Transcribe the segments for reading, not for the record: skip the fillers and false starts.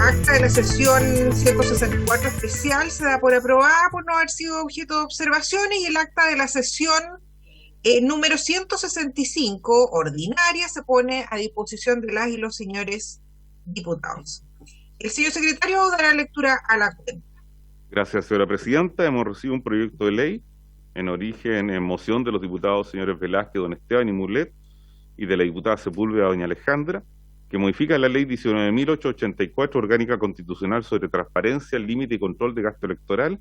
acta de la sesión 164 especial se da por aprobada por no haber sido objeto de observaciones, y el acta de la sesión número 165 ordinaria se pone a disposición de las y los señores diputados. El señor secretario dará lectura a la cuenta. Gracias, señora presidenta. Hemos recibido un proyecto de ley en origen en moción de los diputados señores Velázquez, don Esteban y Mulet, y de la diputada Sepúlveda, doña Alejandra, que modifica la ley 19.884, orgánica constitucional sobre transparencia, límite y control de gasto electoral,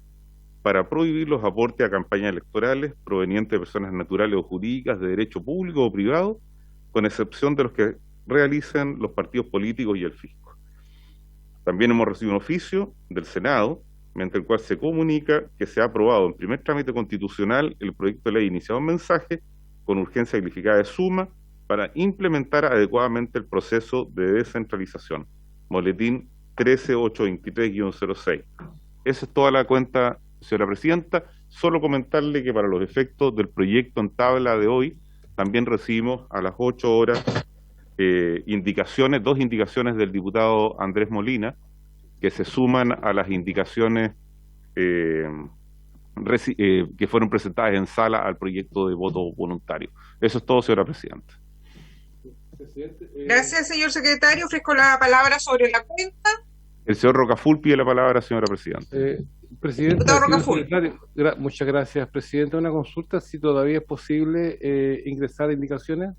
para prohibir los aportes a campañas electorales provenientes de personas naturales o jurídicas de derecho público o privado, con excepción de los que realicen los partidos políticos y el fisco. También hemos recibido un oficio del Senado, mediante el cual se comunica que se ha aprobado en primer trámite constitucional el proyecto de ley iniciado en mensaje con urgencia calificada de suma para implementar adecuadamente el proceso de descentralización. Boletín 13823-06. Esa es toda la cuenta, señora presidenta. Solo comentarle que para los efectos del proyecto en tabla de hoy, también recibimos a las 8 horas dos indicaciones del diputado Andrés Molina, que se suman a las indicaciones que fueron presentadas en sala al proyecto de voto voluntario. Eso es todo, señora presidenta. Gracias, señor secretario. Ofrezco la palabra sobre la cuenta. El señor Rocaful pide la palabra, señora presidenta. Presidenta, muchas gracias, presidenta. Una consulta, si todavía es posible ingresar indicaciones.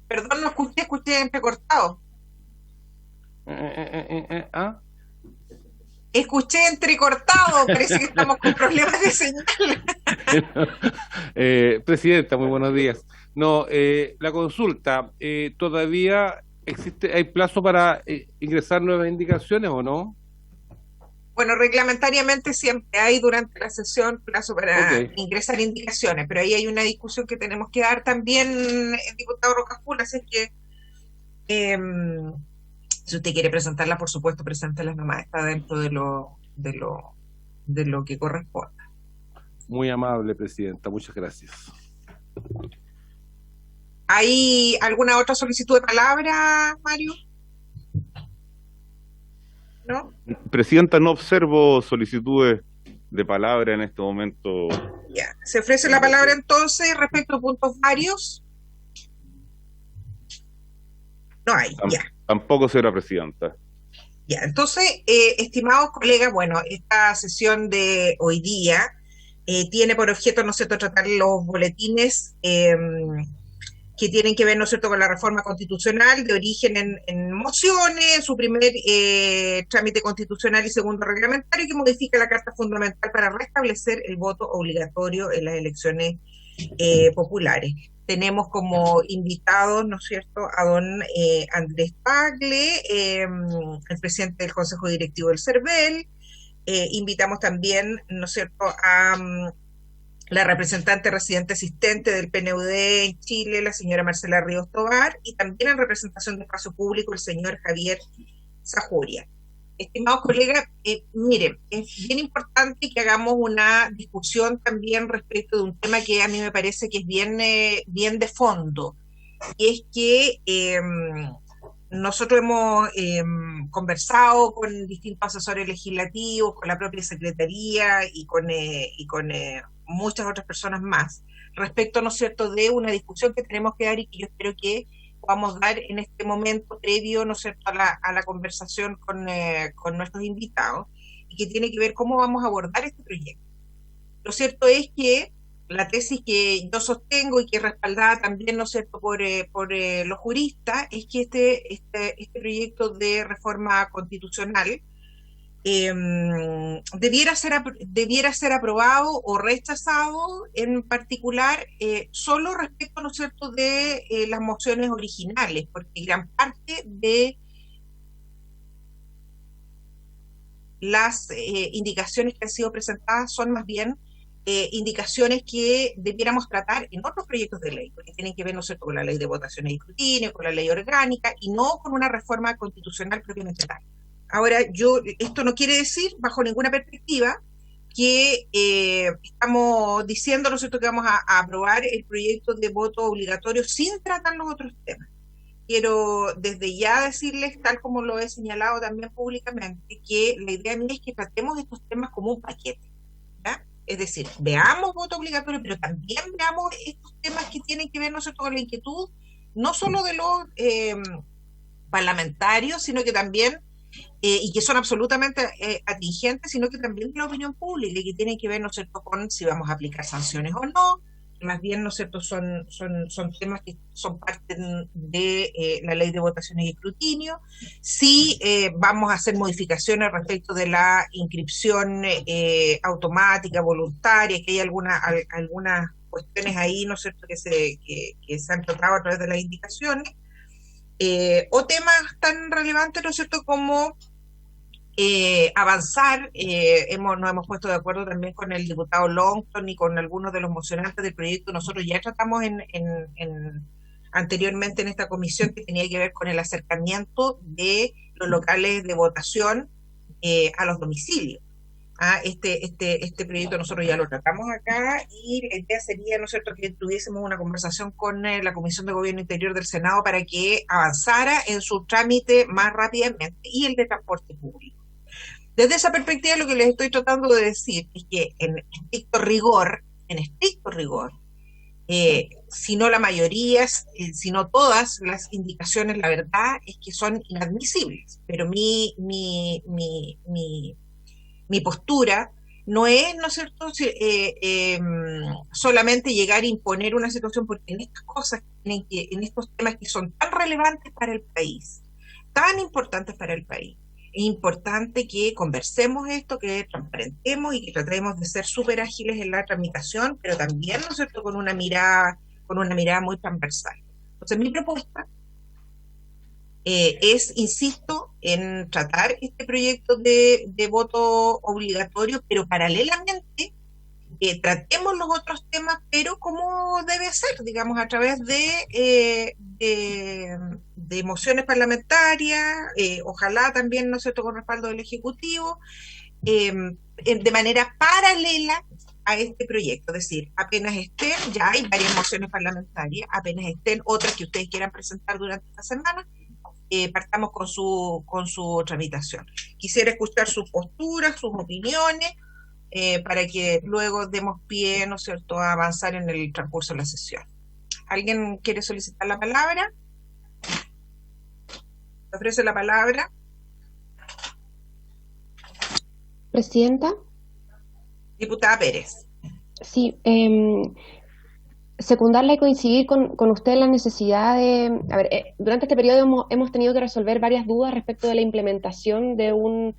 Perdón, no escuché entrecortado. ¿Ah? Escuché entrecortado, parece que estamos con problemas de señal. Presidenta, muy buenos días. No, la consulta, ¿todavía hay plazo para ingresar nuevas indicaciones o no? Bueno, reglamentariamente siempre hay durante la sesión plazo para ingresar indicaciones, pero ahí hay una discusión que tenemos que dar también, el diputado Rocaful, así que si usted quiere presentarla, por supuesto, preséntalas nomás, está dentro de lo que corresponda. Muy amable, presidenta, muchas gracias. ¿Hay alguna otra solicitud de palabra, Mario? ¿No? Presidenta, no observo solicitudes de palabra en este momento. Ya, se ofrece la palabra entonces respecto a puntos varios. No hay, ya. Tampoco, señora presidenta. Ya, entonces, estimados colegas, bueno, esta sesión de hoy día tiene por objeto, ¿no es cierto?, tratar los boletines que tienen que ver, ¿no es cierto?, con la reforma constitucional de origen en mociones, su primer trámite constitucional y segundo reglamentario, que modifica la Carta Fundamental para restablecer el voto obligatorio en las elecciones populares. Tenemos como invitados, ¿no es cierto?, a don Andrés Tagle, el presidente del Consejo Directivo del CERVEL. Invitamos también, ¿no es cierto?, a la representante residente asistente del PNUD en Chile, la señora Marcela Ríos Tovar, y también en representación de Espacio Público, el señor Javier Sajuria. Estimados colegas, miren, es bien importante que hagamos una discusión también respecto de un tema que a mí me parece que es bien de fondo, y es que nosotros hemos conversado con distintos asesores legislativos, con la propia Secretaría y con muchas otras personas más, respecto, ¿no es cierto?, de una discusión que tenemos que dar y que yo espero que podamos dar en este momento previo, ¿no es cierto?, a la conversación con nuestros invitados, y que tiene que ver cómo vamos a abordar este proyecto. Lo cierto es que la tesis que yo sostengo y que es respaldada también, ¿no es cierto?, por los juristas, es que este proyecto de reforma constitucional debiera ser aprobado o rechazado, en particular solo respecto, ¿no es cierto?, de las mociones originales, porque gran parte de las indicaciones que han sido presentadas son más bien indicaciones que debiéramos tratar en otros proyectos de ley, porque tienen que ver, ¿no es cierto?, con la ley de votación y escrutinio, con la ley orgánica, y no con una reforma constitucional propiamente tal. Ahora, esto no quiere decir, bajo ninguna perspectiva, que estamos diciendo, ¿no es cierto?, que vamos a aprobar el proyecto de voto obligatorio sin tratar los otros temas. quiero desde ya decirles, tal como lo he señalado también públicamente, que la idea mía es que tratemos estos temas como un paquete, ¿ya? Es decir, veamos voto obligatorio, pero también veamos estos temas que tienen que ver, ¿no es cierto?, con la inquietud, no solo de los parlamentarios, sino que también, y que son absolutamente atingentes, sino que también de la opinión pública, y que tienen que ver, ¿no es cierto?, con si vamos a aplicar sanciones o no. Más bien, ¿no es cierto?, son temas que son parte de la ley de votación y escrutinio. Si vamos a hacer modificaciones respecto de la inscripción automática, voluntaria, que hay algunas cuestiones ahí, ¿no es cierto?, que se han tratado a través de las indicaciones, o temas tan relevantes, ¿no es cierto?, como avanzar. Nos hemos puesto de acuerdo también con el diputado Longton y con algunos de los mocionantes del proyecto. Nosotros ya tratamos anteriormente en esta comisión, que tenía que ver con el acercamiento de los locales de votación a los domicilios. Este proyecto nosotros ya lo tratamos acá, y la idea sería, ¿no es cierto?, que tuviésemos una conversación con la Comisión de Gobierno Interior del Senado para que avanzara en su trámite más rápidamente, y el de transporte público. Desde esa perspectiva, lo que les estoy tratando de decir es que en estricto rigor, si no la mayoría, si no todas las indicaciones, la verdad es que son inadmisibles. Pero mi postura no es, ¿no es cierto?, solamente llegar a imponer una situación, porque en estas cosas, en estos temas que son tan relevantes para el país, tan importantes para el país, es importante que conversemos esto, que transparentemos y que tratemos de ser súper ágiles en la tramitación, pero también, ¿no es cierto?, con una mirada muy transversal. Entonces, mi propuesta es, insisto, en tratar este proyecto de voto obligatorio, pero paralelamente tratemos los otros temas, pero como debe ser, digamos, a través de mociones parlamentarias, ojalá también, ¿no es cierto?, con respaldo del Ejecutivo, de manera paralela a este proyecto. Es decir, apenas estén, ya hay varias mociones parlamentarias, apenas estén otras que ustedes quieran presentar durante esta semana, partamos con su tramitación. Quisiera escuchar sus posturas, sus opiniones, para que luego demos pie, ¿no es cierto?, a avanzar en el transcurso de la sesión. ¿Alguien quiere solicitar la palabra? ¿Me ofrece la palabra? Presidenta. Diputada Pérez. Sí, secundarla y coincidir con usted en la necesidad de... A ver, durante este periodo hemos tenido que resolver varias dudas respecto de la implementación de un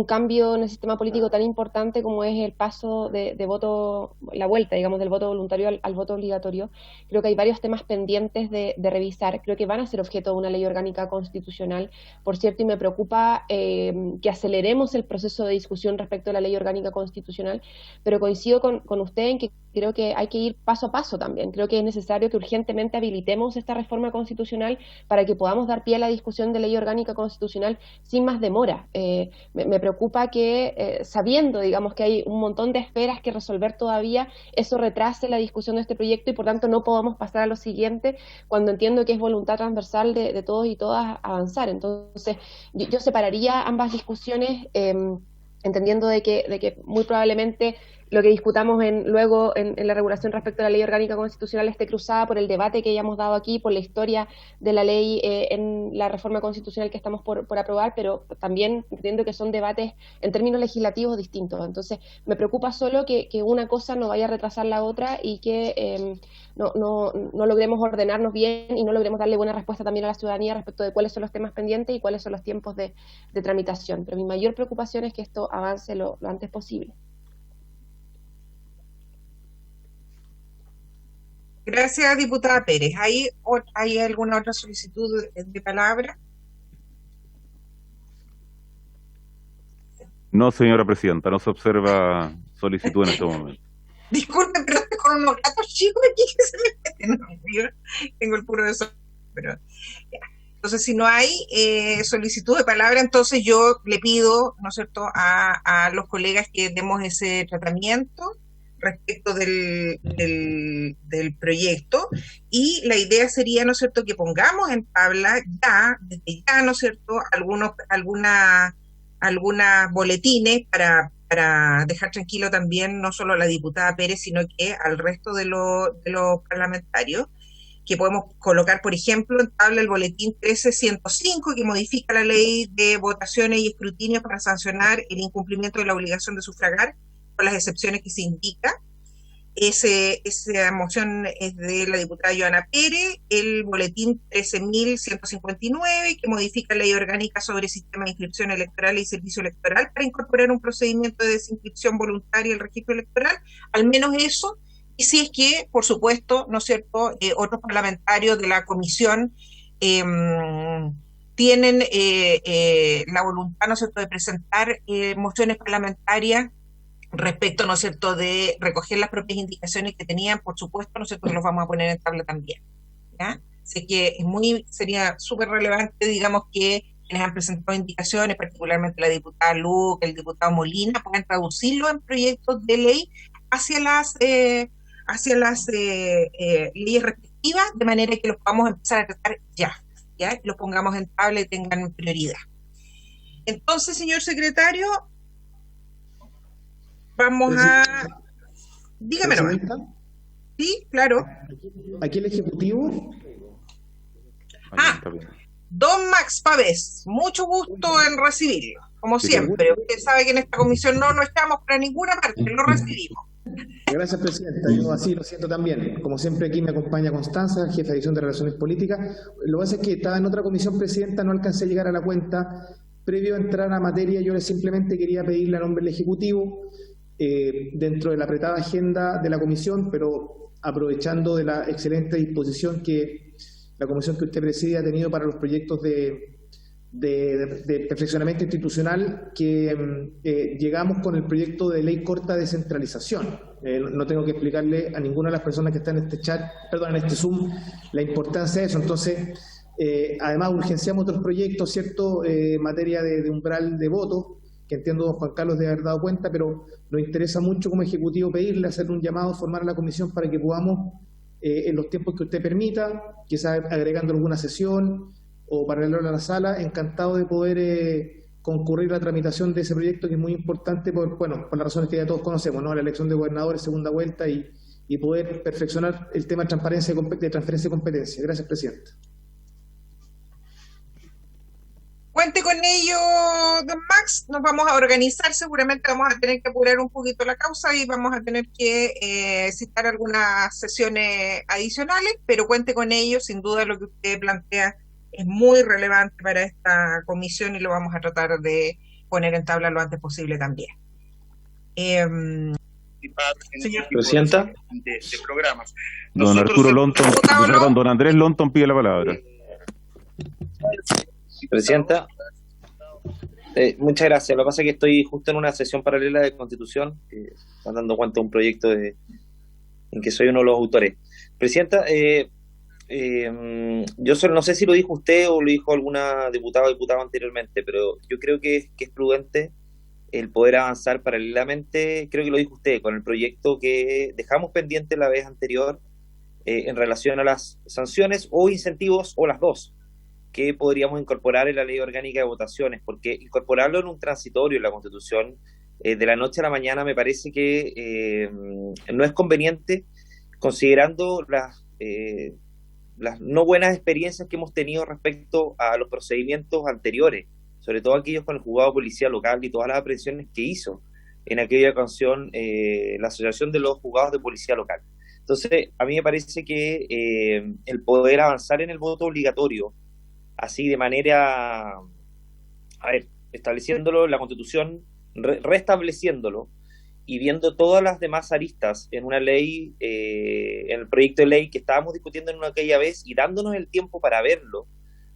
cambio en el sistema político tan importante como es el paso de voto, la vuelta, digamos, del voto voluntario al voto obligatorio. Creo que hay varios temas pendientes de revisar. Creo que van a ser objeto de una ley orgánica constitucional, por cierto, y me preocupa que aceleremos el proceso de discusión respecto a la ley orgánica constitucional, pero coincido con usted en que creo que hay que ir paso a paso también. Creo que es necesario que urgentemente habilitemos esta reforma constitucional para que podamos dar pie a la discusión de ley orgánica constitucional sin más demora. Me preocupa que, sabiendo, digamos, que hay un montón de esferas que resolver todavía, eso retrase la discusión de este proyecto y por tanto no podamos pasar a lo siguiente, cuando entiendo que es voluntad transversal de todos y todas avanzar. Entonces, yo separaría ambas discusiones, entendiendo de que muy probablemente lo que discutamos luego en la regulación respecto a la ley orgánica constitucional esté cruzada por el debate que ya hemos dado aquí, por la historia de la ley en la reforma constitucional que estamos por aprobar, pero también entiendo que son debates en términos legislativos distintos. Entonces, me preocupa solo que una cosa no vaya a retrasar la otra y que no logremos ordenarnos bien y no logremos darle buena respuesta también a la ciudadanía respecto de cuáles son los temas pendientes y cuáles son los tiempos de tramitación. Pero mi mayor preocupación es que esto avance lo antes posible. Gracias, diputada Pérez. ¿Hay alguna otra solicitud de palabra? No, señora presidenta, no se observa solicitud en este momento. Disculpe, pero estoy con unos gatos chicos aquí que se me meten. No, yo tengo el puro de eso. Pero, ya. Entonces, si no hay solicitud de palabra, entonces yo le pido, ¿no es cierto?, a los colegas que demos ese tratamiento respecto del proyecto, y la idea sería, ¿no es cierto?, que pongamos en tabla ya, desde ya, ¿no es cierto?, algunas boletines para dejar tranquilo también no solo a la diputada Pérez, sino que al resto de los parlamentarios, que podemos colocar, por ejemplo, en tabla el boletín 13.105, que modifica la ley de votaciones y escrutinios para sancionar el incumplimiento de la obligación de sufragar, con las excepciones que se indica. Esa moción es de la diputada Joana Pérez. El boletín 13.159, que modifica la ley orgánica sobre sistema de inscripción electoral y servicio electoral para incorporar un procedimiento de desinscripción voluntaria al registro electoral. Al menos eso. Y si es que, por supuesto, ¿no es cierto?, otros parlamentarios de la comisión tienen la voluntad, ¿no es cierto?, de presentar mociones parlamentarias respecto, ¿no es cierto?, de recoger las propias indicaciones que tenían, por supuesto, ¿no es cierto?, que los vamos a poner en tabla también, ¿ya? Así que sería súper relevante, digamos, que quienes han presentado indicaciones, particularmente la diputada Luque, el diputado Molina, puedan traducirlo en proyectos de ley hacia las leyes respectivas, de manera que los podamos empezar a tratar ya, los pongamos en tabla y tengan prioridad. Entonces, señor secretario, vamos a... Dígame nomás. Sí, claro. Aquí el Ejecutivo. Don Max Pavés, mucho gusto en recibirlo, como siempre. Usted sabe que en esta comisión no estamos para ninguna parte, lo recibimos. Gracias, Presidenta. Yo así lo siento también. Como siempre, aquí me acompaña Constanza, jefa de División de Relaciones Políticas. Lo que pasa es que estaba en otra comisión, Presidenta, no alcancé a llegar a la cuenta. Previo a entrar a materia, yo simplemente quería pedirle a nombre del Ejecutivo, dentro de la apretada agenda de la comisión, pero aprovechando de la excelente disposición que la comisión que usted preside ha tenido para los proyectos de perfeccionamiento institucional, que llegamos con el proyecto de ley corta descentralización. No tengo que explicarle a ninguna de las personas que están en este chat, en este Zoom, la importancia de eso. Entonces, además urgenciamos otros proyectos, ¿cierto?, en materia de umbral de voto, que entiendo don Juan Carlos debe haber dado cuenta, pero nos interesa mucho como Ejecutivo pedirle, hacerle un llamado, formar a la comisión para que podamos, en los tiempos que usted permita, quizás agregando alguna sesión o paralelo a la sala, encantado de poder concurrir a la tramitación de ese proyecto, que es muy importante por las razones que ya todos conocemos, ¿no?, la elección de gobernadores, segunda vuelta, y poder perfeccionar el tema de transferencia de competencia. Gracias, Presidenta. Cuente con ello, don Max. Nos vamos a organizar, seguramente vamos a tener que apurar un poquito la causa y vamos a tener que citar algunas sesiones adicionales, pero cuente con ello. Sin duda lo que usted plantea es muy relevante para esta comisión y lo vamos a tratar de poner en tabla lo antes posible también. Señor Presidenta. Don Arturo Lonton, perdón, don Andrés Lonton pide la palabra. Presidenta, muchas gracias. Lo que pasa es que estoy justo en una sesión paralela de Constitución, están dando cuenta de un proyecto en que soy uno de los autores. Presidenta, yo no sé si lo dijo usted o lo dijo alguna diputada o diputado anteriormente, pero yo creo que es prudente el poder avanzar paralelamente, creo que lo dijo usted, con el proyecto que dejamos pendiente la vez anterior en relación a las sanciones o incentivos, o las dos, que podríamos incorporar en la ley orgánica de votaciones, porque incorporarlo en un transitorio en la Constitución de la noche a la mañana me parece que no es conveniente, considerando las no buenas experiencias que hemos tenido respecto a los procedimientos anteriores, sobre todo aquellos con el juzgado de policía local y todas las aprehensiones que hizo en aquella ocasión la Asociación de los Juzgados de Policía Local. Entonces, a mí me parece que el poder avanzar en el voto obligatorio, así de manera, estableciéndolo en la Constitución, restableciéndolo y viendo todas las demás aristas en una ley, en el proyecto de ley que estábamos discutiendo en aquella vez, y dándonos el tiempo para verlo,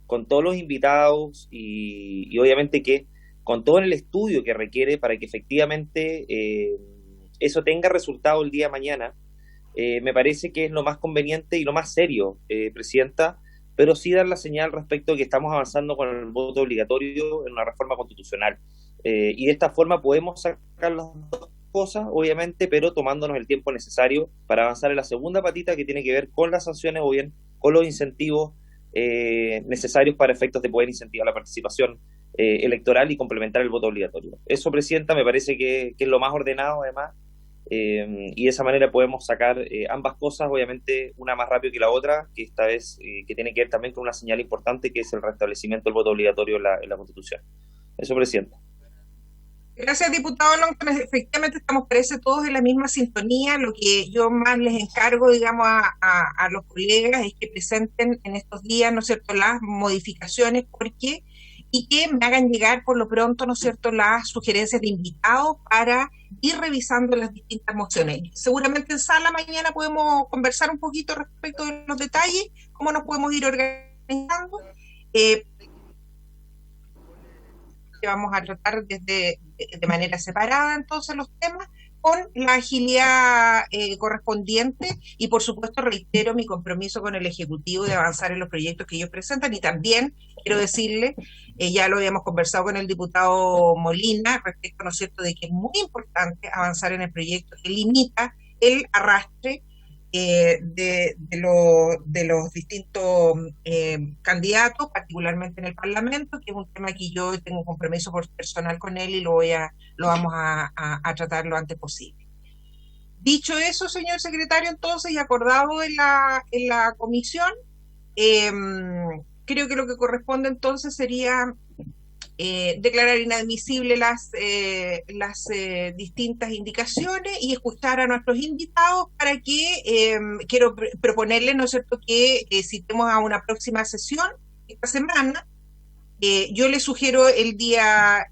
con todos los invitados y obviamente que con todo el estudio que requiere para que efectivamente eso tenga resultado el día de mañana, me parece que es lo más conveniente y lo más serio, Presidenta, pero sí dar la señal respecto de que estamos avanzando con el voto obligatorio en una reforma constitucional. Y de esta forma podemos sacar los dos cosas, obviamente, pero tomándonos el tiempo necesario para avanzar en la segunda patita, que tiene que ver con las sanciones o bien con los incentivos necesarios para efectos de poder incentivar la participación electoral y complementar el voto obligatorio. Eso, Presidenta, me parece que es lo más ordenado, además, y de esa manera podemos sacar ambas cosas, obviamente una más rápido que la otra, que esta vez que tiene que ver también con una señal importante, que es el restablecimiento del voto obligatorio en la Constitución. Eso, Presidenta. Gracias, diputado Longton. Efectivamente estamos, parece, todos en la misma sintonía. Lo que yo más les encargo, digamos, a los colegas es que presenten en estos días, ¿no es cierto?, las modificaciones, y que me hagan llegar por lo pronto, ¿no es cierto?, las sugerencias de invitados para ir revisando las distintas mociones. Seguramente en sala mañana podemos conversar un poquito respecto de los detalles, cómo nos podemos ir organizando. Vamos a tratar de manera separada entonces los temas con la agilidad correspondiente, y por supuesto reitero mi compromiso con el Ejecutivo de avanzar en los proyectos que ellos presentan, y también quiero decirle, ya lo habíamos conversado con el diputado Molina respecto, ¿no es cierto?, de que es muy importante avanzar en el proyecto que limita el arrastre de los distintos candidatos, particularmente en el Parlamento, que es un tema que yo tengo un compromiso personal con él y lo vamos a tratar lo antes posible. Dicho eso, señor secretario, entonces, y acordado en la comisión, creo que lo que corresponde entonces sería declarar inadmisible las distintas indicaciones y escuchar a nuestros invitados para que quiero proponerles, ¿no es cierto?, que citemos a una próxima sesión esta semana. Yo les sugiero el día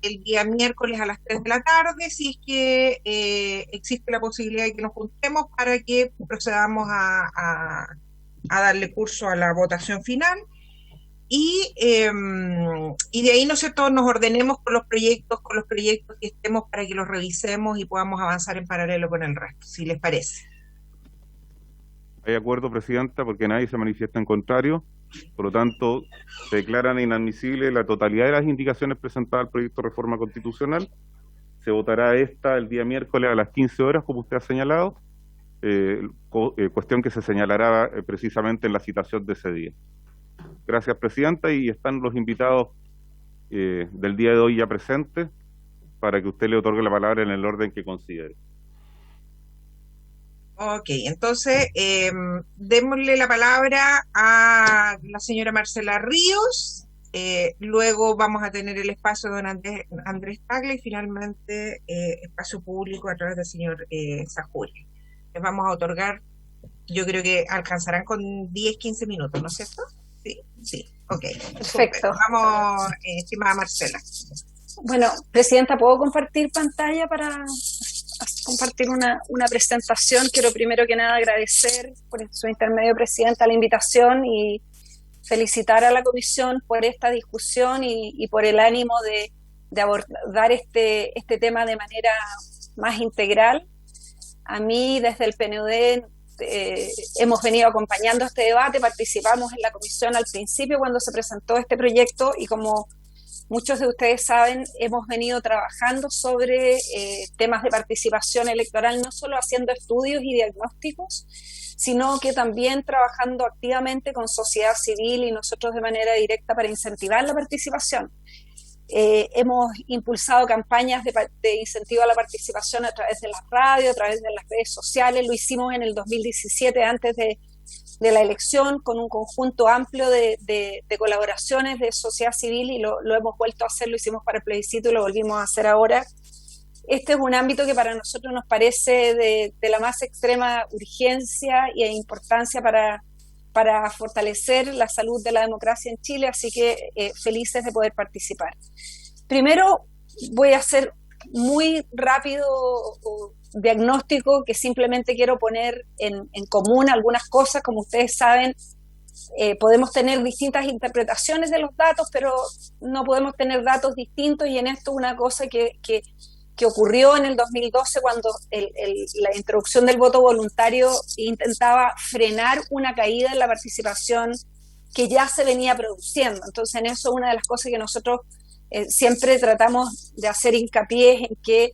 miércoles a las 3 de la tarde, si es que existe la posibilidad de que nos juntemos para que procedamos a darle curso a la votación final. Y de ahí, ¿no es cierto?, nos ordenemos con los proyectos que estemos para que los revisemos y podamos avanzar en paralelo con el resto, si les parece. Hay acuerdo, Presidenta, porque nadie se manifiesta en contrario. Por lo tanto, se declaran inadmisibles la totalidad de las indicaciones presentadas al proyecto de reforma constitucional. Se votará esta el día miércoles a las 15 horas, como usted ha señalado, cuestión que se señalará precisamente en la citación de ese día. Gracias, Presidenta, y están los invitados del día de hoy ya presentes para que usted le otorgue la palabra en el orden que considere. Ok, entonces démosle la palabra a la señora Marcela Ríos, luego vamos a tener el espacio de don Andrés Tagle y finalmente espacio público a través del señor Sajuria. Les vamos a otorgar, yo creo que alcanzarán con 10-15 minutos, ¿no es cierto? Sí, ok. Perfecto. Super. Vamos, estimada Marcela. Bueno, Presidenta, ¿puedo compartir pantalla para compartir una presentación? Quiero primero que nada agradecer por su intermedio, Presidenta, la invitación y felicitar a la Comisión por esta discusión y por el ánimo de abordar este tema de manera más integral. A mí, desde el PNUD, hemos venido acompañando este debate, participamos en la comisión al principio cuando se presentó este proyecto y como muchos de ustedes saben, hemos venido trabajando sobre temas de participación electoral, no solo haciendo estudios y diagnósticos, sino que también trabajando activamente con sociedad civil y nosotros de manera directa para incentivar la participación. Hemos impulsado campañas de incentivo a la participación a través de la radio, a través de las redes sociales. Lo hicimos en el 2017, antes de la elección, con un conjunto amplio de colaboraciones de sociedad civil y lo hemos vuelto a hacer, lo hicimos para el plebiscito y lo volvimos a hacer ahora. Este es un ámbito que para nosotros nos parece de la más extrema urgencia e importancia para fortalecer la salud de la democracia en Chile, así que felices de poder participar. Primero voy a hacer muy rápido diagnóstico que simplemente quiero poner en común algunas cosas. Como ustedes saben, podemos tener distintas interpretaciones de los datos, pero no podemos tener datos distintos, y en esto una cosa que ocurrió en el 2012 cuando la introducción del voto voluntario intentaba frenar una caída en la participación que ya se venía produciendo. Entonces, en eso una de las cosas que nosotros siempre tratamos de hacer hincapié es en que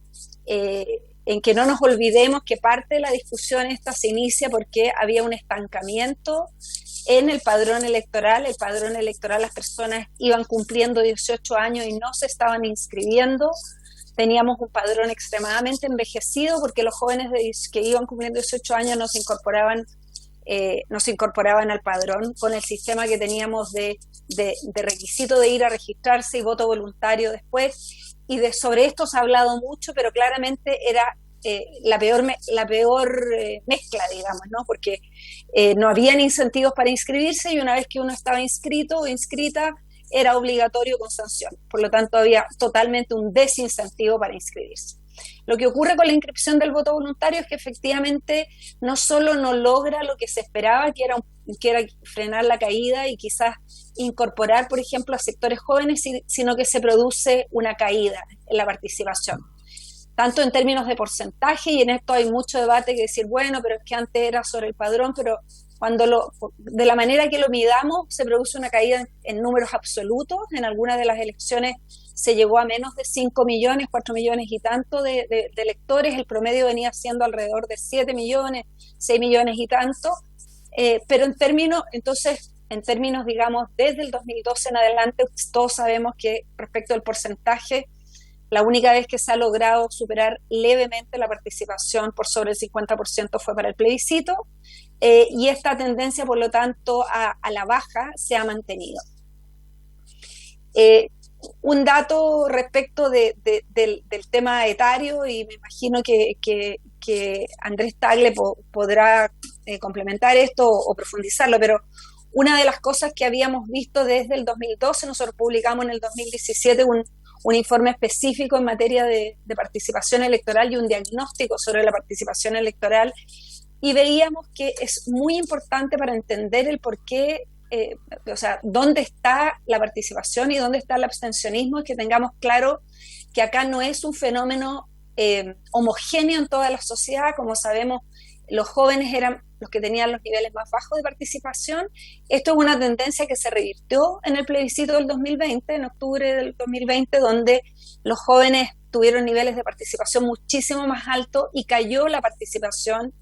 en que no nos olvidemos que parte de la discusión esta se inicia porque había un estancamiento en el padrón electoral. El padrón electoral, las personas iban cumpliendo 18 años y no se estaban inscribiendo. Teníamos un padrón extremadamente envejecido porque los jóvenes que iban cumpliendo 18 años no se incorporaban al padrón con el sistema que teníamos de requisito de ir a registrarse y voto voluntario después. Y sobre esto se ha hablado mucho, pero claramente era la peor mezcla, digamos, ¿no? Porque no habían incentivos para inscribirse y una vez que uno estaba inscrito o inscrita, era obligatorio con sanción. Por lo tanto, había totalmente un desincentivo para inscribirse. Lo que ocurre con la inscripción del voto voluntario es que efectivamente no solo no logra lo que se esperaba, que era frenar la caída y quizás incorporar, por ejemplo, a sectores jóvenes, sino que se produce una caída en la participación, tanto en términos de porcentaje, y en esto hay mucho debate que decir, bueno, pero es que antes era sobre el padrón, pero de la manera que lo midamos, se produce una caída en números absolutos. En algunas de las elecciones se llegó a menos de 5 millones, 4 millones y tanto de electores. El promedio venía siendo alrededor de 7 millones, 6 millones y tanto. Pero en términos, digamos, desde el 2012 en adelante, todos sabemos que respecto al porcentaje, la única vez que se ha logrado superar levemente la participación por sobre el 50% fue para el plebiscito, y esta tendencia, por lo tanto, a la baja se ha mantenido. Un dato respecto del tema etario, y me imagino que Andrés Tagle podrá complementar esto o profundizarlo, pero una de las cosas que habíamos visto desde el 2012, nosotros publicamos en el 2017 un informe específico en materia de participación electoral y un diagnóstico sobre la participación electoral, y veíamos que es muy importante para entender el por qué, dónde está la participación y dónde está el abstencionismo, que tengamos claro que acá no es un fenómeno homogéneo en toda la sociedad. Como sabemos, los jóvenes eran los que tenían los niveles más bajos de participación. Esto es una tendencia que se revirtió en el plebiscito del 2020, en octubre del 2020, donde los jóvenes tuvieron niveles de participación muchísimo más altos y cayó la participación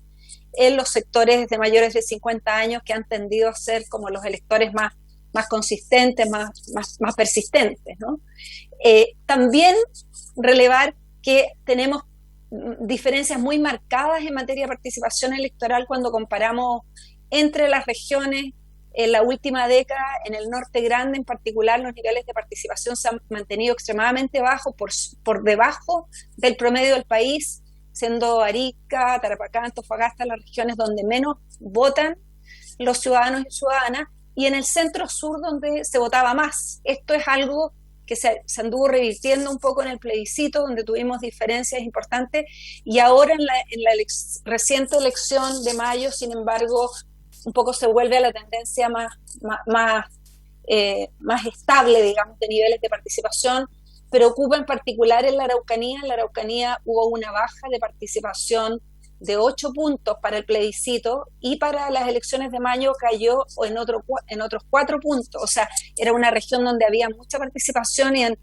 en los sectores de mayores de 50 años, que han tendido a ser como los electores más consistentes, más persistentes, ¿no? También relevar que tenemos diferencias muy marcadas en materia de participación electoral cuando comparamos entre las regiones. En la última década, en el norte grande en particular, los niveles de participación se han mantenido extremadamente bajos, por debajo del promedio del país, siendo Arica, Tarapacá, Antofagasta las regiones donde menos votan los ciudadanos y ciudadanas, y en el centro sur donde se votaba más. Esto es algo que se anduvo revirtiendo un poco en el plebiscito, donde tuvimos diferencias importantes, y ahora en la reciente elección de mayo, sin embargo, un poco se vuelve a la tendencia más estable, digamos, de niveles de participación. Preocupa en particular en la Araucanía. En la Araucanía hubo una baja de participación de 8 puntos para el plebiscito, y para las elecciones de mayo cayó en otros 4 puntos. O sea, era una región donde había mucha participación, y en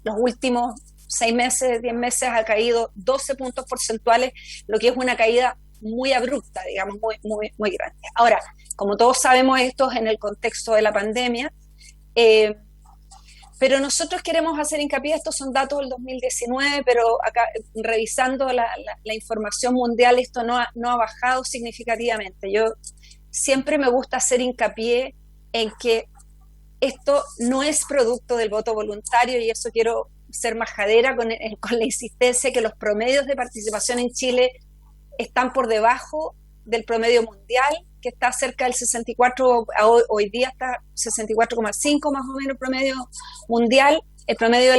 los últimos 6 meses, 10 meses ha caído 12 puntos porcentuales, lo que es una caída muy abrupta, digamos, muy grande. Ahora, como todos sabemos, esto es en el contexto de la pandemia, pero nosotros queremos hacer hincapié. Estos son datos del 2019, pero acá, revisando la información mundial, esto no ha bajado significativamente. Yo siempre me gusta hacer hincapié en que esto no es producto del voto voluntario, y eso quiero ser majadera con la insistencia que los promedios de participación en Chile están por debajo del promedio mundial, que está cerca del 64, hoy día está 64,5 más o menos el promedio mundial. El promedio de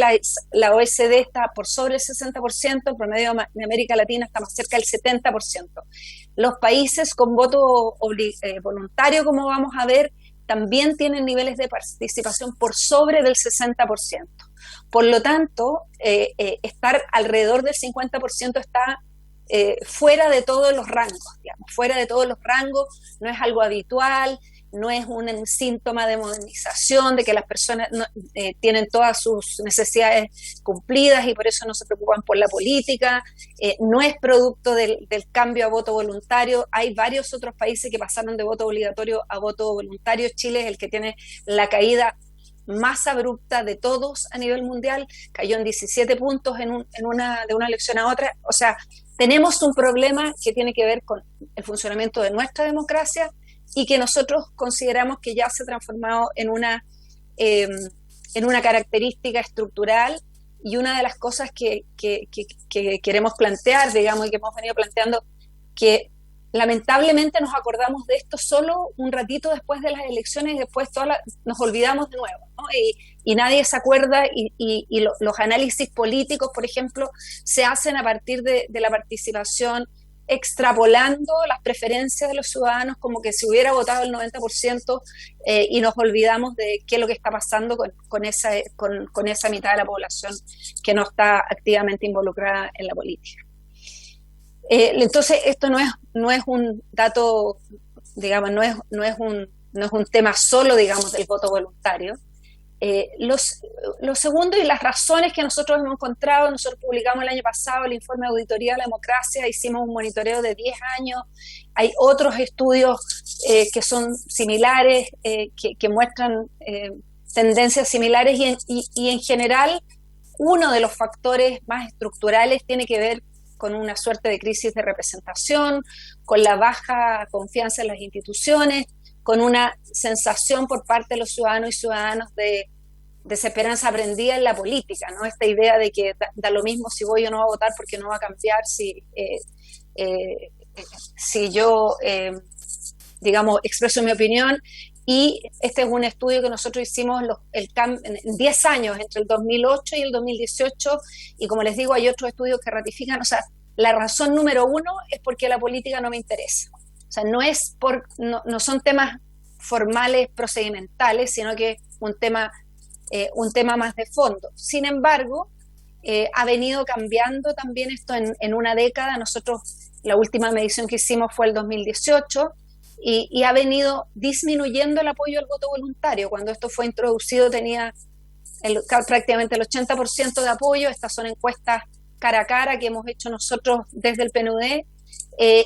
la OECD está por sobre el 60%, el promedio de América Latina está más cerca del 70%. Los países con voto voluntario, como vamos a ver, también tienen niveles de participación por sobre del 60%. Por lo tanto, estar alrededor del 50% está fuera de todos los rangos, digamos, fuera de todos los rangos. No es algo habitual, no es un síntoma de modernización, de que las personas tienen todas sus necesidades cumplidas y por eso no se preocupan por la política, no es producto del cambio a voto voluntario. Hay varios otros países que pasaron de voto obligatorio a voto voluntario. Chile es el que tiene la caída más abrupta de todos a nivel mundial, cayó en 17 puntos de una elección a otra. O sea, tenemos un problema que tiene que ver con el funcionamiento de nuestra democracia y que nosotros consideramos que ya se ha transformado en una característica estructural, y una de las cosas que queremos plantear, digamos, y que hemos venido planteando, que lamentablemente nos acordamos de esto solo un ratito después de las elecciones y después nos olvidamos de nuevo, ¿no? Y nadie se acuerda, y los análisis políticos, por ejemplo, se hacen a partir de la participación, extrapolando las preferencias de los ciudadanos como que se hubiera votado el 90%, y nos olvidamos de qué es lo que está pasando con esa mitad de la población que no está activamente involucrada en la política. Entonces esto no es un dato, digamos, no es un tema solo, digamos, del voto voluntario. Lo segundo, y las razones que nosotros hemos encontrado, nosotros publicamos el año pasado el informe de auditoría de la democracia, hicimos un monitoreo de 10 años, hay otros estudios que son similares, que muestran tendencias similares, y en general uno de los factores más estructurales tiene que ver con una suerte de crisis de representación, con la baja confianza en las instituciones, con una sensación por parte de los ciudadanos y ciudadanas de desesperanza aprendida en la política, ¿no? Esta idea de que da lo mismo si voy o no a votar porque no va a cambiar si yo, digamos, expreso mi opinión. Y este es un estudio que nosotros hicimos en 10 años, entre el 2008 y el 2018, y como les digo, hay otros estudios que ratifican, o sea, la razón número uno es porque la política no me interesa. O sea, no son temas formales, procedimentales, sino que un tema más de fondo. Sin embargo, ha venido cambiando también esto en una década. Nosotros, la última medición que hicimos fue el 2018, y ha venido disminuyendo el apoyo al voto voluntario. Cuando esto fue introducido tenía prácticamente el 80% de apoyo. Estas son encuestas cara a cara que hemos hecho nosotros desde el PNUD,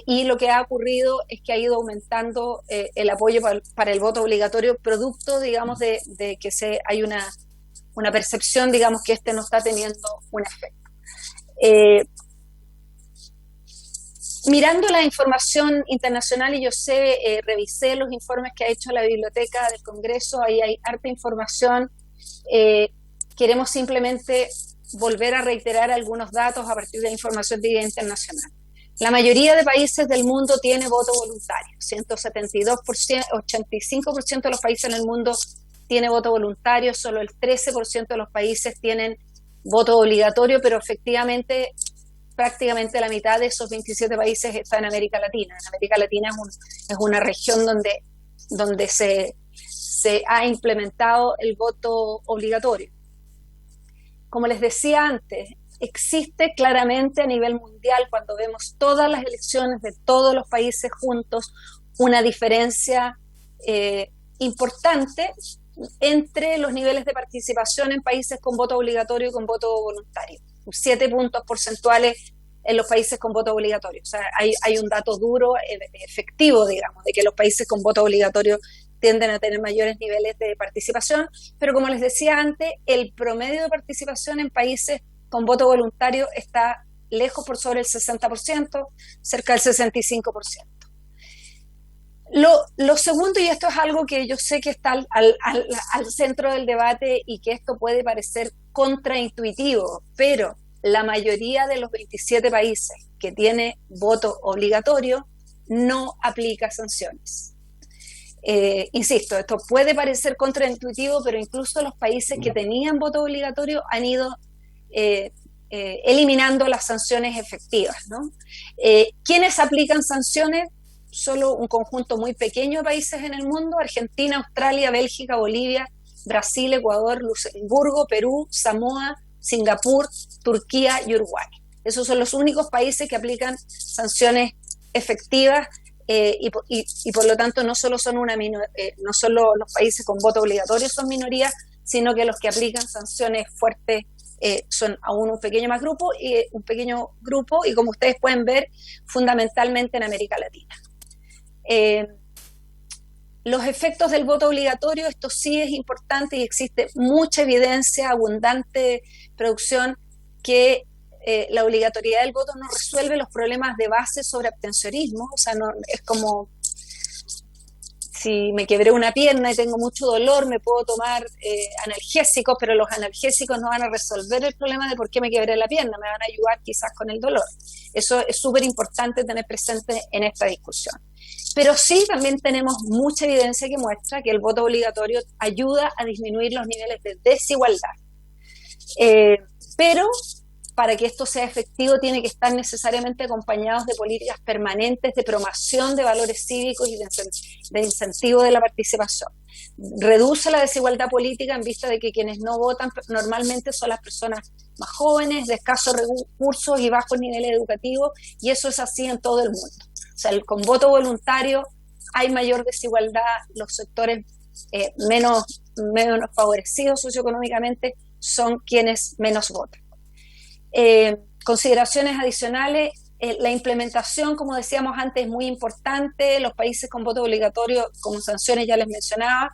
y lo que ha ocurrido es que ha ido aumentando el apoyo para el voto obligatorio, producto, digamos, de que hay una percepción, digamos, que no está teniendo un efecto. Mirando la información internacional, y yo revisé los informes que ha hecho la Biblioteca del Congreso, ahí hay harta información. Queremos simplemente volver a reiterar algunos datos a partir de la información de internacional. La mayoría de países del mundo tiene voto voluntario. 85% de los países en el mundo tiene voto voluntario, solo el 13% de los países tienen voto obligatorio, pero efectivamente prácticamente la mitad de esos 27 países está en América Latina. En América Latina es una región donde se ha implementado el voto obligatorio. Como les decía antes, existe claramente a nivel mundial, cuando vemos todas las elecciones de todos los países juntos, una diferencia importante entre los niveles de participación en países con voto obligatorio y con voto voluntario. 7 puntos porcentuales en los países con voto obligatorio. O sea, hay un dato duro, efectivo, digamos, de que los países con voto obligatorio tienden a tener mayores niveles de participación, pero como les decía antes, el promedio de participación en países con voto voluntario está lejos por sobre el 60%, cerca del 65%. Lo segundo, y esto es algo que yo sé que está al centro del debate y que esto puede parecer contraintuitivo, pero la mayoría de los 27 países que tiene voto obligatorio no aplica sanciones. Insisto, esto puede parecer contraintuitivo, pero incluso los países que tenían voto obligatorio han ido eliminando las sanciones efectivas, ¿no? ¿Quiénes aplican sanciones? Solo un conjunto muy pequeño de países en el mundo: Argentina, Australia, Bélgica, Bolivia, Brasil, Ecuador, Luxemburgo, Perú, Samoa, Singapur, Turquía y Uruguay. Esos son los únicos países que aplican sanciones efectivas y por lo tanto no solo son no solo los países con voto obligatorio son minorías, sino que los que aplican sanciones fuertes son aún un pequeño grupo, y como ustedes pueden ver, fundamentalmente en América Latina. Los efectos del voto obligatorio, esto sí es importante y existe mucha evidencia, abundante producción, que la obligatoriedad del voto no resuelve los problemas de base sobre abstencionismo. O sea, no, es como si me quebré una pierna y tengo mucho dolor, me puedo tomar analgésicos, pero los analgésicos no van a resolver el problema de por qué me quebré la pierna, me van a ayudar quizás con el dolor. Eso es súper importante tener presente en esta discusión. Pero sí, también tenemos mucha evidencia que muestra que el voto obligatorio ayuda a disminuir los niveles de desigualdad. Pero para que esto sea efectivo tiene que estar necesariamente acompañados de políticas permanentes de promoción de valores cívicos y de incentivo de la participación. Reduce la desigualdad política en vista de que quienes no votan normalmente son las personas más jóvenes, de escasos recursos y bajos niveles educativos, y eso es así en todo el mundo. O sea, con voto voluntario hay mayor desigualdad, los sectores menos favorecidos socioeconómicamente son quienes menos votan. Consideraciones adicionales, la implementación, como decíamos antes, es muy importante. Los países con voto obligatorio, como sanciones ya les mencionaba.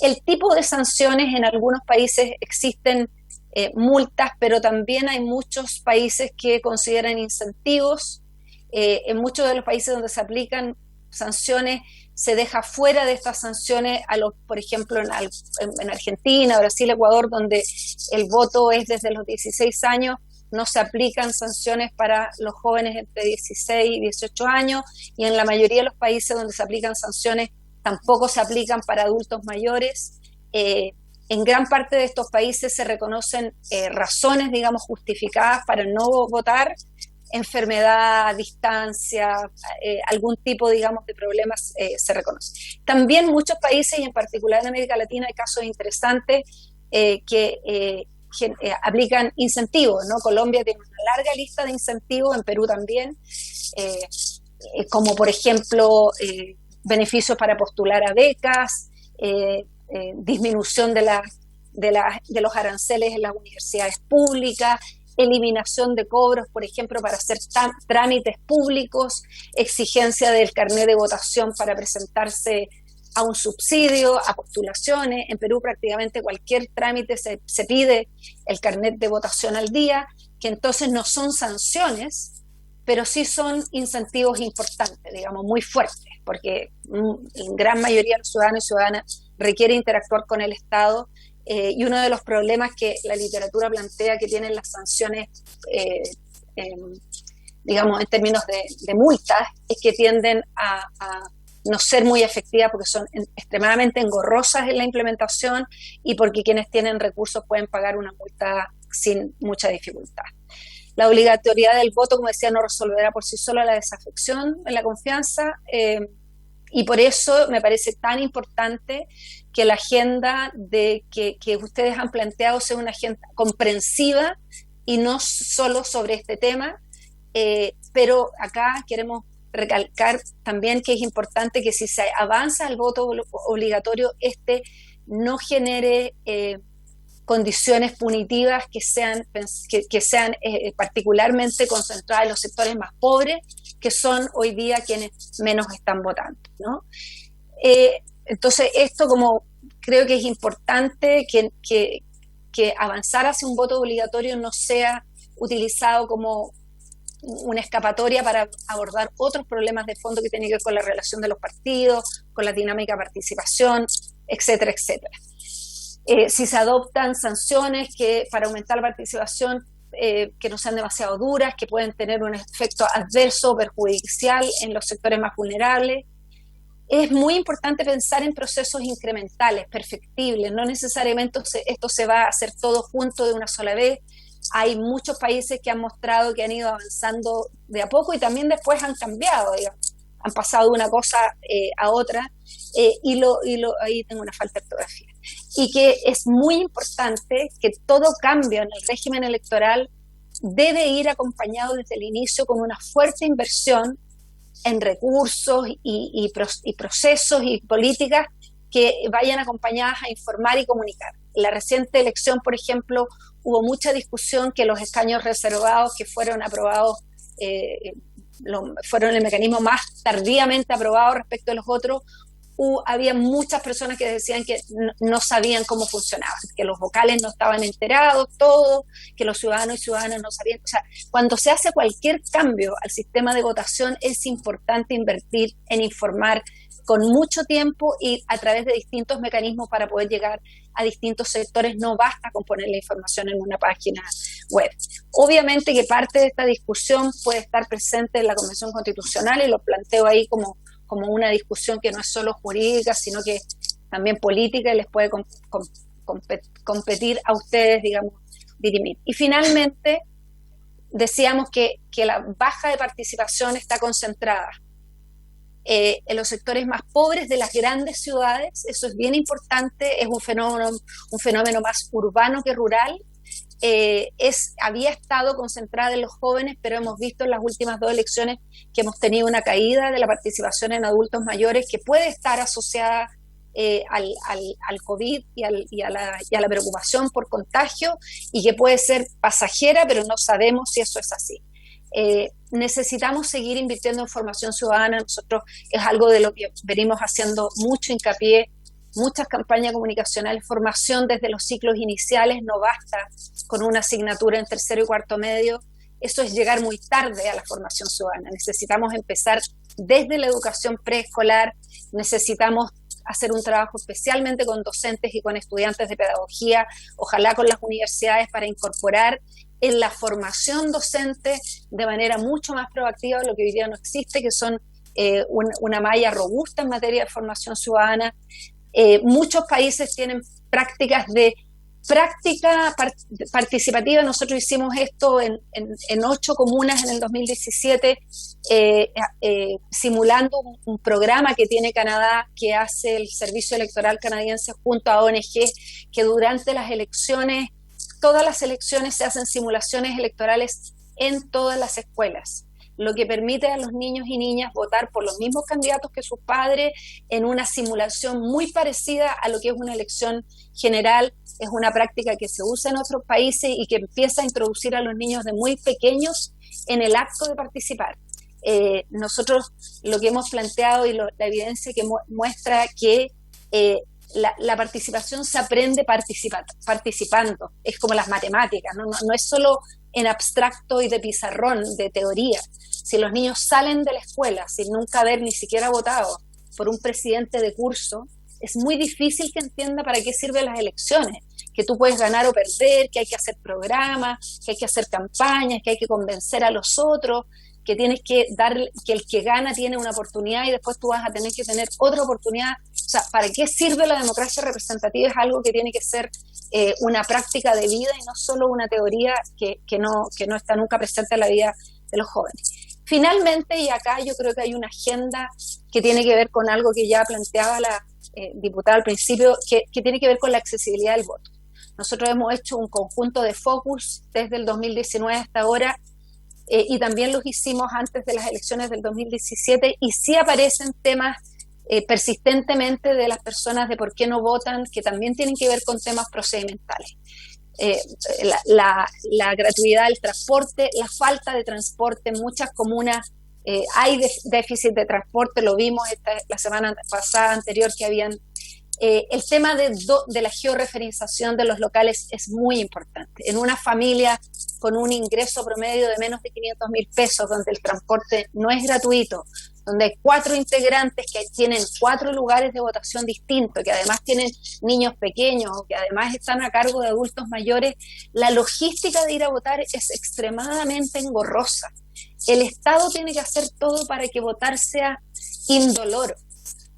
El tipo de sanciones, en algunos países existen multas, pero también hay muchos países que consideran incentivos. En muchos de los países donde se aplican sanciones, se deja fuera de estas sanciones por ejemplo, en Argentina, Brasil, Ecuador, donde el voto es desde los 16 años, no se aplican sanciones para los jóvenes entre 16 y 18 años, y en la mayoría de los países donde se aplican sanciones tampoco se aplican para adultos mayores. En gran parte de estos países se reconocen razones, digamos, justificadas para no votar: enfermedad, distancia, algún tipo, digamos, de problemas se reconoce. También muchos países, y en particular en América Latina, hay casos interesantes que aplican incentivos, ¿no? Colombia tiene una larga lista de incentivos, en Perú también, como por ejemplo beneficios para postular a becas, disminución de los aranceles en las universidades públicas, eliminación de cobros, por ejemplo, para hacer trámites públicos, exigencia del carnet de votación para presentarse a un subsidio, a postulaciones. En Perú prácticamente cualquier trámite se pide el carnet de votación al día, que entonces no son sanciones, pero sí son incentivos importantes, digamos, muy fuertes, porque en gran mayoría de los ciudadanos y ciudadanas requiere interactuar con el Estado. Y uno de los problemas que la literatura plantea que tienen las sanciones, digamos, en términos de multas, es que tienden a no ser muy efectivas porque son extremadamente engorrosas en la implementación y porque quienes tienen recursos pueden pagar una multa sin mucha dificultad. La obligatoriedad del voto, como decía, no resolverá por sí sola la desafección en la confianza, y por eso me parece tan importante que la agenda que ustedes han planteado sea una agenda comprensiva y no solo sobre este tema, pero acá queremos recalcar también que es importante que si se avanza al voto obligatorio, no genere condiciones punitivas que sean particularmente concentradas en los sectores más pobres, que son hoy día quienes menos están votando, ¿no? Entonces, esto como creo que es importante que avanzar hacia un voto obligatorio no sea utilizado como una escapatoria para abordar otros problemas de fondo que tienen que ver con la relación de los partidos, con la dinámica de participación, etcétera, etcétera. Si se adoptan sanciones para aumentar la participación, que no sean demasiado duras, que pueden tener un efecto adverso, perjudicial en los sectores más vulnerables. Es muy importante pensar en procesos incrementales, perfectibles. No necesariamente esto se va a hacer todo junto de una sola vez. Hay muchos países que han mostrado que han ido avanzando de a poco y también después han cambiado, digamos. Han pasado de una cosa a otra, ahí tengo una falta de ortografía. Y que es muy importante que todo cambio en el régimen electoral debe ir acompañado desde el inicio con una fuerte inversión en recursos y procesos y políticas que vayan acompañadas a informar y comunicar. En la reciente elección, por ejemplo, hubo mucha discusión que los escaños reservados que fueron aprobados fueron el mecanismo más tardíamente aprobado respecto a los otros. Había muchas personas que decían que no sabían cómo funcionaban, que los vocales no estaban enterados, todo, que los ciudadanos y ciudadanas no sabían. O sea, cuando se hace cualquier cambio al sistema de votación es importante invertir en informar con mucho tiempo y a través de distintos mecanismos para poder llegar a distintos sectores. No basta con poner la información en una página web. Obviamente que parte de esta discusión puede estar presente en la Convención Constitucional y lo planteo ahí como una discusión que no es solo jurídica, sino que también política y les puede competir a ustedes, digamos, dirimir. Y finalmente, decíamos que la baja de participación está concentrada en los sectores más pobres de las grandes ciudades. Eso es bien importante, es un fenómeno más urbano que rural. Había estado concentrada en los jóvenes, pero hemos visto en las últimas 2 elecciones que hemos tenido una caída de la participación en adultos mayores que puede estar asociada al COVID y a la preocupación por contagio, y que puede ser pasajera, pero no sabemos si eso es así. Necesitamos seguir invirtiendo en formación ciudadana. Nosotros es algo de lo que venimos haciendo mucho hincapié, muchas campañas comunicacionales, formación desde los ciclos iniciales. No basta con una asignatura en tercero y cuarto medio, eso es llegar muy tarde a la formación ciudadana. Necesitamos empezar desde la educación preescolar, necesitamos hacer un trabajo especialmente con docentes y con estudiantes de pedagogía, ojalá con las universidades, para incorporar en la formación docente de manera mucho más proactiva lo que hoy día no existe, que son una malla robusta en materia de formación ciudadana. Muchos países tienen prácticas de práctica participativa. Nosotros hicimos esto en 8 comunas en el 2017, simulando un programa que tiene Canadá, que hace el Servicio Electoral Canadiense junto a ONG, que durante las elecciones, todas las elecciones se hacen simulaciones electorales en todas las escuelas, lo que permite a los niños y niñas votar por los mismos candidatos que sus padres en una simulación muy parecida a lo que es una elección general. Es una práctica que se usa en otros países y que empieza a introducir a los niños de muy pequeños en el acto de participar. Nosotros lo que hemos planteado y la evidencia que muestra que la participación se aprende participando, es como las matemáticas, no es solo en abstracto y de pizarrón, de teoría. Si los niños salen de la escuela sin nunca haber ni siquiera votado por un presidente de curso, es muy difícil que entienda para qué sirven las elecciones, que tú puedes ganar o perder, que hay que hacer programas, que hay que hacer campañas, que hay que convencer a los otros, que tienes que dar, que el que gana tiene una oportunidad y después tú vas a tener que tener otra oportunidad. O sea, ¿para qué sirve la democracia representativa? Es algo que tiene que ser una práctica de vida y no solo una teoría que no está nunca presente en la vida de los jóvenes. Finalmente, y acá yo creo que hay una agenda que tiene que ver con algo que ya planteaba la diputada al principio, que tiene que ver con la accesibilidad del voto. Nosotros hemos hecho un conjunto de focus desde el 2019 hasta ahora, y también los hicimos antes de las elecciones del 2017, y sí aparecen temas persistentemente de las personas de por qué no votan, que también tienen que ver con temas procedimentales. La gratuidad del transporte, la falta de transporte en muchas comunas. Hay déficit de transporte, lo vimos la semana pasada anterior que habían. El tema de la georreferenciación de los locales es muy importante. En una familia con un ingreso promedio de menos de 500.000 pesos, donde el transporte no es gratuito, donde hay 4 integrantes que tienen 4 lugares de votación distintos, que además tienen niños pequeños, que además están a cargo de adultos mayores, la logística de ir a votar es extremadamente engorrosa. El Estado tiene que hacer todo para que votar sea indoloro,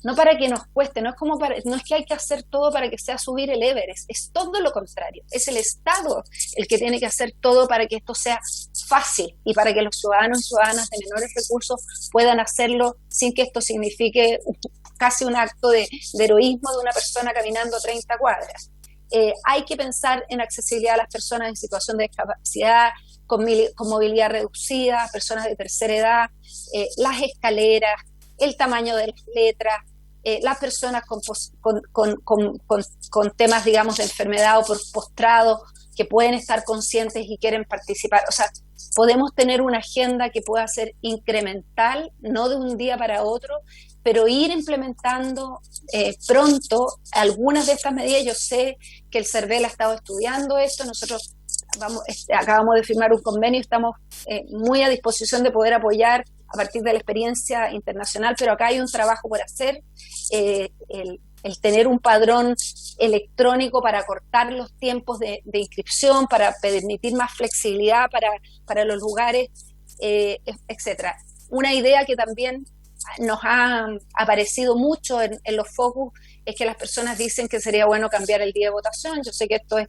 no para que nos cueste, no es que hay que hacer todo para que sea subir el Everest, es todo lo contrario, es el Estado el que tiene que hacer todo para que esto sea fácil y para que los ciudadanos y ciudadanas de menores recursos puedan hacerlo sin que esto signifique casi un acto de heroísmo de una persona caminando 30 cuadras. Hay que pensar en accesibilidad a las personas en situación de discapacidad, con movilidad reducida, personas de tercera edad, las escaleras, el tamaño de las letras, las personas con temas, digamos, de enfermedad o por postrado, que pueden estar conscientes y quieren participar. O sea, podemos tener una agenda que pueda ser incremental, no de un día para otro, pero ir implementando pronto algunas de estas medidas. Yo sé que el CERVEL ha estado estudiando esto, nosotros acabamos de firmar un convenio, estamos muy a disposición de poder apoyar a partir de la experiencia internacional, pero acá hay un trabajo por hacer, el tener un padrón electrónico para cortar los tiempos de inscripción, para permitir más flexibilidad para los lugares, etcétera. Una idea que también nos ha aparecido mucho en los focus es que las personas dicen que sería bueno cambiar el día de votación. Yo sé que esto es,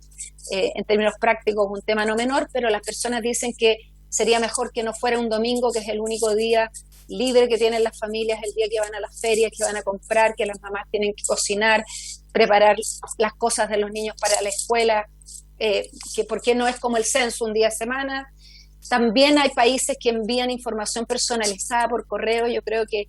en términos prácticos, un tema no menor, pero las personas dicen que sería mejor que no fuera un domingo, que es el único día libre que tienen las familias, el día que van a las ferias, que van a comprar, que las mamás tienen que cocinar, preparar las cosas de los niños para la escuela, que por qué no es como el censo un día a semana. También hay países que envían información personalizada por correo. Yo creo que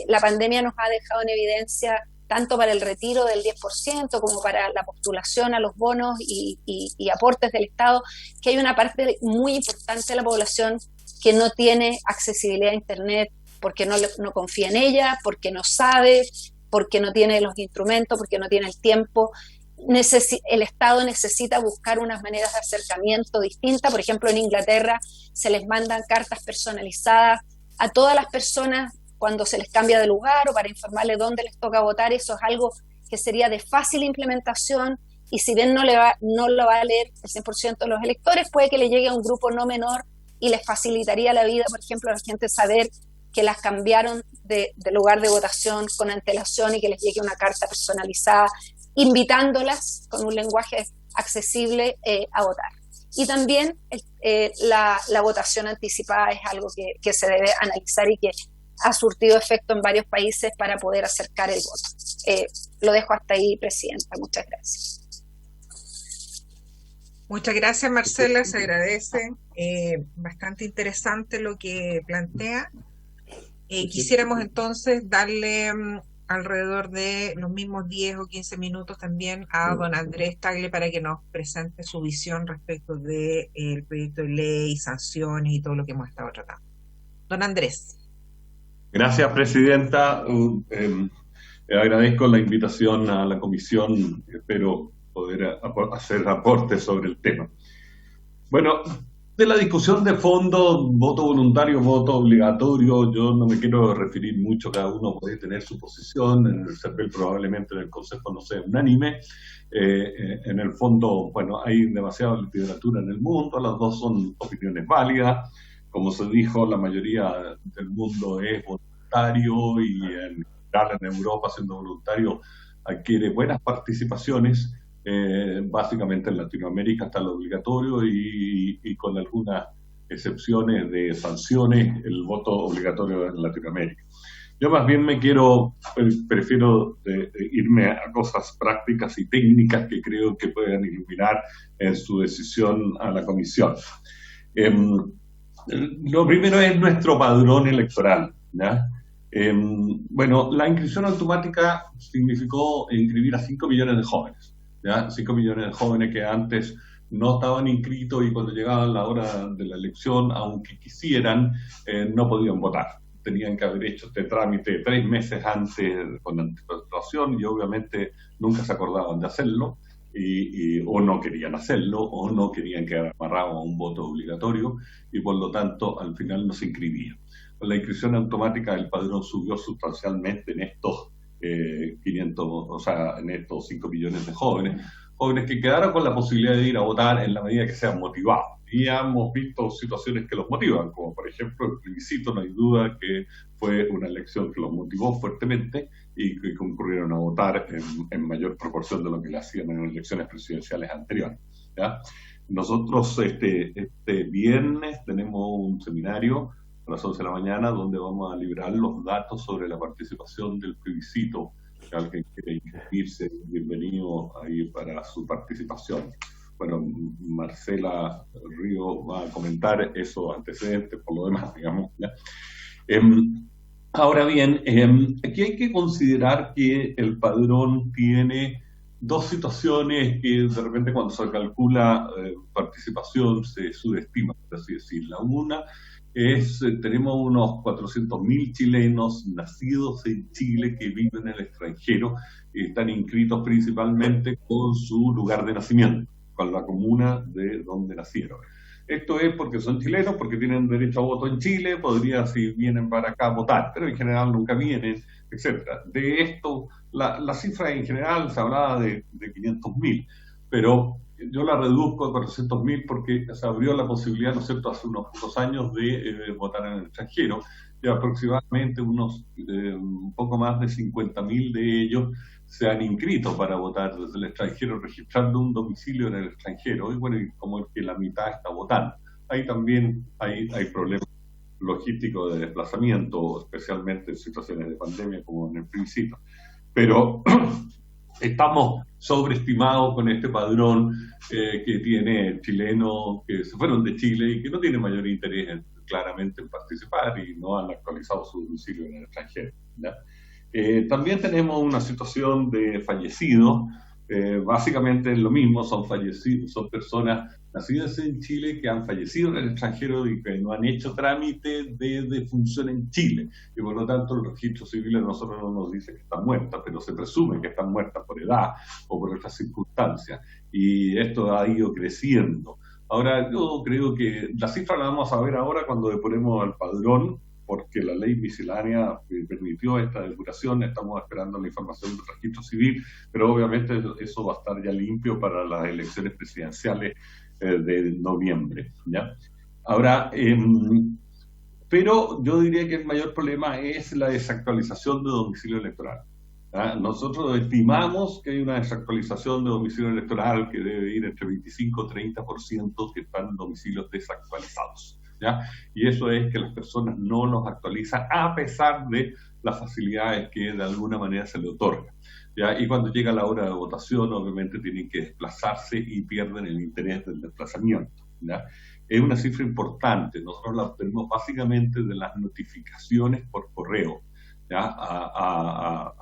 la pandemia nos ha dejado en evidencia, tanto para el retiro del 10% como para la postulación a los bonos y aportes del Estado, que hay una parte muy importante de la población que no tiene accesibilidad a Internet porque no confía en ella, porque no sabe, porque no tiene los instrumentos, porque no tiene el tiempo. El Estado necesita buscar unas maneras de acercamiento distintas. Por ejemplo, en Inglaterra se les mandan cartas personalizadas a todas las personas cuando se les cambia de lugar o para informarles dónde les toca votar. Eso es algo que sería de fácil implementación, y si bien no lo va a leer el 100% de los electores, puede que le llegue a un grupo no menor y les facilitaría la vida, por ejemplo, a la gente saber que las cambiaron de lugar de votación con antelación y que les llegue una carta personalizada invitándolas con un lenguaje accesible a votar. Y también la votación anticipada es algo que se debe analizar y que ha surtido efecto en varios países para poder acercar el voto. Lo dejo hasta ahí, Presidenta. Muchas gracias. Muchas gracias, Marcela, se agradece. Bastante interesante lo que plantea. Quisiéramos entonces darle alrededor de los mismos 10 o 15 minutos también a don Andrés Tagle para que nos presente su visión respecto del proyecto de ley, sanciones y todo lo que hemos estado tratando. Don Andrés. Gracias, Presidenta. Agradezco la invitación a la comisión. Espero poder hacer aportes sobre el tema. Bueno, de la discusión de fondo, voto voluntario, voto obligatorio, yo no me quiero referir mucho, cada uno puede tener su posición, en el CERVEL probablemente en el Consejo no sea unánime, en el fondo, bueno, hay demasiada literatura en el mundo, las dos son opiniones válidas, como se dijo, la mayoría del mundo es voluntario y en general en Europa siendo voluntario adquiere buenas participaciones. Básicamente en Latinoamérica está lo obligatorio y con algunas excepciones de sanciones, el voto obligatorio en Latinoamérica. Yo más bien prefiero irme a cosas prácticas y técnicas que creo que puedan iluminar en su decisión a la comisión. Lo primero es nuestro padrón electoral, ¿ya? Bueno, la inscripción automática significó inscribir a 5 millones de jóvenes. ¿Ya? 5 millones de jóvenes que antes no estaban inscritos y cuando llegaba la hora de la elección, aunque quisieran, no podían votar. Tenían que haber hecho este trámite 3 meses antes con anticipación y obviamente nunca se acordaban de hacerlo o no querían hacerlo o no querían quedar amarrados a un voto obligatorio y por lo tanto al final no se inscribían. Con la inscripción automática el padrón subió sustancialmente en estos 500, o sea, en estos 5 millones de jóvenes que quedaron con la posibilidad de ir a votar en la medida que sean motivados. Y hemos visto situaciones que los motivan, como por ejemplo el plebiscito, no hay duda que fue una elección que los motivó fuertemente y que concurrieron a votar en mayor proporción de lo que le hacían en elecciones presidenciales anteriores, ¿ya? Nosotros este viernes tenemos un seminario a las 11 de la mañana, donde vamos a librar los datos sobre la participación del plebiscito. Si alguien quiere inscribirse, bienvenido ahí para su participación. bueno, Marcela Río va a comentar esos antecedentes por lo demás, digamos, ¿ya? Ahora bien, aquí hay que considerar que el padrón tiene dos situaciones que de repente cuando se calcula participación se subestima, por así decirlo. Una es, tenemos unos 400.000 chilenos nacidos en Chile que viven en el extranjero y están inscritos principalmente con su lugar de nacimiento, con la comuna de donde nacieron. Esto es porque son chilenos, porque tienen derecho a voto en Chile, podría si vienen para acá votar, pero en general nunca vienen, etcétera. De esto, la cifra en general se hablaba de 500.000, pero yo la reduzco a 400.000 porque se abrió la posibilidad, ¿no es cierto?, hace unos pocos años de votar en el extranjero, y aproximadamente un poco más de 50.000 de ellos se han inscrito para votar desde el extranjero, registrando un domicilio en el extranjero, y bueno, como el que la mitad está votando. Ahí también hay problemas logísticos de desplazamiento, especialmente en situaciones de pandemia, como en el principio. Pero estamos sobreestimados con este padrón que tiene chilenos que se fueron de Chile y que no tienen mayor interés claramente en participar y no han actualizado su domicilio en el extranjero, ¿ya? También tenemos una situación de fallecidos, básicamente es lo mismo, son fallecidos, son personas nacidas en Chile que han fallecido en el extranjero y que no han hecho trámite de defunción en Chile, y por lo tanto el registro civil a nosotros no nos dice que están muertas, pero se presume que están muertas por edad o por otras circunstancias, y esto ha ido creciendo. Ahora, yo creo que la cifra la vamos a ver ahora cuando deponemos al padrón, porque la ley miscelánea permitió esta depuración, estamos esperando la información del registro civil, pero obviamente eso va a estar ya limpio para las elecciones presidenciales de noviembre, ¿ya? Ahora, pero yo diría que el mayor problema es la desactualización de domicilio electoral, ¿ya? Nosotros estimamos que hay una desactualización de domicilio electoral que debe ir entre 25 y 30% que están en domicilios desactualizados, ¿ya? Y eso es que las personas no los actualizan a pesar de las facilidades que de alguna manera se le otorgan, ¿ya? Y cuando llega la hora de votación, obviamente tienen que desplazarse y pierden el interés del desplazamiento, ¿ya? Es una cifra importante, nosotros la obtenemos básicamente de las notificaciones por correo, ¿ya? A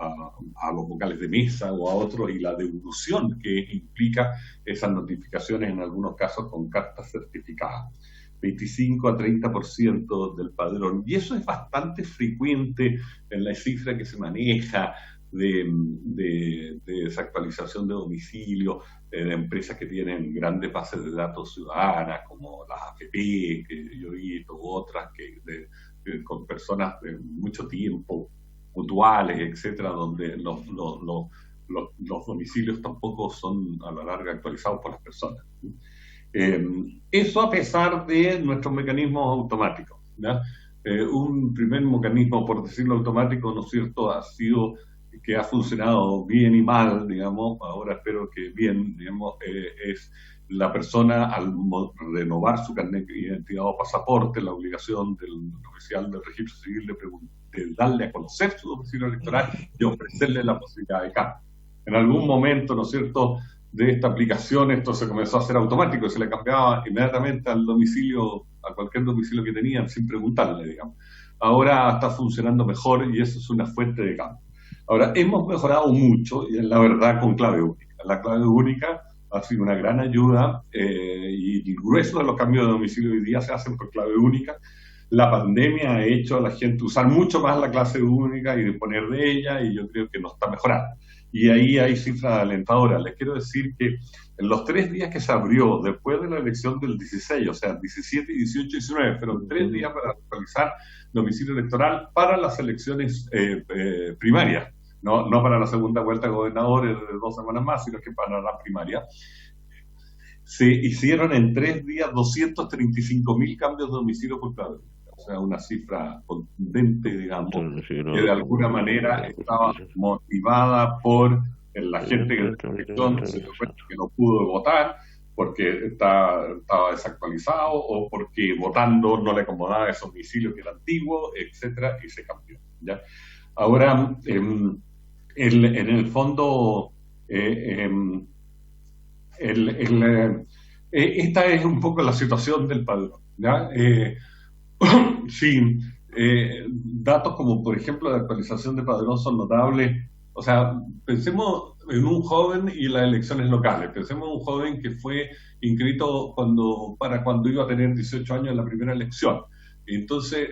los vocales de mesa o a otros, y la devolución que implica esas notificaciones en algunos casos con cartas certificadas. 25 a 30% del padrón, y eso es bastante frecuente en la cifra que se maneja de desactualización de domicilio de empresas que tienen grandes bases de datos ciudadanas como las AFP, que yo he visto, otras con personas de mucho tiempo, mutuales, etcétera, donde los domicilios tampoco son a la larga actualizados por las personas. Eso a pesar de nuestros mecanismos automáticos, ¿ya? Un primer mecanismo, por decirlo automático, ¿no es cierto?, ha sido que ha funcionado bien y mal, digamos, ahora espero que bien, digamos, es la persona al renovar su carnet de identidad o pasaporte, la obligación del oficial del registro civil de darle a conocer su domicilio electoral y ofrecerle la posibilidad de cambio. En algún momento, ¿no es cierto?, de esta aplicación esto se comenzó a hacer automático, se le cambiaba inmediatamente al domicilio, a cualquier domicilio que tenían, sin preguntarle, digamos. Ahora está funcionando mejor y eso es una fuente de cambio. Ahora, hemos mejorado mucho, y en la verdad, con clave única. La clave única ha sido una gran ayuda y el grueso de los cambios de domicilio hoy día se hacen por clave única. La pandemia ha hecho a la gente usar mucho más la clave única y disponer de ella, y yo creo que nos está mejorando. Y ahí hay cifras alentadoras. Les quiero decir que en los 3 días que se abrió, después de la elección del 16, o sea, 17, 18 y 19, fueron 3 días para actualizar domicilio electoral para las elecciones primarias, no para la segunda vuelta de gobernadores de 2 semanas más, sino que para la primaria. Se hicieron en 3 días 235.000 cambios de domicilio por clave. O sea, una cifra contundente, digamos, que de alguna manera estaba motivada por la gente que no pudo votar porque estaba desactualizado o porque votando no le acomodaba ese domicilio que era antiguo, etcétera, y se cambió, ¿ya? Ahora, en el fondo, esta es un poco la situación del padrón, ¿ya? Sí, datos como, por ejemplo, la actualización de padrón son notables. O sea, pensemos en un joven y las elecciones locales. Pensemos en un joven que fue inscrito cuando iba a tener 18 años en la primera elección. Entonces,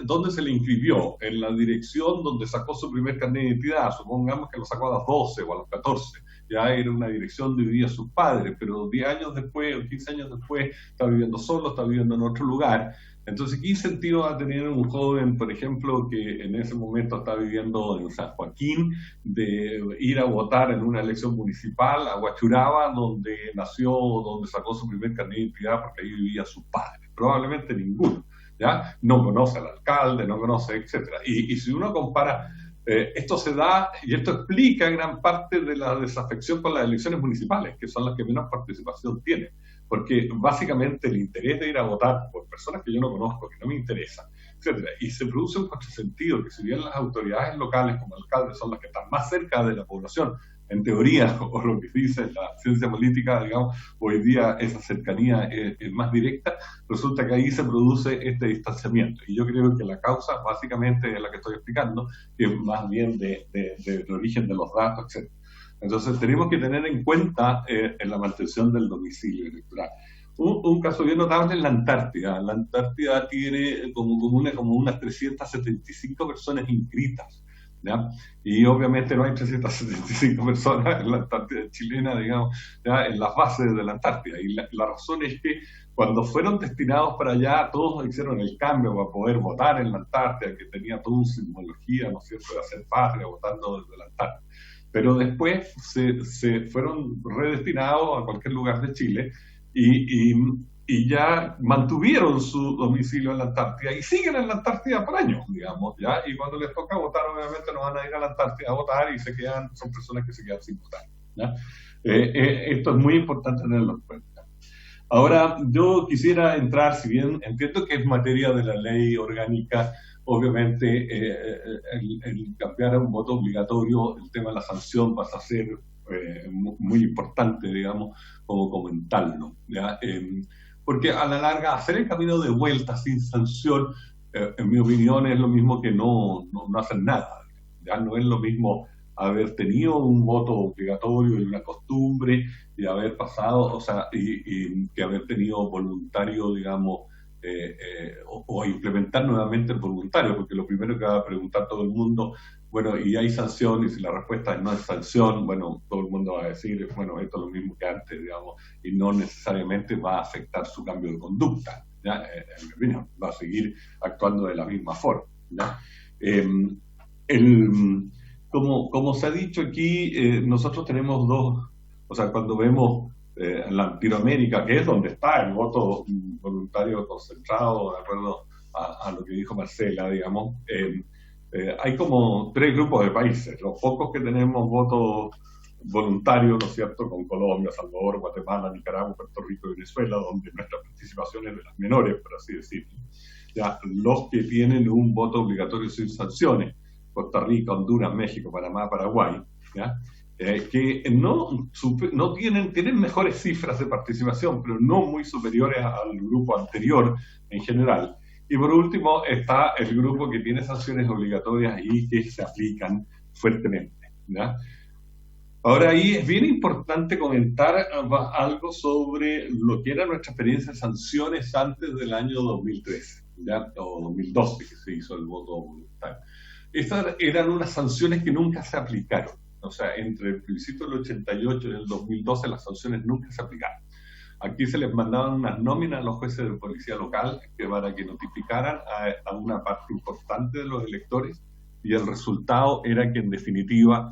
¿dónde se le inscribió? En la dirección donde sacó su primer carnet de identidad. Supongamos que lo sacó a los 12 o a los 14. Ya era una dirección donde vivían sus padres, pero 10 años después o 15 años después está viviendo solo, está viviendo en otro lugar. Entonces, ¿qué incentivo va a tener un joven, por ejemplo, que en ese momento está viviendo en San Joaquín, de ir a votar en una elección municipal a Huachuraba, donde nació, donde sacó su primer carnet de identidad, porque ahí vivían sus padres? Probablemente ninguno, ¿ya? No conoce al alcalde, no conoce, etcétera. Y si uno compara, esto se da, y esto explica gran parte de la desafección con las elecciones municipales, que son las que menos participación tienen. Porque básicamente el interés de ir a votar por personas que yo no conozco, que no me interesan, etcétera, y se produce un contrasentido, que si bien las autoridades locales como alcaldes son las que están más cerca de la población, en teoría, o lo que dice la ciencia política, digamos, hoy día esa cercanía es más directa, resulta que ahí se produce este distanciamiento. Y yo creo que la causa básicamente es la que estoy explicando, que es más bien del origen de los datos, etcétera. Entonces tenemos que tener en cuenta en la mantención del domicilio electoral. Un caso bien notable es la Antártida. La Antártida tiene como unas 375 personas inscritas, ¿ya? Y obviamente no hay 375 personas en la Antártida chilena, digamos, ¿ya? En las bases de la Antártida. Y la razón es que cuando fueron destinados para allá, todos hicieron el cambio para poder votar en la Antártida, que tenía toda una simbología, ¿no es cierto?, de hacer patria votando desde la Antártida. Pero después se fueron redestinados a cualquier lugar de Chile y ya mantuvieron su domicilio en la Antártida y siguen en la Antártida por años, digamos, ¿ya? Y cuando les toca votar, obviamente no van a ir a la Antártida a votar y son personas que se quedan sin votar, ¿ya? Esto es muy importante tenerlo en cuenta. Ahora, yo quisiera entrar, si bien entiendo que es materia de la ley orgánica, obviamente el cambiar a un voto obligatorio, el tema de la sanción pasa a ser muy importante, digamos, como comentarlo, ¿ya? Porque a la larga hacer el camino de vuelta sin sanción, en mi opinión, es lo mismo que no hacer nada. Ya no es lo mismo haber tenido un voto obligatorio y una costumbre y haber pasado, o sea, y que haber tenido voluntario, digamos, o implementar nuevamente el voluntario, porque lo primero que va a preguntar todo el mundo, bueno, ¿y hay sanción? Y si la respuesta es no hay sanción, bueno, todo el mundo va a decir, bueno, esto es lo mismo que antes, digamos, y no necesariamente va a afectar su cambio de conducta, ¿ya? En mi opinión, va a seguir actuando de la misma forma, ¿ya? Como se ha dicho aquí, nosotros tenemos dos, o sea, cuando vemos en Latinoamérica, que es donde está el voto voluntario concentrado, de acuerdo a lo que dijo Marcela, digamos, hay como tres grupos de países. Los pocos que tenemos voto voluntario, ¿no es cierto?, con Colombia, Salvador, Guatemala, Nicaragua, Puerto Rico y Venezuela, donde nuestra participación es de las menores, por así decirlo. Ya, los que tienen un voto obligatorio sin sanciones, Costa Rica, Honduras, México, Panamá, Paraguay, ¿ya? Que no tienen mejores cifras de participación, pero no muy superiores al grupo anterior en general. Y por último está el grupo que tiene sanciones obligatorias y que se aplican fuertemente, ¿ya? Ahora ahí es bien importante comentar algo sobre lo que era nuestra experiencia de sanciones antes del año 2013, ¿ya? O 2012, que se hizo el voto voluntario. Estas eran unas sanciones que nunca se aplicaron. O sea, entre el principio del 88 y el 2012 las sanciones nunca se aplicaron. Aquí se les mandaban unas nóminas a los jueces de policía local para que notificaran a una parte importante de los electores, y el resultado era que en definitiva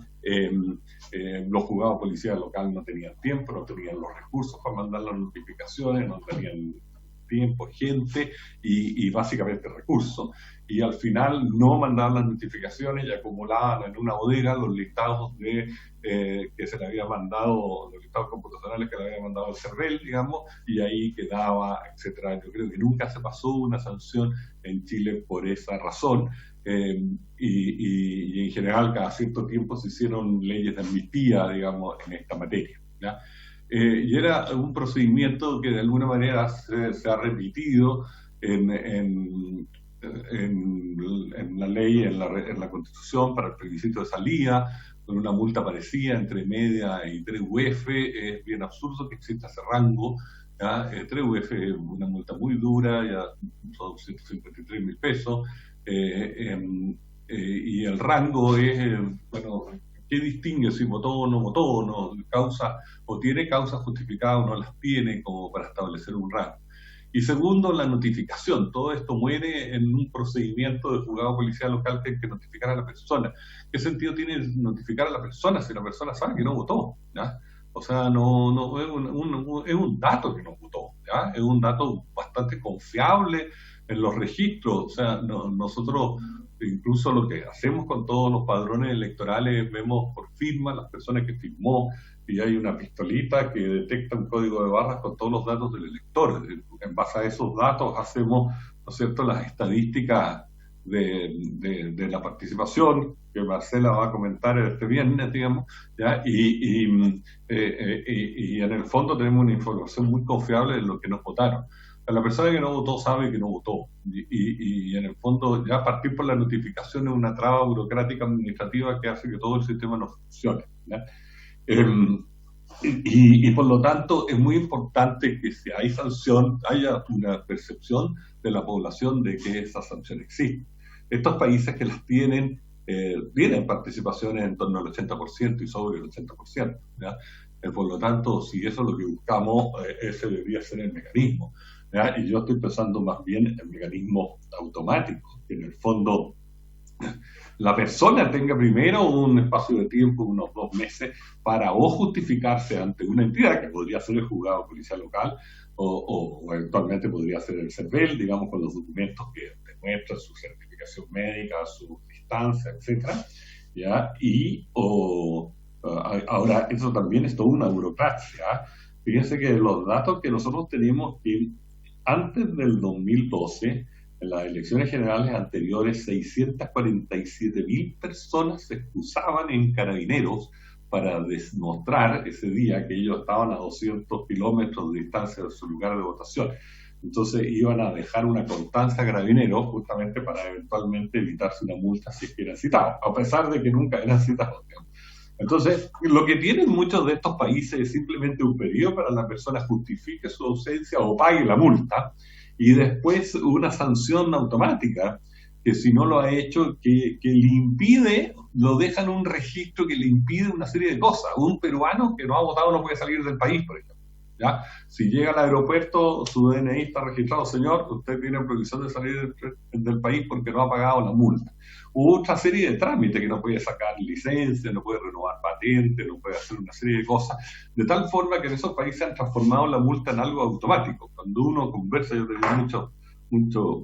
los juzgados de policía local no tenían tiempo, no tenían los recursos para mandar las notificaciones, no tenían tiempo, gente y básicamente recursos. Y al final no mandaban las notificaciones y acumulaban en una bodega los listados que se le había mandado, los listados computacionales que le había mandado el CERVEL, digamos, y ahí quedaba, etcétera. Yo creo que nunca se pasó una sanción en Chile por esa razón. Y en general cada cierto tiempo se hicieron leyes de amnistía, digamos, en esta materia, ¿ya? y era un procedimiento que de alguna manera se ha repetido en la ley, en la Constitución para el plebiscito de salida, con una multa parecida entre media y 3 UF. Es bien absurdo que exista ese rango. 3 UF es una multa muy dura, ya son 153.000 pesos, y el rango es, bueno, ¿qué distingue si votó o no votó, no causa, o tiene causas justificadas o no las tiene como para establecer un rango? Y segundo, la notificación. Todo esto muere en un procedimiento de juzgado policial local que hay que notificar a la persona. ¿Qué sentido tiene notificar a la persona si la persona sabe que no votó? ¿Ya? O sea, no es un dato que no votó, ¿ya? Es un dato bastante confiable en los registros. O sea, nosotros incluso lo que hacemos con todos los padrones electorales, vemos por firma las personas que firmó, y hay una pistolita que detecta un código de barras con todos los datos del elector. En base a esos datos hacemos, ¿no es cierto?, las estadísticas de la participación, que Marcela va a comentar este viernes, digamos, ¿ya? Y en el fondo tenemos una información muy confiable de lo que nos votaron. La persona que no votó sabe que no votó, y en el fondo ya partir por la notificación es una traba burocrática administrativa que hace que todo el sistema no funcione, ¿ya? Y por lo tanto es muy importante que si hay sanción haya una percepción de la población de que esa sanción existe. Estos países que las tienen participaciones en torno al 80% y sobre el 80%, ¿ya? Por lo tanto, si eso es lo que buscamos, ese debería ser el mecanismo, ¿ya? Y yo estoy pensando más bien en el mecanismo automático, que en el fondo la persona tenga primero un espacio de tiempo, unos 2 meses, para o justificarse ante una entidad, que podría ser el juzgado policial local, o eventualmente podría ser el CERVEL, digamos, con los documentos que demuestran su certificación médica, su distancia, etcétera, ¿ya? Ahora, eso también es toda una burocracia. Fíjense que los datos que nosotros tenemos, que antes del 2012, en las elecciones generales anteriores, 647.000 personas se excusaban en Carabineros para demostrar ese día que ellos estaban a 200 kilómetros de distancia de su lugar de votación. Entonces iban a dejar una constancia a Carabineros justamente para eventualmente evitarse una multa si es que eran citados, a pesar de que nunca eran citados. Entonces, lo que tienen muchos de estos países es simplemente un periodo para la persona justifique su ausencia o pague la multa, y después una sanción automática, que si no lo ha hecho, que le impide, lo deja en un registro que le impide una serie de cosas. Un peruano que no ha votado no puede salir del país, por ejemplo, ¿ya? Si llega al aeropuerto, su DNI está registrado, señor, usted tiene prohibición de salir del país porque no ha pagado la multa. Hubo otra serie de trámites, que no puede sacar licencia, no puede renovar patente, no puede hacer una serie de cosas, de tal forma que en esos países han transformado la multa en algo automático. Cuando uno conversa, yo tengo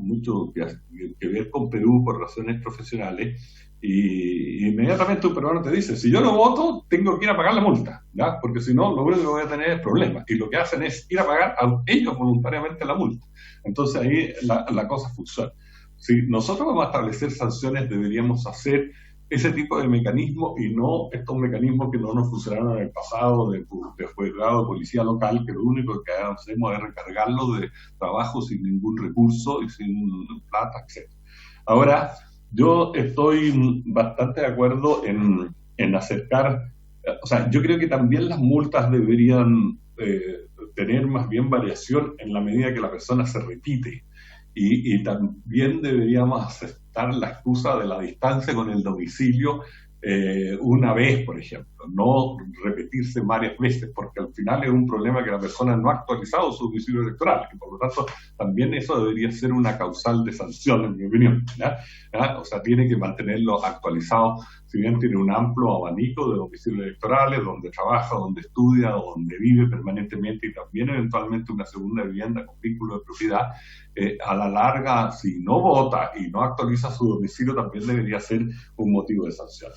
mucho que ver con Perú por razones profesionales, y inmediatamente un peruano te dice, si yo no voto, tengo que ir a pagar la multa, ¿ya? Porque si no, lo único que voy a tener es problemas, y lo que hacen es ir a pagar a ellos voluntariamente la multa. Entonces ahí la cosa funciona. Si nosotros vamos a establecer sanciones, deberíamos hacer ese tipo de mecanismos y no estos mecanismos que no nos funcionaron en el pasado de juzgado de policía local, que lo único que hacemos es recargarlo de trabajo sin ningún recurso y sin plata, etc. Ahora, yo estoy bastante de acuerdo en acercar, o sea, yo creo que también las multas deberían tener más bien variación en la medida que la persona se repite. Y también deberíamos aceptar la excusa de la distancia con el domicilio una vez, por ejemplo, no repetirse varias veces, porque al final es un problema que la persona no ha actualizado su domicilio electoral, y por lo tanto también eso debería ser una causal de sanción, en mi opinión, ¿ya? O sea, tiene que mantenerlo actualizado, si bien tiene un amplio abanico de domicilios electorales, donde trabaja, donde estudia, donde vive permanentemente, y también eventualmente una segunda vivienda con vínculo de propiedad. A la larga, si no vota y no actualiza su domicilio, también debería ser un motivo de sanción.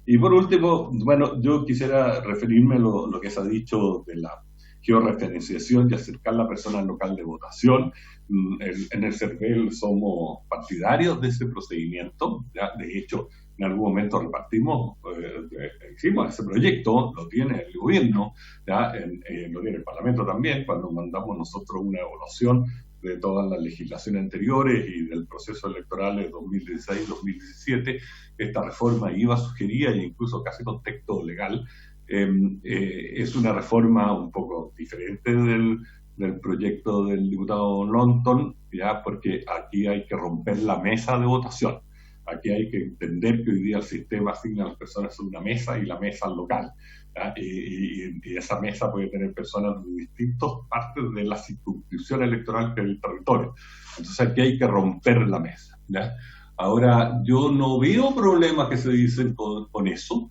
Y por último, bueno, yo quisiera referirme a lo que se ha dicho de la georreferenciación y acercar la persona al local de votación. En el CERVEL somos partidarios de ese procedimiento, ¿ya? De hecho, en algún momento repartimos, hicimos ese proyecto, lo tiene el gobierno, ¿ya? Lo tiene el Parlamento también, cuando mandamos nosotros una evaluación de todas las legislaciones anteriores y del proceso electoral de 2016-2017, esta reforma iba sugerida e incluso casi con texto legal. Es una reforma un poco diferente del proyecto del diputado Longton, ya, porque aquí hay que romper la mesa de votación. Aquí hay que entender que hoy día el sistema asigna a las personas a una mesa y la mesa al local. Y esa mesa puede tener personas de distintas partes de la circunscripción electoral que el territorio. Entonces aquí hay que romper la mesa, ¿ya? Ahora, yo no veo problemas que se dicen con eso,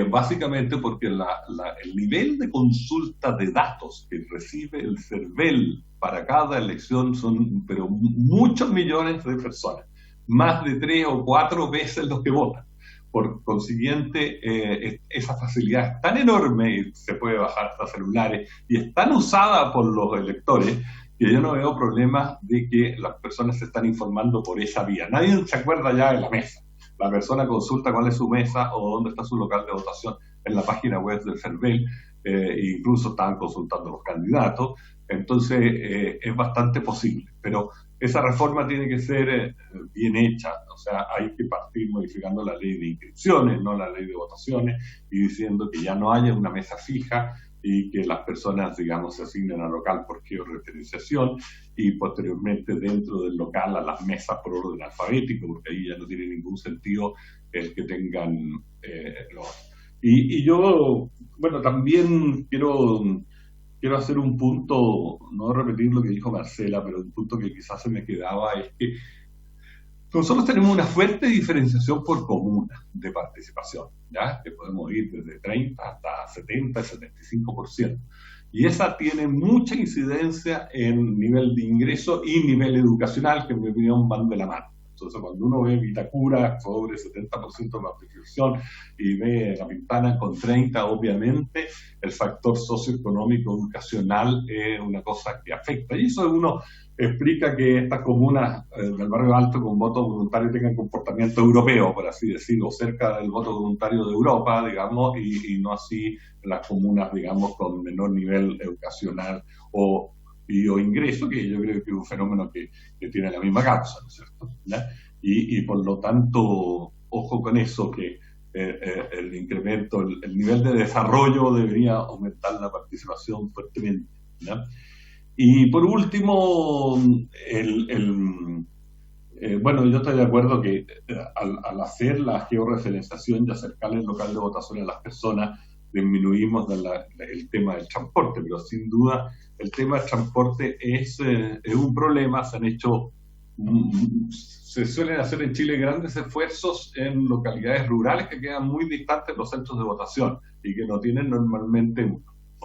básicamente porque el nivel de consulta de datos que recibe el CERVEL para cada elección son pero muchos millones de personas, más de 3 o 4 veces los que votan. Por consiguiente, esa facilidad es tan enorme y se puede bajar hasta celulares y es tan usada por los electores que yo no veo problemas de que las personas se están informando por esa vía. Nadie se acuerda ya de la mesa. La persona consulta cuál es su mesa o dónde está su local de votación en la página web del CERVEL, incluso están consultando los candidatos. Entonces, es bastante posible. Pero esa reforma tiene que ser bien hecha, o sea, hay que partir modificando la ley de inscripciones, no la ley de votaciones, y diciendo que ya no haya una mesa fija y que las personas, digamos, se asignen al local por georreferenciación y posteriormente dentro del local a las mesas por orden alfabético, porque ahí ya no tiene ningún sentido el que tengan Y yo, bueno, también quiero hacer un punto, no repetir lo que dijo Marcela, pero un punto que quizás se me quedaba es que nosotros tenemos una fuerte diferenciación por comuna de participación, ¿ya? Que podemos ir desde 30 hasta 70, 75%. Y esa tiene mucha incidencia en nivel de ingreso y nivel educacional, que en mi opinión van de la mano. Entonces, cuando uno ve Vitacura sobre 70% de participación y ve La Pintana con 30%, obviamente el factor socioeconómico educacional es una cosa que afecta. Y eso uno explica que estas comunas del barrio alto con voto voluntario tengan comportamiento europeo, por así decirlo, cerca del voto voluntario de Europa, digamos, y no así las comunas, digamos, con menor nivel educacional o ingreso, que yo creo que es un fenómeno que tiene la misma causa, ¿no es cierto? ¿Ya? Y por lo tanto, ojo con eso, que el incremento, el nivel de desarrollo debería aumentar la participación fuertemente, ¿ya? Y por último, bueno, yo estoy de acuerdo que al hacer la georreferenciación y acercarle el local de votación a las personas, disminuimos el tema del transporte, pero sin duda el tema del transporte es un problema. Se suelen hacer en Chile grandes esfuerzos en localidades rurales que quedan muy distantes de los centros de votación y que no tienen normalmente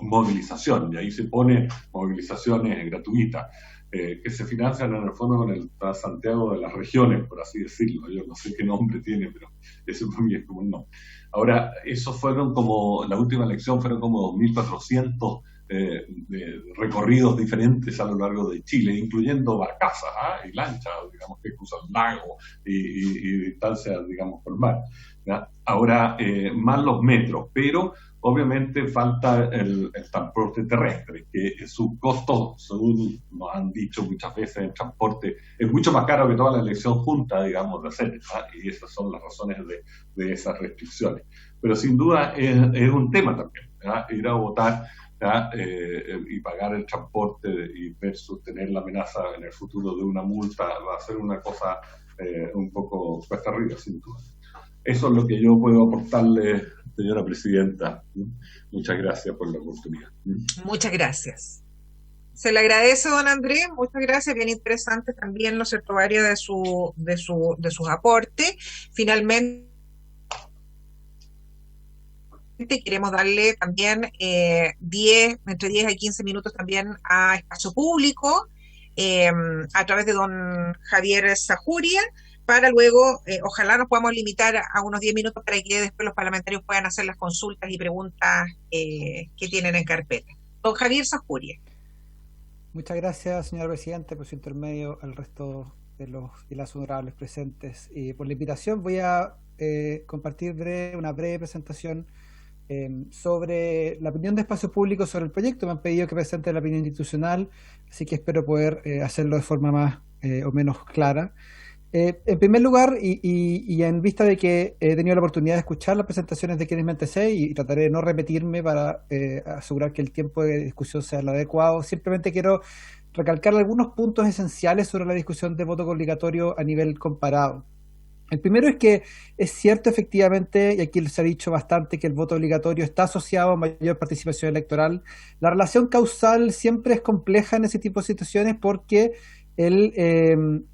movilización, y ahí se pone movilizaciones gratuitas, que se financian en el fondo con el Santiago de las regiones, por así decirlo. Yo no sé qué nombre tiene, pero ese para mí es como un nombre. Ahora, esos fueron como, la última elección fueron como 2.400 de recorridos diferentes a lo largo de Chile, incluyendo barcazas y lanchas, digamos, que cruzan lagos y distancias, digamos, por mar, ¿ya? Ahora, más los metros, pero obviamente falta el transporte terrestre, que su costo, según nos han dicho muchas veces, el transporte es mucho más caro que toda la elección junta, digamos, de hacer, ¿verdad? Y esas son las razones de esas restricciones. Pero sin duda es un tema también, ¿verdad? Ir a votar, y pagar el transporte y versus tener la amenaza en el futuro de una multa va a ser una cosa un poco cuesta arriba, sin duda. Eso es lo que yo puedo aportarle, señora presidenta. Muchas gracias por la oportunidad. Muchas gracias. Se le agradece, don Andrés, muchas gracias, bien interesante también, ¿no es cierto?, varios de sus aportes. Finalmente, queremos darle también entre 10 y 15 minutos también a espacio público, a través de don Javier Zajuria, para luego, ojalá nos podamos limitar a unos 10 minutos para que después los parlamentarios puedan hacer las consultas y preguntas que tienen en carpeta. Don Javier Zajuria. Muchas gracias, señor presidente, por su intermedio, al resto de los y las honorables presentes y por la invitación. Voy a compartir una breve presentación sobre la opinión de Espacio Público sobre el proyecto. Me han pedido que presente la opinión institucional, así que espero poder hacerlo de forma más o menos clara. En primer lugar, y en vista de que he tenido la oportunidad de escuchar las presentaciones de quienes me antecedieron, y trataré de no repetirme para asegurar que el tiempo de discusión sea el adecuado, simplemente quiero recalcar algunos puntos esenciales sobre la discusión de voto obligatorio a nivel comparado. El primero es que es cierto efectivamente, y aquí se ha dicho bastante, que el voto obligatorio está asociado a mayor participación electoral. La relación causal siempre es compleja en ese tipo de situaciones porque el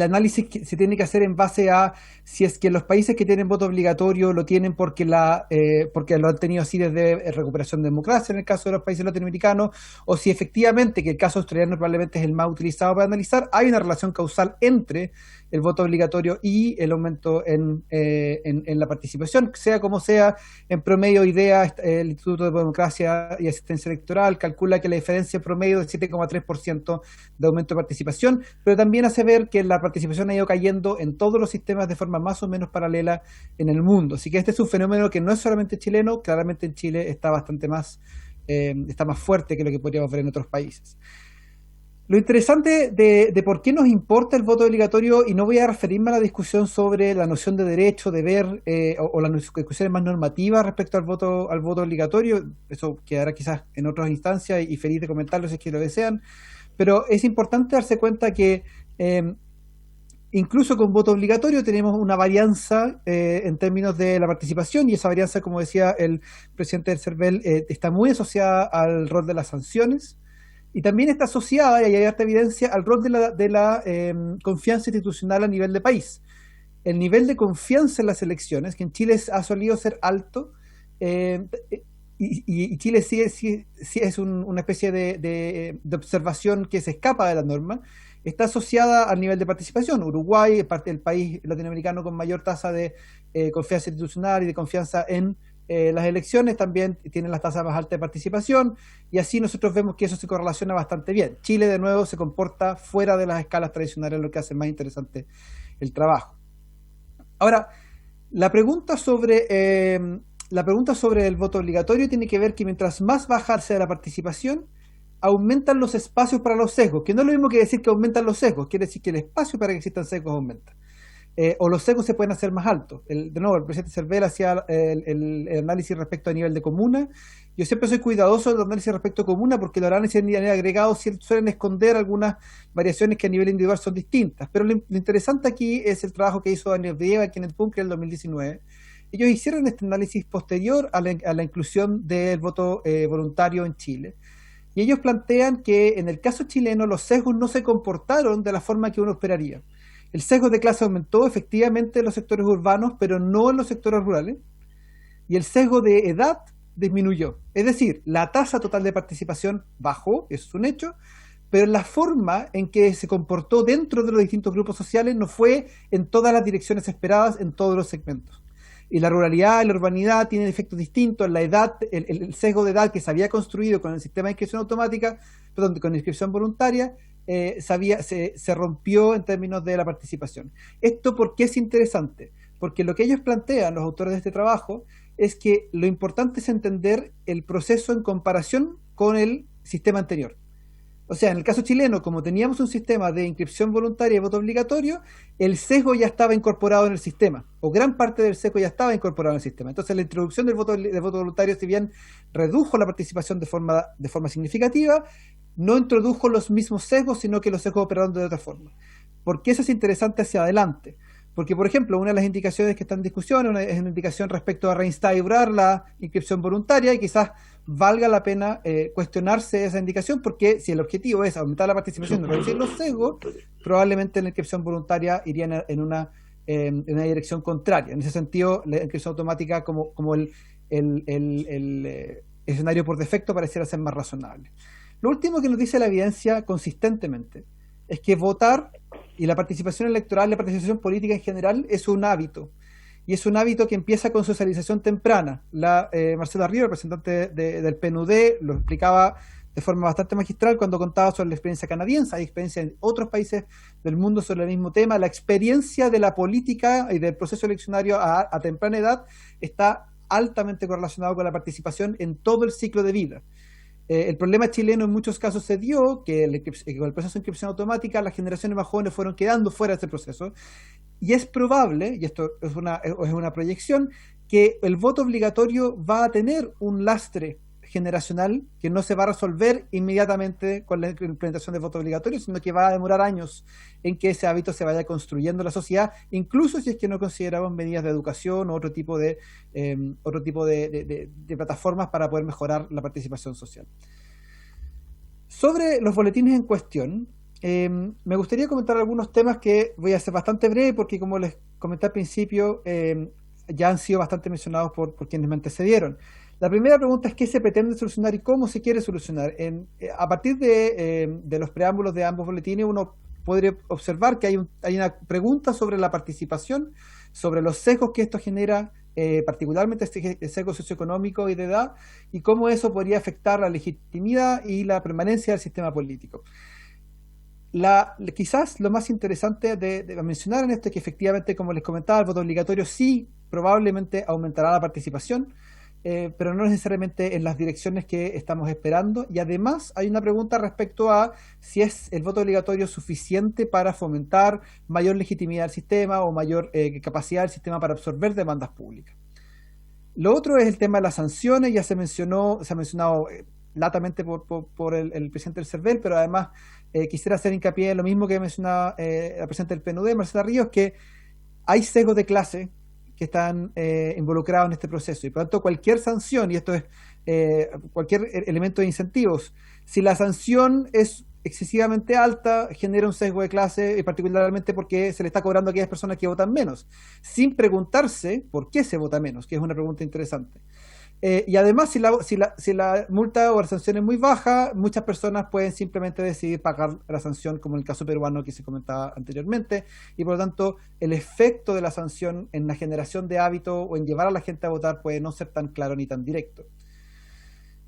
análisis se tiene que hacer en base a si es que los países que tienen voto obligatorio lo tienen porque lo han tenido así desde recuperación de democracia, en el caso de los países latinoamericanos, o si efectivamente, que el caso australiano probablemente es el más utilizado para analizar, hay una relación causal entre el voto obligatorio y el aumento en la participación, sea como sea. En promedio, el Instituto de Democracia y Asistencia Electoral calcula que la diferencia en promedio es 7,3% de aumento de participación, pero también hace ver que la participación ha ido cayendo en todos los sistemas de forma más o menos paralela en el mundo. Así que este es un fenómeno que no es solamente chileno, claramente en Chile está bastante más, está más fuerte que lo que podríamos ver en otros países. Lo interesante de por qué nos importa el voto obligatorio, y no voy a referirme a la discusión sobre la noción de derecho, deber, o las discusiones más normativas respecto al voto obligatorio, eso quedará quizás en otras instancias y feliz de comentarlo si es que lo desean, pero es importante darse cuenta que incluso con voto obligatorio tenemos una varianza en términos de la participación, y esa varianza, como decía el presidente del CERVEL, está muy asociada al rol de las sanciones, y también está asociada, y hay harta evidencia, al rol de la confianza institucional a nivel de país. El nivel de confianza en las elecciones, que en Chile ha solido ser alto, y Chile sí es una especie de observación que se escapa de la norma, está asociada al nivel de participación. Uruguay es parte del país latinoamericano con mayor tasa de confianza institucional y de confianza en las elecciones, también tienen las tasas más altas de participación, y así nosotros vemos que eso se correlaciona bastante bien. Chile, de nuevo, se comporta fuera de las escalas tradicionales, lo que hace más interesante el trabajo. Ahora, la pregunta sobre el voto obligatorio tiene que ver que mientras más baja sea la participación, aumentan los espacios para los sesgos, que no es lo mismo que decir que aumentan los sesgos, quiere decir que el espacio para que existan sesgos aumenta. O los sesgos se pueden hacer más altos. De nuevo, el presidente CERVEL hacía el análisis respecto a nivel de comuna. Yo siempre soy cuidadoso del análisis respecto a comuna porque los análisis a nivel agregado suelen esconder algunas variaciones que a nivel individual son distintas. Pero lo interesante aquí es el trabajo que hizo Daniel Brieva y Kenneth Bunker en el 2019. Ellos hicieron este análisis posterior a la inclusión del voto voluntario en Chile. Y ellos plantean que en el caso chileno los sesgos no se comportaron de la forma que uno esperaría. El sesgo de clase aumentó efectivamente en los sectores urbanos, pero no en los sectores rurales. Y el sesgo de edad disminuyó. Es decir, la tasa total de participación bajó, eso es un hecho, pero la forma en que se comportó dentro de los distintos grupos sociales no fue en todas las direcciones esperadas en todos los segmentos. Y la ruralidad y la urbanidad tienen efectos distintos. La edad, el sesgo de edad que se había construido con el sistema de inscripción automática, perdón, con la inscripción voluntaria, se rompió en términos de la participación. ¿Esto por qué es interesante? Porque lo que ellos plantean, los autores de este trabajo, es que lo importante es entender el proceso en comparación con el sistema anterior. O sea, en el caso chileno, como teníamos un sistema de inscripción voluntaria y voto obligatorio, el sesgo ya estaba incorporado en el sistema, o gran parte del sesgo ya estaba incorporado en el sistema. Entonces, la introducción del voto voluntario, si bien redujo la participación de forma significativa, no introdujo los mismos sesgos, sino que los sesgos operaron de otra forma. ¿Por qué eso es interesante hacia adelante? Porque, por ejemplo, una de las indicaciones que está en discusión es una indicación respecto a reinstaurar la inscripción voluntaria, y quizás valga la pena cuestionarse esa indicación, porque si el objetivo es aumentar la participación y reducir los sesgos, probablemente la inscripción voluntaria iría en una dirección contraria. En ese sentido, la inscripción automática como el escenario por defecto pareciera ser más razonable. Lo último que nos dice la evidencia consistentemente es que votar y la participación electoral, la participación política en general, es un hábito. Y es un hábito que empieza con socialización temprana. Marcela Río, representante del PNUD, lo explicaba de forma bastante magistral cuando contaba sobre la experiencia canadiense. Hay experiencia en otros países del mundo sobre el mismo tema. La experiencia de la política y del proceso eleccionario a temprana edad está altamente correlacionado con la participación en todo el ciclo de vida. El problema chileno en muchos casos se dio que con el proceso de inscripción automática las generaciones más jóvenes fueron quedando fuera de ese proceso, y es probable, y esto es una proyección, que el voto obligatorio va a tener un lastre generacional que no se va a resolver inmediatamente con la implementación del voto obligatorio, sino que va a demorar años en que ese hábito se vaya construyendo en la sociedad, incluso si es que no consideramos medidas de educación o otro tipo de plataformas para poder mejorar la participación social. Sobre los boletines en cuestión, me gustaría comentar algunos temas que voy a hacer bastante breve porque, como les comenté al principio, ya han sido bastante mencionados por quienes me antecedieron. La primera pregunta es qué se pretende solucionar y cómo se quiere solucionar. A partir de los preámbulos de ambos boletines, uno podría observar que hay una pregunta sobre la participación, sobre los sesgos que esto genera, particularmente el sesgo socioeconómico y de edad, y cómo eso podría afectar la legitimidad y la permanencia del sistema político. Quizás lo más interesante de mencionar en esto es que efectivamente, como les comentaba, el voto obligatorio sí probablemente aumentará la participación, pero no necesariamente en las direcciones que estamos esperando. Y además hay una pregunta respecto a si es el voto obligatorio suficiente para fomentar mayor legitimidad del sistema o mayor capacidad del sistema para absorber demandas públicas. Lo otro es el tema de las sanciones. Ya se ha mencionado latamente por el presidente del CERVEL, pero además quisiera hacer hincapié en lo mismo que mencionaba la presidenta del PNUD, Marcela Ríos, que hay sesgos de clase que están involucrados en este proceso, y por lo tanto cualquier sanción, y esto es cualquier elemento de incentivos, si la sanción es excesivamente alta, genera un sesgo de clase, y particularmente porque se le está cobrando a aquellas personas que votan menos, sin preguntarse por qué se vota menos, que es una pregunta interesante. Y además, si la multa o la sanción es muy baja, muchas personas pueden simplemente decidir pagar la sanción, como en el caso peruano que se comentaba anteriormente, y por lo tanto el efecto de la sanción en la generación de hábito o en llevar a la gente a votar puede no ser tan claro ni tan directo.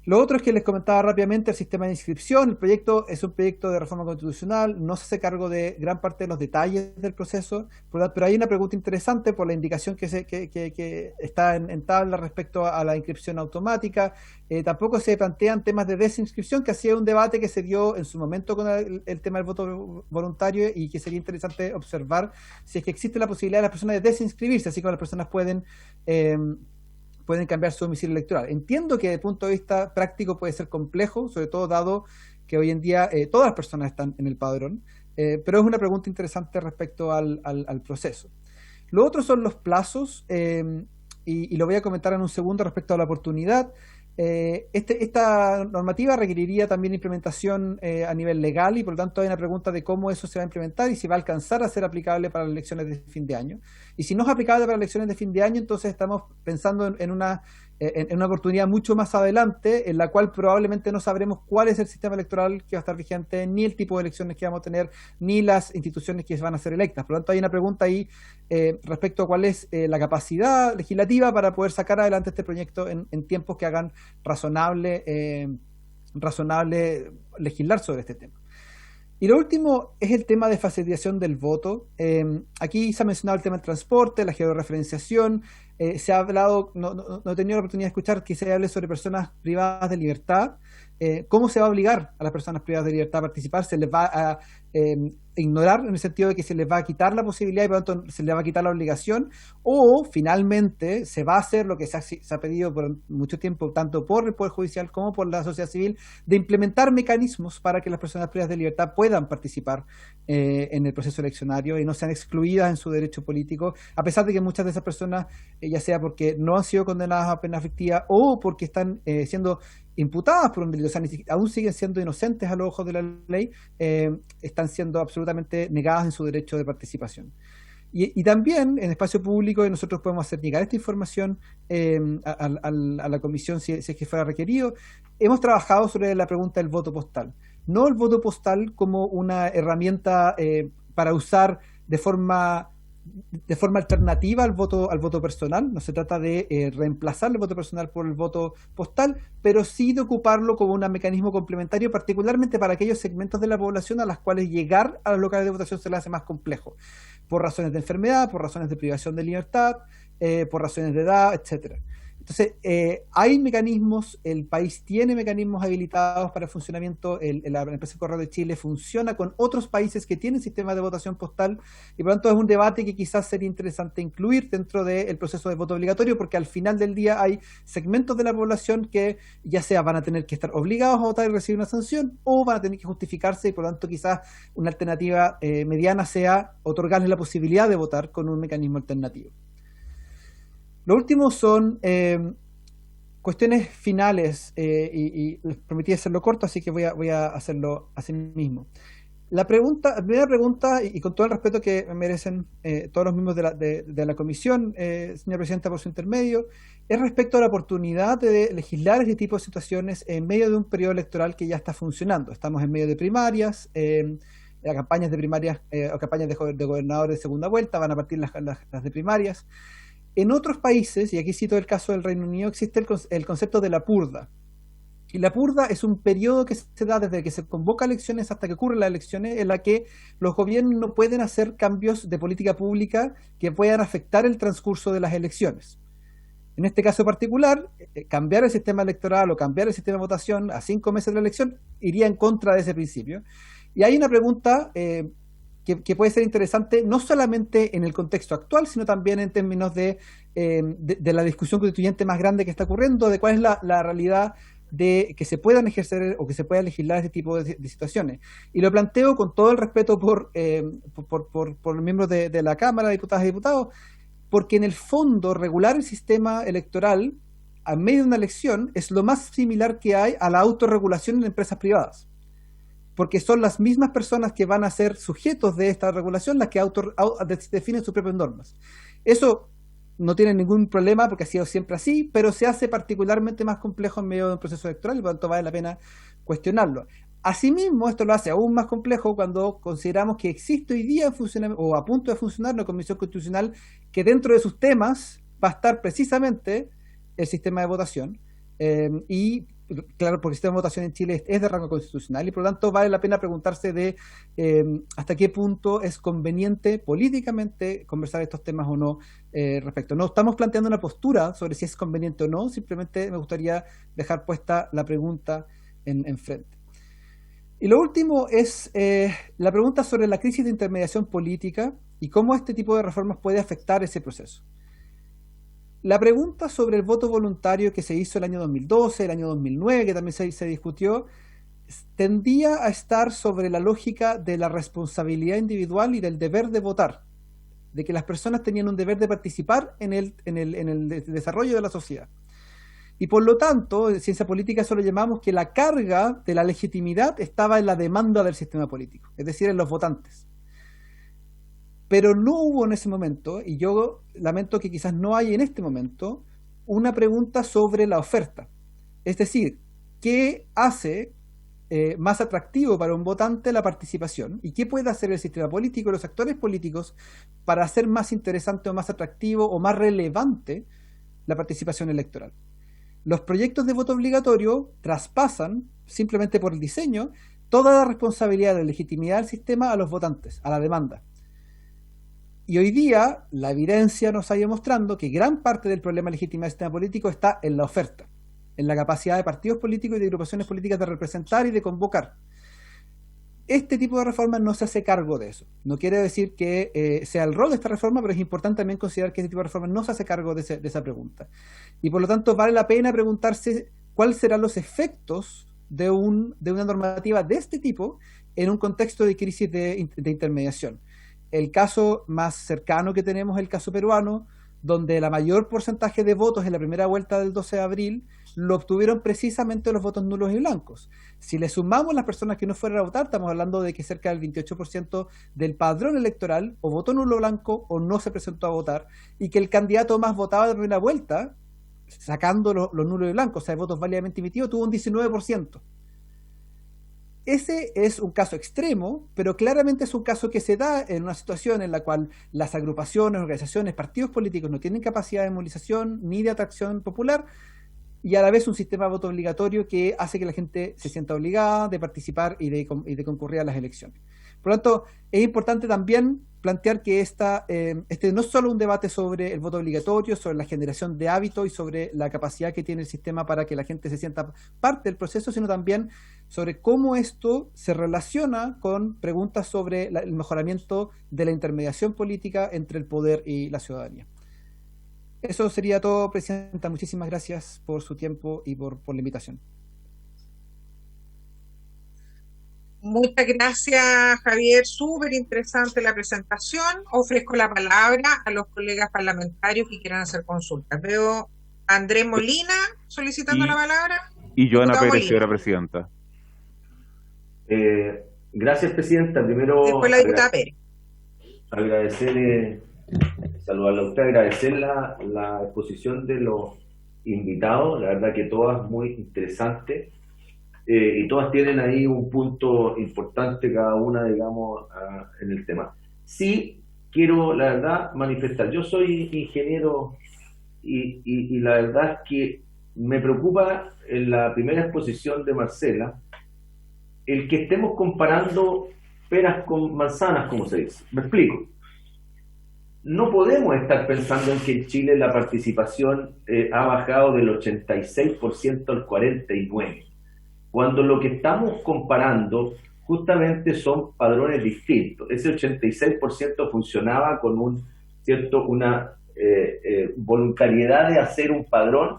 Lo otro es que les comentaba rápidamente el sistema de inscripción. El proyecto es un proyecto de reforma constitucional, no se hace cargo de gran parte de los detalles del proceso, pero hay una pregunta interesante por la indicación que está en tabla respecto a la inscripción automática. Tampoco se plantean temas de desinscripción, que ha sido un debate que se dio en su momento con el tema del voto voluntario, y que sería interesante observar si es que existe la posibilidad de las personas de desinscribirse, así como las personas pueden cambiar su domicilio electoral. Entiendo que desde el punto de vista práctico puede ser complejo, sobre todo dado que hoy en día todas las personas están en el padrón, pero es una pregunta interesante respecto al proceso. Lo otro son los plazos, y lo voy a comentar en un segundo respecto a la oportunidad. Esta normativa requeriría también implementación a nivel legal, y por lo tanto hay una pregunta de cómo eso se va a implementar y si va a alcanzar a ser aplicable para las elecciones de fin de año. Y si no es aplicable para las elecciones de fin de año, entonces estamos pensando en una oportunidad mucho más adelante, en la cual probablemente no sabremos cuál es el sistema electoral que va a estar vigente, ni el tipo de elecciones que vamos a tener, ni las instituciones que van a ser electas. Por lo tanto, hay una pregunta ahí respecto a cuál es la capacidad legislativa para poder sacar adelante este proyecto en tiempos que hagan razonable legislar sobre este tema. Y lo último es el tema de facilitación del voto. Aquí se ha mencionado el tema del transporte, la georreferenciación. Se ha hablado, no he tenido la oportunidad de escuchar que se hable sobre personas privadas de libertad. ¿Cómo se va a obligar a las personas privadas de libertad a participar? ¿Se les va a ignorar en el sentido de que se les va a quitar la posibilidad y por lo tanto se les va a quitar la obligación? ¿O finalmente se va a hacer lo que se ha pedido por mucho tiempo, tanto por el Poder Judicial como por la sociedad civil, de implementar mecanismos para que las personas privadas de libertad puedan participar en el proceso eleccionario y no sean excluidas en su derecho político, a pesar de que muchas de esas personas, ya sea porque no han sido condenadas a pena efectiva o porque están siendo imputadas por un delito, o sea, aún siguen siendo inocentes a los ojos de la ley, están siendo absolutamente negadas en su derecho de participación. Y también en espacio público nosotros podemos hacer llegar esta información a la comisión si es que fuera requerido. Hemos trabajado sobre la pregunta del voto postal, no el voto postal como una herramienta para usar de forma de forma alternativa al voto personal. No se trata de reemplazar el voto personal por el voto postal, pero sí de ocuparlo como un mecanismo complementario, particularmente para aquellos segmentos de la población a las cuales llegar a los locales de votación se les hace más complejo, por razones de enfermedad, por razones de privación de libertad, por razones de edad, etcétera. Entonces, hay mecanismos, el país tiene mecanismos habilitados para el funcionamiento, la empresa Correo de Chile funciona con otros países que tienen sistemas de votación postal, y por lo tanto es un debate que quizás sería interesante incluir dentro del proceso de voto obligatorio, porque al final del día hay segmentos de la población que ya sea van a tener que estar obligados a votar y recibir una sanción, o van a tener que justificarse, y por lo tanto quizás una alternativa mediana sea otorgarles la posibilidad de votar con un mecanismo alternativo. Lo último son cuestiones finales, y les prometí hacerlo corto, así que voy a hacerlo así mismo. La primera pregunta, y con todo el respeto que merecen todos los miembros de la comisión, señora presidenta, por su intermedio, es respecto a la oportunidad de legislar este tipo de situaciones en medio de un periodo electoral que ya está funcionando. Estamos en medio de primarias, campañas de primarias o campañas de gobernadores de segunda vuelta, van a partir las de primarias. En otros países, y aquí cito el caso del Reino Unido, existe el concepto de la purda. Y la purda es un periodo que se da desde que se convoca elecciones hasta que ocurren las elecciones, en la que los gobiernos no pueden hacer cambios de política pública que puedan afectar el transcurso de las elecciones. En este caso particular, cambiar el sistema electoral o cambiar el sistema de votación a 5 meses de la elección iría en contra de ese principio. Y hay una pregunta que puede ser interesante, no solamente en el contexto actual, sino también en términos de la discusión constituyente más grande que está ocurriendo, de cuál es la realidad de que se puedan ejercer o que se pueda legislar este tipo de situaciones. Y lo planteo con todo el respeto por los miembros de la Cámara, diputadas y diputados, porque en el fondo regular el sistema electoral a medio de una elección es lo más similar que hay a la autorregulación en empresas privadas, porque son las mismas personas que van a ser sujetos de esta regulación las que definen sus propias normas. Eso no tiene ningún problema porque ha sido siempre así, pero se hace particularmente más complejo en medio de un proceso electoral y por lo tanto vale la pena cuestionarlo. Asimismo, esto lo hace aún más complejo cuando consideramos que existe hoy día en funcionamiento, o a punto de funcionar, una Comisión Constitucional que dentro de sus temas va a estar precisamente el sistema de votación, y claro, porque el sistema de votación en Chile es de rango constitucional y por lo tanto vale la pena preguntarse de hasta qué punto es conveniente políticamente conversar estos temas o no respecto. No estamos planteando una postura sobre si es conveniente o no, simplemente me gustaría dejar puesta la pregunta en frente. Y lo último es la pregunta sobre la crisis de intermediación política y cómo este tipo de reformas puede afectar ese proceso. La pregunta sobre el voto voluntario que se hizo el año 2012, el año 2009, que también se discutió, tendía a estar sobre la lógica de la responsabilidad individual y del deber de votar, de que las personas tenían un deber de participar en el desarrollo de la sociedad. Y por lo tanto, en ciencia política eso lo llamamos que la carga de la legitimidad estaba en la demanda del sistema político, es decir, en los votantes. Pero no hubo en ese momento, y yo lamento que quizás no hay en este momento, una pregunta sobre la oferta. Es decir, ¿qué hace más atractivo para un votante la participación? ¿Y qué puede hacer el sistema político, los actores políticos, para hacer más interesante o más atractivo o más relevante la participación electoral? Los proyectos de voto obligatorio traspasan, simplemente por el diseño, toda la responsabilidad de legitimidad del sistema a los votantes, a la demanda. Y hoy día la evidencia nos ha ido mostrando que gran parte del problema de legitimidad del sistema político está en la oferta, en la capacidad de partidos políticos y de agrupaciones políticas de representar y de convocar. Este tipo de reforma no se hace cargo de eso. No quiere decir que sea el rol de esta reforma, pero es importante también considerar que este tipo de reforma no se hace cargo de esa pregunta. Y por lo tanto vale la pena preguntarse cuáles serán los efectos de una normativa de este tipo en un contexto de crisis de intermediación. El caso más cercano que tenemos es el caso peruano, donde la mayor porcentaje de votos en la primera vuelta del 12 de abril lo obtuvieron precisamente los votos nulos y blancos. Si le sumamos las personas que no fueron a votar, estamos hablando de que cerca del 28% del padrón electoral o votó nulo o blanco o no se presentó a votar, y que el candidato más votado de la primera vuelta, sacando los nulos y blancos, o sea, votos válidamente emitidos, tuvo un 19%. ese es un caso extremo, pero claramente es un caso que se da en una situación en la cual las agrupaciones, organizaciones, partidos políticos no tienen capacidad de movilización ni de atracción popular, y a la vez un sistema de voto obligatorio que hace que la gente se sienta obligada de participar y de concurrir a las elecciones. Por lo tanto, es importante también plantear que este no es solo un debate sobre el voto obligatorio, sobre la generación de hábitos y sobre la capacidad que tiene el sistema para que la gente se sienta parte del proceso, sino también sobre cómo esto se relaciona con preguntas sobre el mejoramiento de la intermediación política entre el poder y la ciudadanía. Eso sería todo, Presidenta. Muchísimas gracias por su tiempo y por la invitación. Muchas gracias, Javier. Súper interesante la presentación. Ofrezco la palabra a los colegas parlamentarios que quieran hacer consultas. Veo a Andrés Molina solicitando la palabra. Y Joana Diputado Pérez, Molina. señora Presidenta. Gracias, Presidenta. Primero, Después la diputada Pérez. agradecerle, saludarle a usted, agradecer la exposición de los invitados. La verdad que todas muy interesantes. Y todas tienen ahí un punto importante cada una, digamos, en el tema. Sí, quiero, la verdad, manifestar. Yo soy ingeniero y la verdad es que me preocupa en la primera exposición de Marcela el que estemos comparando peras con manzanas, como se dice. Me explico. No podemos estar pensando en que en Chile la participación ha bajado del 86% al 49%. Cuando lo que estamos comparando justamente son padrones distintos. Ese 86% funcionaba con una voluntariedad de hacer un padrón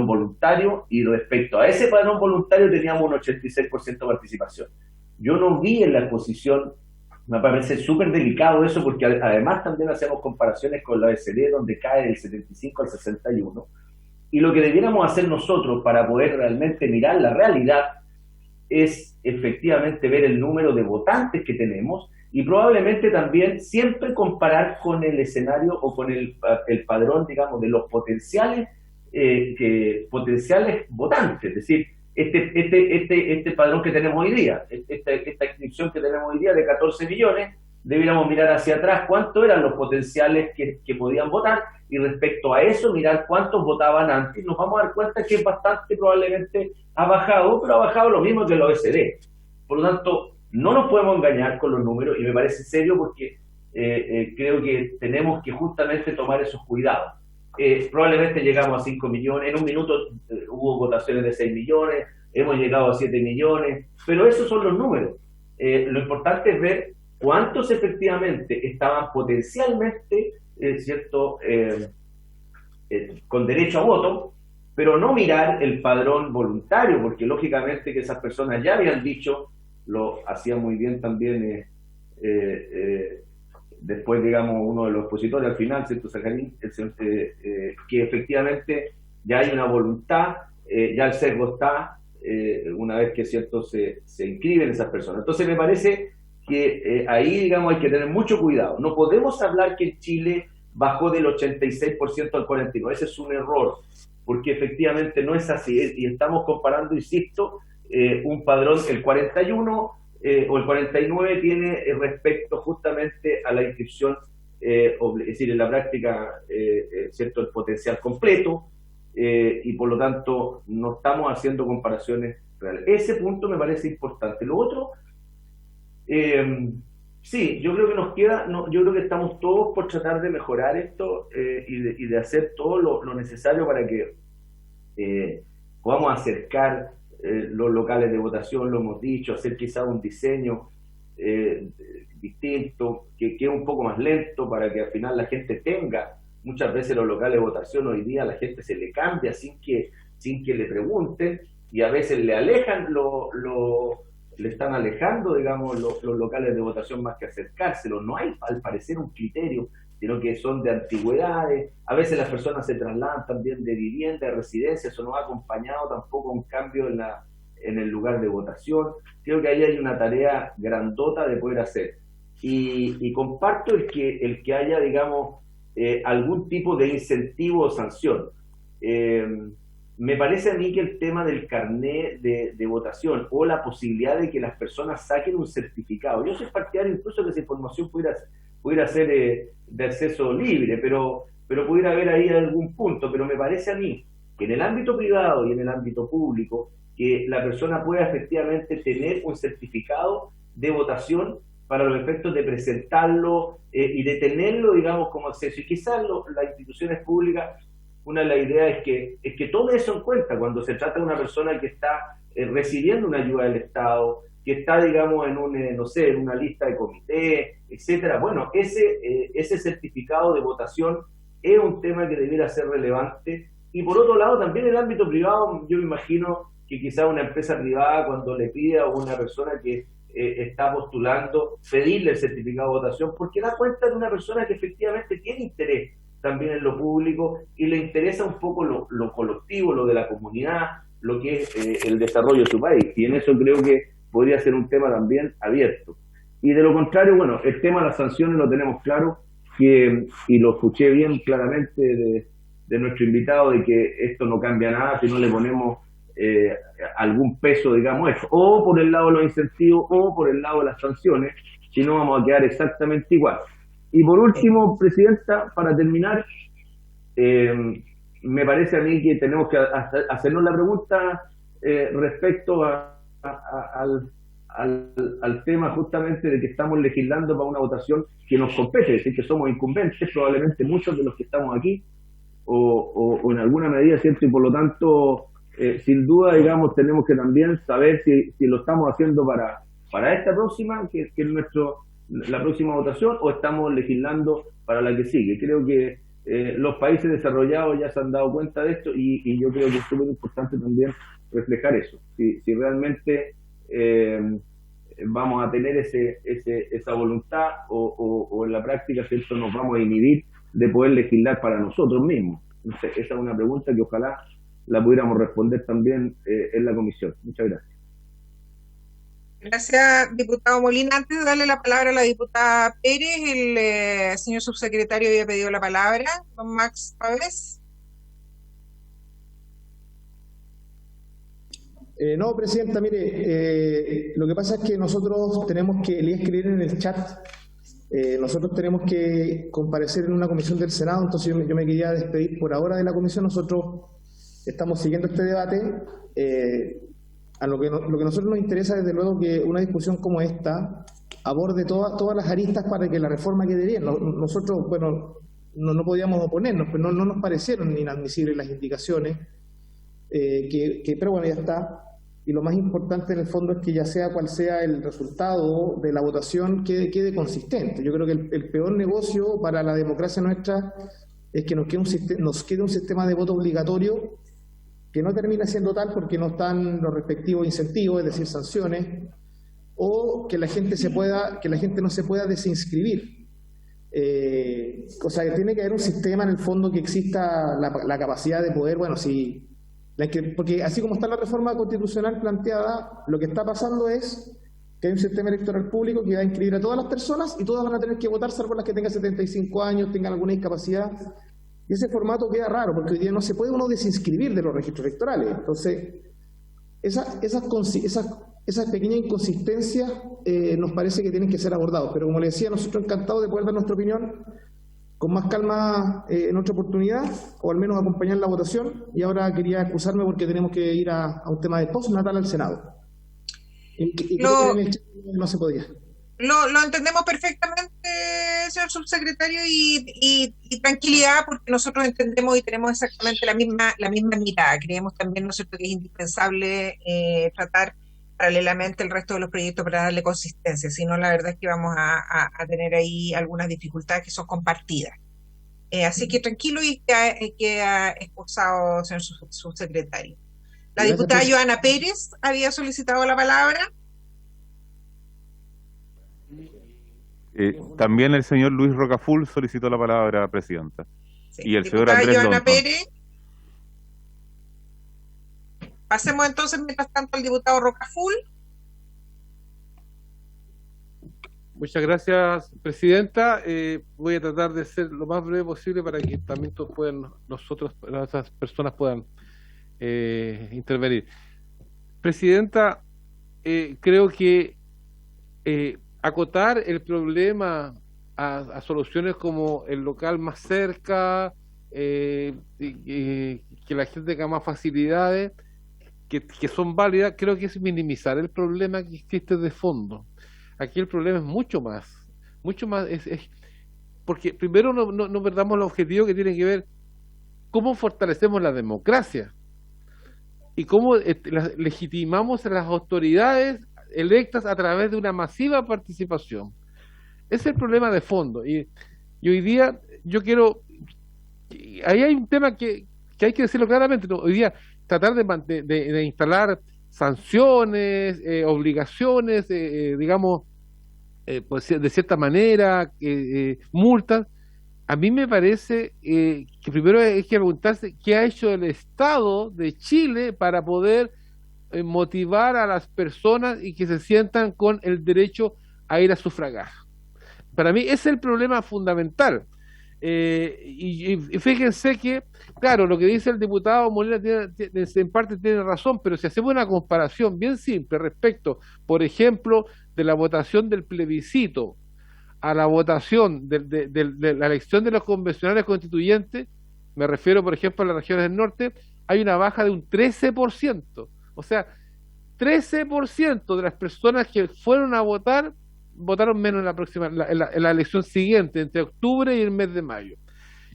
voluntario, y respecto a ese padrón voluntario teníamos un 86% de participación. Yo no vi en la exposición, me parece súper delicado eso, porque además también hacemos comparaciones con la OECD, donde cae del 75 al 61%. Y lo que debiéramos hacer nosotros para poder realmente mirar la realidad es efectivamente ver el número de votantes que tenemos y probablemente también siempre comparar con el escenario o con el padrón, digamos, de los potenciales votantes. Es decir, este padrón que tenemos hoy día, esta inscripción que tenemos hoy día de 14 millones, debiéramos mirar hacia atrás cuántos eran los potenciales que podían votar, y respecto a eso mirar cuántos votaban antes. Nos vamos a dar cuenta que bastante probablemente ha bajado, pero ha bajado lo mismo que la OECD. Por lo tanto, no nos podemos engañar con los números, y me parece serio porque creo que tenemos que justamente tomar esos cuidados. Probablemente llegamos a 5 millones, en un minuto hubo votaciones de 6 millones, hemos llegado a 7 millones, pero esos son los números. Lo importante es ver cuántos efectivamente estaban potencialmente con derecho a voto, pero no mirar el padrón voluntario, porque lógicamente que esas personas ya habían dicho, lo hacía muy bien también después, digamos, uno de los expositores al final, ¿cierto, Sacarín? Que efectivamente ya hay una voluntad, ya el sesgo está, una vez que cierto se inscriben esas personas. Entonces me parece que ahí, digamos, hay que tener mucho cuidado. No podemos hablar que en Chile bajó del 86% al 49%. Ese es un error, porque efectivamente no es así. Y estamos comparando, insisto, un padrón, el 41 o el 49 tiene respecto justamente a la inscripción, es decir, en la práctica, cierto, el potencial completo, y por lo tanto no estamos haciendo comparaciones reales. Ese punto me parece importante. Lo otro, sí, yo creo que nos queda, yo creo que estamos todos por tratar de mejorar esto y de hacer todo lo necesario para que podamos acercar los locales de votación, lo hemos dicho, hacer quizá un diseño distinto, que es un poco más lento, para que al final la gente tenga. Muchas veces los locales de votación hoy día a la gente se le cambia sin que le pregunten, y a veces le alejan le están alejando, digamos, los locales de votación más que acercárselos. No hay, al parecer, un criterio, sino que son de antigüedades. A veces las personas se trasladan también de vivienda, de residencia. Eso no ha acompañado tampoco un cambio en el lugar de votación. Creo que ahí hay una tarea grandota de poder hacer. Y comparto el que haya, digamos, algún tipo de incentivo o sanción. me parece a mí que el tema del carnet de votación o la posibilidad de que las personas saquen un certificado, yo soy partidario incluso que esa información pudiera ser de acceso libre, pero pudiera haber ahí algún punto, pero me parece a mí que en el ámbito privado y en el ámbito público, que la persona pueda efectivamente tener un certificado de votación para los efectos de presentarlo y de tenerlo, digamos, como acceso. Y quizás las instituciones públicas, una de las ideas es que tome eso en cuenta cuando se trata de una persona que está recibiendo una ayuda del Estado, que está, digamos, en en una lista de comité, etcétera. Bueno, ese certificado de votación es un tema que debiera ser relevante. Y por otro lado, también en el ámbito privado, yo me imagino que quizá una empresa privada, cuando le pida a una persona que está postulando, pedirle el certificado de votación, porque da cuenta de una persona que efectivamente tiene interés también en lo público y le interesa un poco lo colectivo, lo de la comunidad, lo que es el desarrollo de su país. Y en eso creo que podría ser un tema también abierto. Y de lo contrario, bueno, el tema de las sanciones lo tenemos claro, y lo escuché bien claramente de nuestro invitado, de que esto no cambia nada si no le ponemos algún peso, digamos, eso, o por el lado de los incentivos o por el lado de las sanciones, si no vamos a quedar exactamente igual. Y por último, Presidenta, para terminar, me parece a mí que tenemos que hacernos la pregunta respecto al tema justamente de que estamos legislando para una votación que nos compete, es decir, que somos incumbentes, probablemente muchos de los que estamos aquí, o en alguna medida, ¿cierto? Y por lo tanto, sin duda, digamos, tenemos que también saber si lo estamos haciendo para esta próxima, que es la próxima votación, o estamos legislando para la que sigue. Creo que los países desarrollados ya se han dado cuenta de esto y yo creo que es súper importante también reflejar eso. Si realmente vamos a tener esa voluntad o en la práctica, ¿cierto?, nos vamos a inhibir de poder legislar para nosotros mismos. Entonces, esa es una pregunta que ojalá la pudiéramos responder también en la comisión. Muchas gracias. Gracias, diputado Molina. Antes de darle la palabra a la diputada Pérez, el señor subsecretario había pedido la palabra. Don Max Pávez. No, Presidenta, mire, lo que pasa es que nosotros tenemos que, le escribir en el chat, nosotros tenemos que comparecer en una comisión del Senado, entonces yo me quería despedir por ahora de la comisión. Nosotros estamos siguiendo este debate. A lo que a nosotros nos interesa, desde luego, que una discusión como esta aborde todas las aristas para que la reforma quede bien. Nosotros, bueno, no podíamos oponernos, pero no nos parecieron inadmisibles las indicaciones, pero bueno, ya está. Y lo más importante en el fondo es que ya sea cual sea el resultado de la votación, quede consistente. Yo creo que el peor negocio para la democracia nuestra es que nos quede un sistema de voto obligatorio que no termina siendo tal porque no están los respectivos incentivos, es decir, sanciones, o que la gente no se pueda desinscribir. O sea, que tiene que haber un sistema en el fondo que exista la capacidad de poder, bueno, porque así como está la reforma constitucional planteada, lo que está pasando es que hay un sistema electoral público que va a inscribir a todas las personas y todas van a tener que votar, salvo las que tengan 75 años, tengan alguna discapacidad. Y ese formato queda raro, porque hoy día no se puede uno desinscribir de los registros electorales. Entonces, esas pequeñas inconsistencias nos parece que tienen que ser abordadas. Pero como le decía, nosotros encantados de poder dar nuestra opinión con más calma en otra oportunidad, o al menos acompañar la votación. Y ahora quería excusarme porque tenemos que ir a un tema de postnatal al Senado. Y no se podía. Lo entendemos perfectamente, señor subsecretario, y tranquilidad, porque nosotros entendemos y tenemos exactamente la misma mirada. Creemos también, ¿no es cierto?, que es indispensable tratar paralelamente el resto de los proyectos para darle consistencia. Si no, la verdad es que vamos a tener ahí algunas dificultades que son compartidas. Así que tranquilo y queda expulsado, señor subsecretario. La diputada Joana Pérez había solicitado la palabra. También el señor Luis Rocaful solicitó la palabra, Presidenta. Sí. Y el señor Andrés Joana Lonton. Pérez. Pasemos entonces, mientras tanto, al diputado Rocaful. Muchas gracias, Presidenta. Voy a tratar de ser lo más breve posible para que también todos las personas puedan intervenir. Presidenta, creo que acotar el problema a soluciones como el local más cerca, que la gente tenga más facilidades, que son válidas, creo que es minimizar el problema que existe de fondo. Aquí el problema es mucho más, porque primero no perdamos el objetivo que tiene que ver cómo fortalecemos la democracia y cómo legitimamos a las autoridades electas a través de una masiva participación. Ese es el problema de fondo. Y hoy día yo quiero... Ahí hay un tema que hay que decirlo claramente, ¿no? Hoy día tratar de instalar sanciones, obligaciones, digamos, pues, de cierta manera, multas. A mí me parece que primero hay que preguntarse qué ha hecho el Estado de Chile para poder motivar a las personas y que se sientan con el derecho a ir a sufragar. Para mí ese es el problema fundamental. Y fíjense que, claro, lo que dice el diputado Molina en parte tiene razón, pero si hacemos una comparación bien simple respecto, por ejemplo, de la votación del plebiscito a la votación de la elección de los convencionales constituyentes, me refiero, por ejemplo, a las regiones del norte, hay una baja de un 13%. O sea, 13% de las personas que fueron a votar votaron menos en la elección siguiente, entre octubre y el mes de mayo.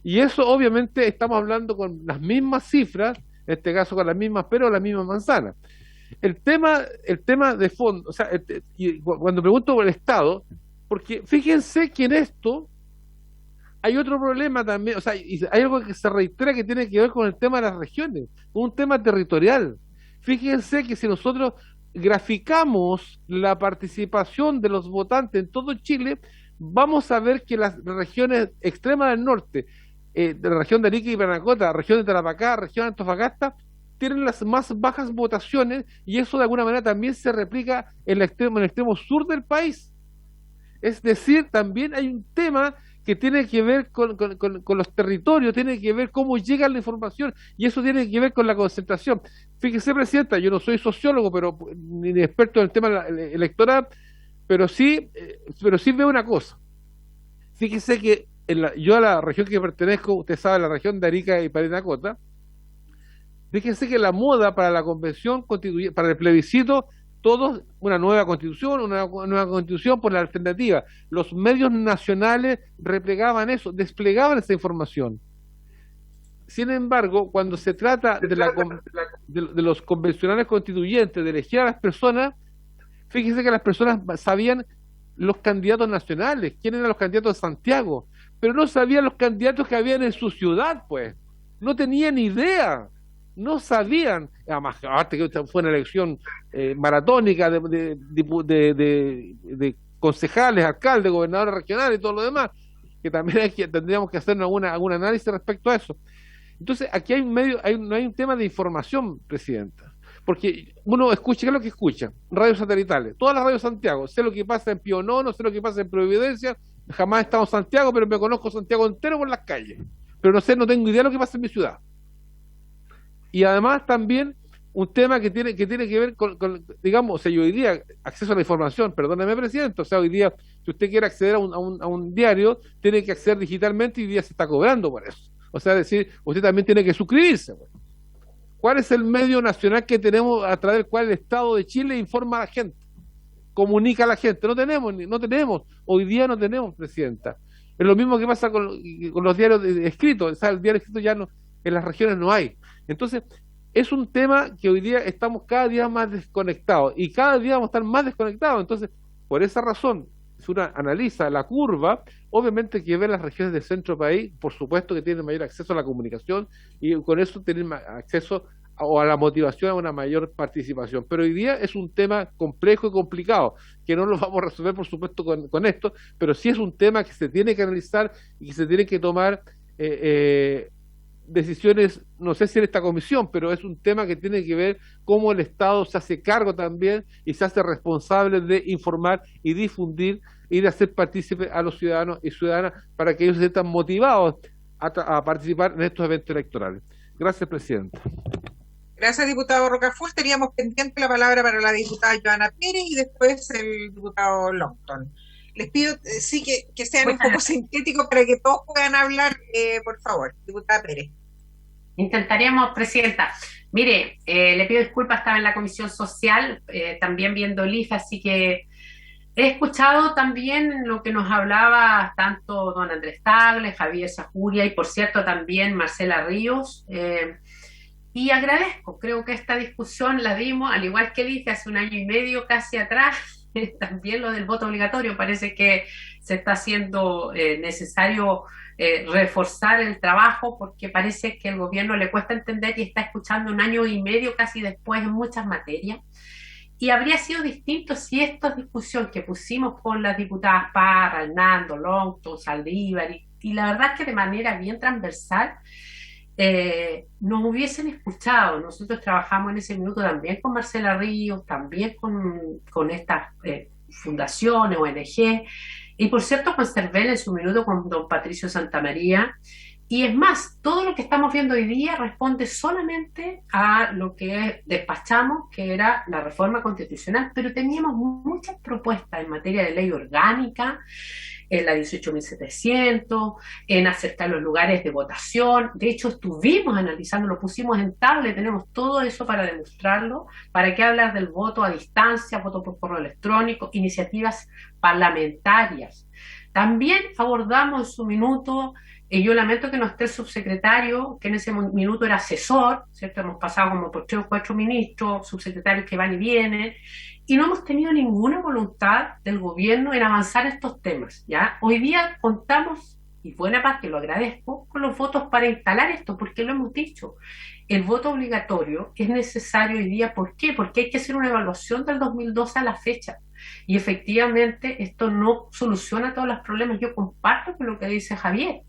Y eso obviamente estamos hablando con las mismas cifras, en este caso con las mismas, pero las mismas manzanas. El tema de fondo, o sea, y cuando pregunto por el Estado, porque fíjense que en esto hay otro problema también, o sea, hay algo que se reitera que tiene que ver con el tema de las regiones, un tema territorial. Fíjense que si nosotros graficamos la participación de los votantes en todo Chile, vamos a ver que las regiones extremas del norte, de la región de Arica y Parinacota, la región de Tarapacá, la región de Antofagasta, tienen las más bajas votaciones, y eso de alguna manera también se replica en el extremo sur del país. Es decir, también hay un tema que tiene que ver con los territorios, tiene que ver cómo llega la información, y eso tiene que ver con la concentración. Fíjese, Presidenta, yo no soy sociólogo, pero ni experto en el tema electoral, pero sí veo una cosa. Fíjese que yo a la región que pertenezco, usted sabe, la región de Arica y Parinacota, fíjese que la moda para la convención constituyente, para el plebiscito, todos una nueva constitución por la alternativa. Los medios nacionales replegaban eso, desplegaban esa información. Sin embargo, cuando se trata de los convencionales constituyentes, de elegir a las personas, fíjense que las personas sabían los candidatos nacionales, quién eran los candidatos de Santiago, pero no sabían los candidatos que habían en su ciudad, pues. No tenían idea. No sabían, además que fue una elección maratónica de concejales, alcaldes, gobernadores regionales y todo lo demás, que también tendríamos que hacer algún análisis respecto a eso. Entonces, aquí no hay un tema de información, Presidenta, porque uno escucha, ¿qué es lo que escucha? Radios satelitales, todas las radios Santiago, sé lo que pasa en Pío Nono, sé lo que pasa en Providencia, jamás he estado en Santiago, pero me conozco Santiago entero por las calles, pero no tengo idea de lo que pasa en mi ciudad. Y además también un tema que tiene que ver con digamos, o sea, hoy día, acceso a la información, perdóneme, Presidente, o sea, hoy día, si usted quiere acceder a un diario, tiene que acceder digitalmente y hoy día se está cobrando por eso. O sea, es decir, usted también tiene que suscribirse. Pues. ¿Cuál es el medio nacional que tenemos a través del cual el Estado de Chile informa a la gente? Comunica a la gente. No tenemos, hoy día no tenemos, Presidenta. Es lo mismo que pasa con los diarios escritos, o sea, el diario escrito ya no, en las regiones no hay. Entonces, es un tema que hoy día estamos cada día más desconectados y cada día vamos a estar más desconectados. Entonces, por esa razón, si uno analiza la curva, obviamente que ver las regiones del centro del país, por supuesto que tienen mayor acceso a la comunicación y con eso tienen acceso a la motivación a una mayor participación. Pero hoy día es un tema complejo y complicado, que no lo vamos a resolver, por supuesto, con esto, pero sí es un tema que se tiene que analizar y que se tiene que tomar decisiones, no sé si en esta comisión, pero es un tema que tiene que ver cómo el Estado se hace cargo también y se hace responsable de informar y difundir y de hacer partícipe a los ciudadanos y ciudadanas para que ellos se sientan motivados a participar en estos eventos electorales. Gracias, Presidenta. Gracias, diputado Rocafort. Teníamos pendiente la palabra para la diputada Joana Pérez y después el diputado Longton. Les pido sí que sean un poco sintéticos para que todos puedan hablar, por favor. Diputada Pérez. Intentaremos, presidenta. Mire, le pido disculpas, estaba en la Comisión Social, también viendo el IFE, así que he escuchado también lo que nos hablaba tanto don Andrés Tagle, Javier Sajuria y, por cierto, también Marcela Ríos. Y agradezco, creo que esta discusión la dimos, al igual que dije hace un año y medio casi atrás, también lo del voto obligatorio, parece que se está haciendo necesario reforzar el trabajo porque parece que el gobierno le cuesta entender y está escuchando un año y medio casi después en muchas materias. Y habría sido distinto si esta discusión que pusimos con las diputadas Parra, Hernando, Longton, Saldívar, y la verdad es que de manera bien transversal, nos hubiesen escuchado. Nosotros trabajamos en ese minuto también con Marcela Ríos, también con estas fundaciones, ONG, y por cierto con CERVEL en su minuto con don Patricio Santamaría. Y es más, todo lo que estamos viendo hoy día responde solamente a lo que despachamos, que era la reforma constitucional, pero teníamos muchas propuestas en materia de ley orgánica, en la 18.700, en acercar los lugares de votación. De hecho, estuvimos analizando, lo pusimos en tablet, tenemos todo eso para demostrarlo. ¿Para qué hablar del voto a distancia, voto por correo electrónico, iniciativas parlamentarias? También abordamos en su minuto, y yo lamento que no esté el subsecretario, que en ese minuto era asesor, ¿cierto? Hemos pasado como por 3 o 4 ministros, subsecretarios que van y vienen, y no hemos tenido ninguna voluntad del gobierno en avanzar estos temas, ¿ya? Hoy día contamos, y buena parte lo agradezco, con los votos para instalar esto, porque lo hemos dicho. El voto obligatorio es necesario hoy día, ¿por qué? Porque hay que hacer una evaluación del 2012 a la fecha. Y efectivamente esto no soluciona todos los problemas. Yo comparto con lo que dice Javier.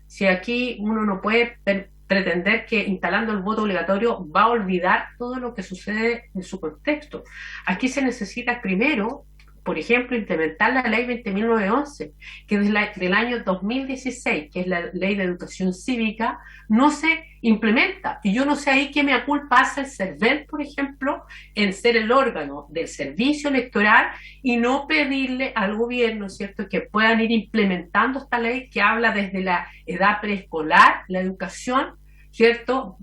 Si aquí uno no puede pretender que instalando el voto obligatorio va a olvidar todo lo que sucede en su contexto. Aquí se necesita primero, por ejemplo, implementar la ley 20.911, que desde el año 2016, que es la ley de educación cívica, no se implementa. Y yo no sé ahí qué mea culpa hace el CERVEL, por ejemplo, en ser el órgano del servicio electoral y no pedirle al gobierno, ¿cierto?, que puedan ir implementando esta ley que habla desde la edad preescolar, la educación, ¿cierto?,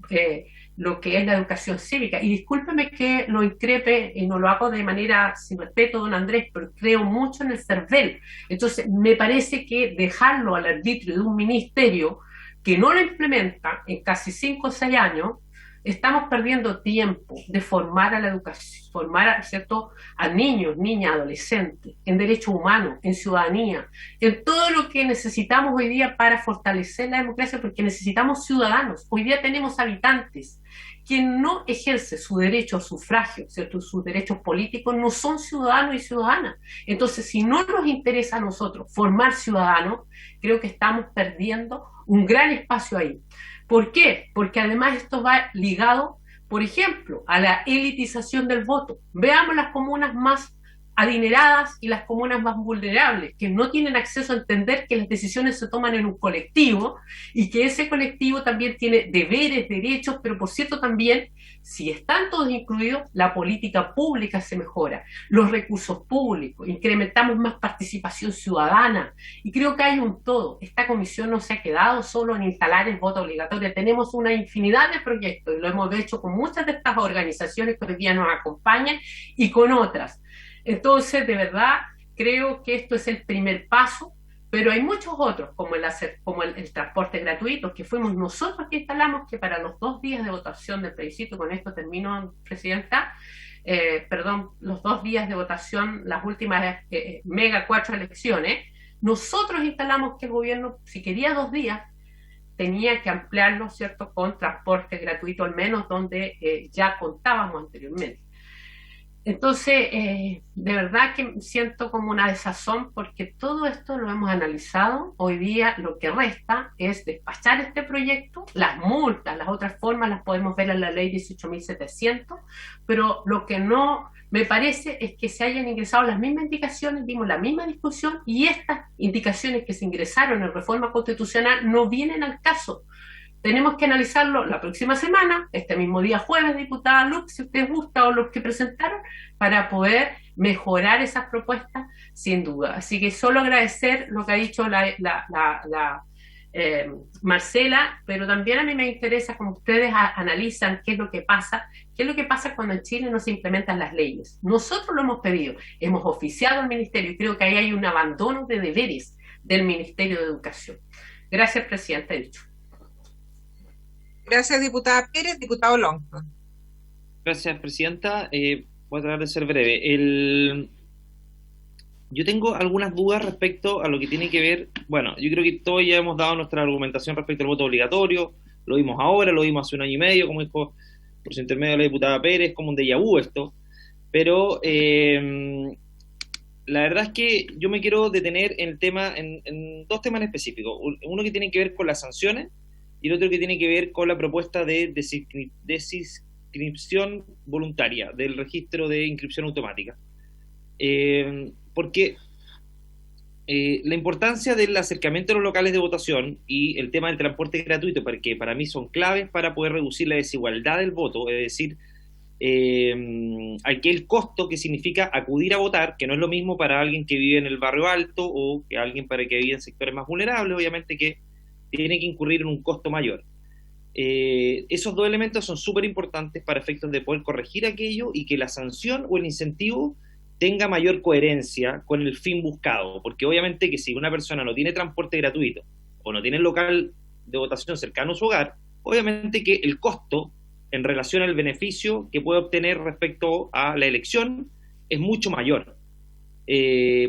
lo que es la educación cívica. Y discúlpeme que lo increpe y no lo hago de manera sin respeto, don Andrés, pero creo mucho en el CERVEL. Entonces, me parece que dejarlo al arbitrio de un ministerio que no lo implementa en casi 5 o 6 años, estamos perdiendo tiempo de formar a la educación, formar, ¿cierto?, a niños, niñas, adolescentes, en derechos humanos, en ciudadanía, en todo lo que necesitamos hoy día para fortalecer la democracia, porque necesitamos ciudadanos. Hoy día tenemos habitantes. Quien no ejerce su derecho al sufragio, ¿cierto?, sus derechos políticos, no son ciudadanos y ciudadanas. Entonces, si no nos interesa a nosotros formar ciudadanos, creo que estamos perdiendo un gran espacio ahí. ¿Por qué? Porque además esto va ligado, por ejemplo, a la elitización del voto. Veamos las comunas más adineradas y las comunas más vulnerables, que no tienen acceso a entender que las decisiones se toman en un colectivo y que ese colectivo también tiene deberes, derechos, pero por cierto también, si están todos incluidos, la política pública se mejora, los recursos públicos, incrementamos más participación ciudadana, y creo que hay un todo. Esta comisión no se ha quedado solo en instalar el voto obligatorio, tenemos una infinidad de proyectos, y lo hemos hecho con muchas de estas organizaciones que hoy día nos acompañan, y con otras. Entonces, de verdad, creo que esto es el primer paso, pero hay muchos otros, como el transporte gratuito, que fuimos nosotros que instalamos, que para los 2 días de votación del plebiscito, con esto termino, Presidenta, los 2 días de votación, las últimas mega 4 elecciones, nosotros instalamos que el gobierno, si quería 2 días, tenía que ampliarlo, ¿cierto?, con transporte gratuito, al menos donde ya contábamos anteriormente. Entonces, de verdad que siento como una desazón porque todo esto lo hemos analizado. Hoy día lo que resta es despachar este proyecto, las multas, las otras formas las podemos ver en la ley 18.700, pero lo que no me parece es que se hayan ingresado las mismas indicaciones, vimos la misma discusión y estas indicaciones que se ingresaron en reforma constitucional no vienen al caso. tenemos que analizarlo la próxima semana, este mismo día jueves, diputada Lux, si usted gusta, o los que presentaron, para poder mejorar esas propuestas, sin duda. Así que solo agradecer lo que ha dicho Marcela, pero también a mí me interesa cómo ustedes analizan qué es lo que pasa cuando en Chile no se implementan las leyes. Nosotros lo hemos pedido, hemos oficiado al Ministerio, y creo que ahí hay un abandono de deberes del Ministerio de Educación. Gracias, Presidenta, he dicho. Gracias, diputada Pérez. Diputado Longton. Gracias, Presidenta. Voy a tratar de ser breve. Yo tengo algunas dudas respecto a lo que tiene que ver, bueno, yo creo que todos ya hemos dado nuestra argumentación respecto al voto obligatorio, lo vimos ahora, lo vimos hace un año y medio, como dijo por su intermedio la diputada Pérez, como un déjà vu esto, pero la verdad es que yo me quiero detener en el tema, en dos temas en específico, uno que tiene que ver con las sanciones y el otro que tiene que ver con la propuesta de desinscripción voluntaria del registro de inscripción automática. Porque la importancia del acercamiento a los locales de votación y el tema del transporte gratuito, porque para mí son claves para poder reducir la desigualdad del voto, es decir, aquel costo que significa acudir a votar, que no es lo mismo para alguien que vive en el barrio alto o que alguien para que vive en sectores más vulnerables, obviamente que tiene que incurrir en un costo mayor. Esos dos elementos son súper importantes para efectos de poder corregir aquello y que la sanción o el incentivo tenga mayor coherencia con el fin buscado, porque obviamente que si una persona no tiene transporte gratuito o no tiene local de votación cercano a su hogar, obviamente que el costo en relación al beneficio que puede obtener respecto a la elección es mucho mayor,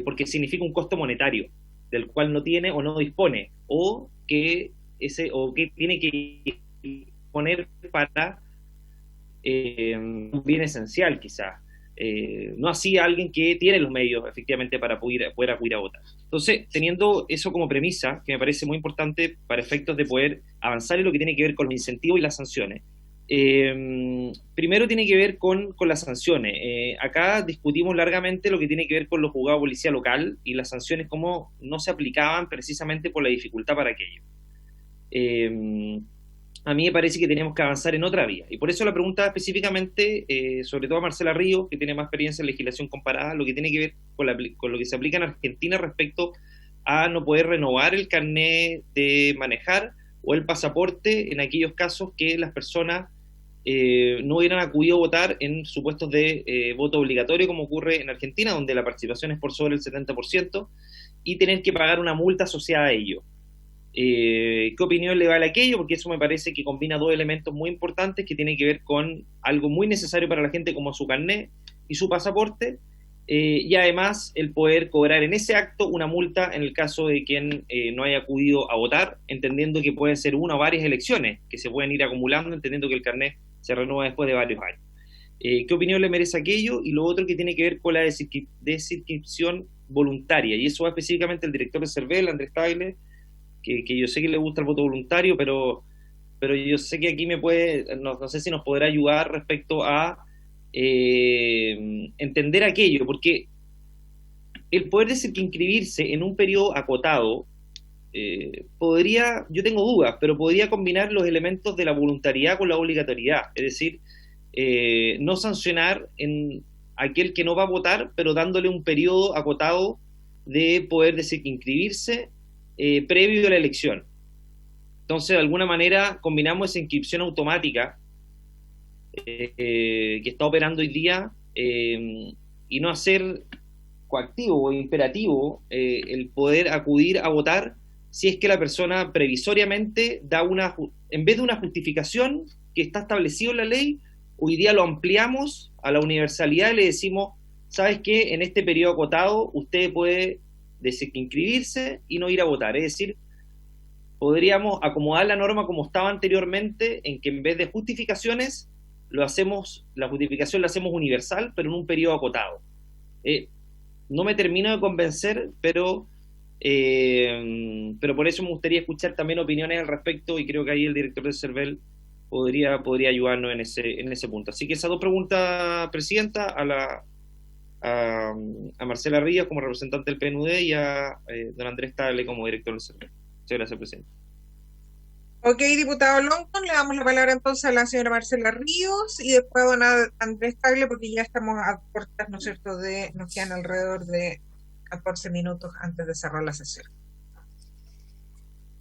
porque significa un costo monetario del cual no tiene o no dispone, o que tiene que poner para un bien esencial quizás. No así alguien que tiene los medios efectivamente para poder acudir a votar. Entonces, teniendo eso como premisa, que me parece muy importante para efectos de poder avanzar en lo que tiene que ver con los incentivos y las sanciones, primero tiene que ver con las sanciones. Acá discutimos largamente lo que tiene que ver con los juzgados de policía local y las sanciones, cómo no se aplicaban precisamente por la dificultad para aquello. A mí me parece que teníamos que avanzar en otra vía. Y por eso la pregunta específicamente, sobre todo a Marcela Ríos, que tiene más experiencia en legislación comparada, lo que tiene que ver con lo que se aplica en Argentina respecto a no poder renovar el carnet de manejar o el pasaporte en aquellos casos que las personas no hubieran acudido a votar en supuestos de voto obligatorio, como ocurre en Argentina, donde la participación es por sobre el 70%, y tener que pagar una multa asociada a ello. ¿Qué opinión le vale aquello? Porque eso me parece que combina dos elementos muy importantes que tienen que ver con algo muy necesario para la gente como su carnet y su pasaporte, y además el poder cobrar en ese acto una multa en el caso de quien no haya acudido a votar, entendiendo que pueden ser una o varias elecciones que se pueden ir acumulando, entendiendo que el carnet se renueva después de varios años. ¿Qué opinión le merece aquello? Y lo otro que tiene que ver con la desinscripción voluntaria, y eso va específicamente el director de CERVEL, Andrés Tagle, que yo sé que le gusta el voto voluntario, pero yo sé que aquí no sé si nos podrá ayudar respecto a entender aquello, porque el poder inscribirse en un periodo acotado yo tengo dudas, pero podría combinar los elementos de la voluntariedad con la obligatoriedad, es decir, no sancionar en aquel que no va a votar, pero dándole un periodo acotado de poder inscribirse previo a la elección. Entonces, de alguna manera, combinamos esa inscripción automática que está operando hoy día y no hacer coactivo o imperativo el poder acudir a votar si es que la persona previsoriamente en vez de una justificación que está establecido en la ley, hoy día lo ampliamos a la universalidad y le decimos, ¿sabes qué? En este periodo acotado usted puede desinscribirse y no ir a votar. Es decir, podríamos acomodar la norma como estaba anteriormente, en que en vez de justificaciones, la justificación la hacemos universal, pero en un periodo acotado. No me termino de convencer, pero por eso me gustaría escuchar también opiniones al respecto, y creo que ahí el director de CERVEL podría ayudarnos en ese punto. Así que esas dos preguntas, Presidenta, a Marcela Ríos como representante del PNUD y a don Andrés Tagle como director del CERVEL. Muchas gracias, Presidente. Ok, diputado Longton, le damos la palabra entonces a la señora Marcela Ríos y después a don Andrés Tagle, porque ya estamos a puertas, ¿no es cierto?, nos quedan alrededor de 14 minutos antes de cerrar la sesión.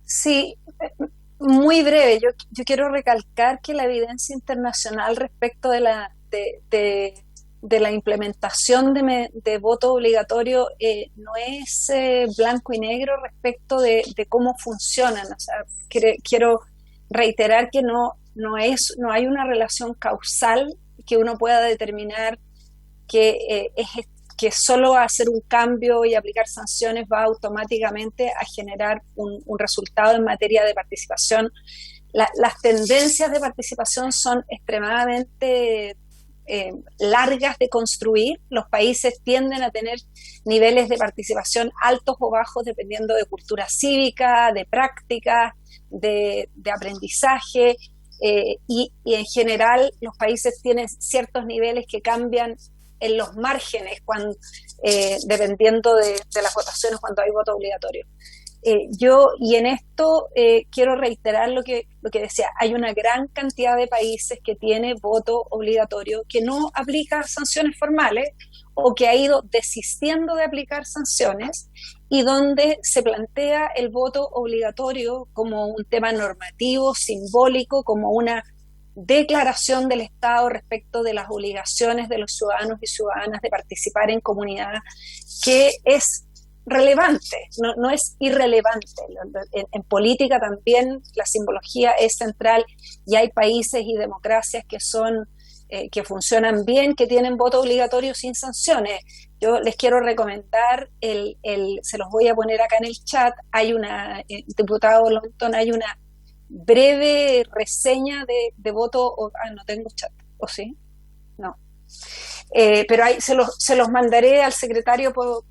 Sí, muy breve. Yo quiero recalcar que la evidencia internacional respecto de la implementación de voto obligatorio no es blanco y negro respecto de cómo funcionan. O sea, quiero reiterar que no hay una relación causal que uno pueda determinar que solo hacer un cambio y aplicar sanciones va automáticamente a generar un resultado en materia de participación. Las tendencias de participación son extremadamente largas de construir. Los países tienden a tener niveles de participación altos o bajos dependiendo de cultura cívica, de prácticas, de aprendizaje, y en general los países tienen ciertos niveles que cambian en los márgenes dependiendo de las votaciones cuando hay voto obligatorio. Y en esto quiero reiterar lo que decía. Hay una gran cantidad de países que tiene voto obligatorio, que no aplica sanciones formales o que ha ido desistiendo de aplicar sanciones, y donde se plantea el voto obligatorio como un tema normativo, simbólico, como una declaración del Estado respecto de las obligaciones de los ciudadanos y ciudadanas de participar en comunidad, que es relevante, no es irrelevante. En política también la simbología es central, y hay países y democracias que funcionan bien, que tienen voto obligatorio sin sanciones. Yo les quiero recomendar, se los voy a poner acá en el chat, diputado Longton, hay una breve reseña de voto, no tengo chat, ¿o sí? No. Pero ahí se los mandaré al secretario por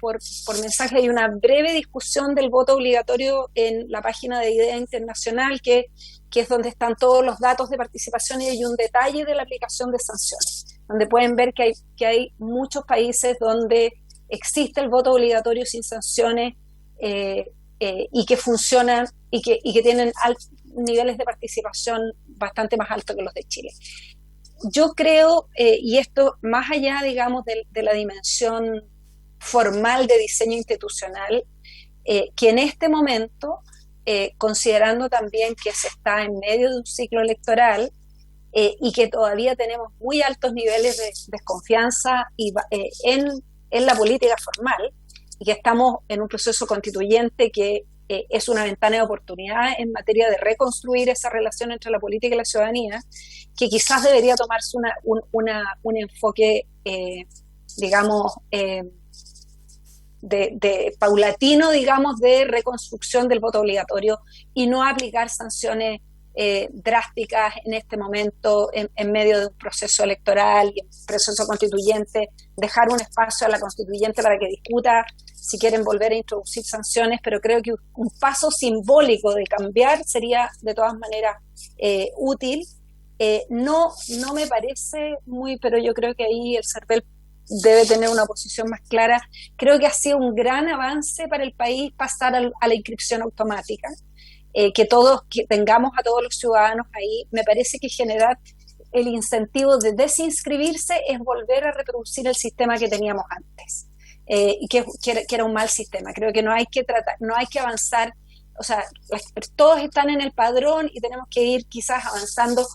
mensaje. Hay una breve discusión del voto obligatorio en la página de IDEA Internacional, que es donde están todos los datos de participación, y hay un detalle de la aplicación de sanciones, donde pueden ver que hay muchos países donde existe el voto obligatorio sin sanciones, y que funcionan y que tienen niveles de participación bastante más altos que los de Chile. Yo creo, y esto más allá, digamos, de la dimensión formal de diseño institucional, que en este momento, considerando también que se está en medio de un ciclo electoral, y que todavía tenemos muy altos niveles de desconfianza en la política formal, y que estamos en un proceso constituyente que es una ventana de oportunidad en materia de reconstruir esa relación entre la política y la ciudadanía, que quizás debería tomarse un enfoque, digamos, de paulatino, digamos, de reconstrucción del voto obligatorio, y no aplicar sanciones drásticas en este momento en medio de un proceso electoral y un proceso constituyente. Dejar un espacio a la constituyente para que discuta si quieren volver a introducir sanciones, pero creo que un paso simbólico de cambiar sería de todas maneras útil. No me parece pero yo creo que ahí el CERVEL debe tener una posición más clara. Creo que ha sido un gran avance para el país pasar a la inscripción automática. Que tengamos a todos los ciudadanos ahí. Me parece que generar el incentivo de desinscribirse es volver a reproducir el sistema que teníamos antes, y que era un mal sistema. Creo que no hay que avanzar, o sea, todos están en el padrón y tenemos que ir quizás avanzando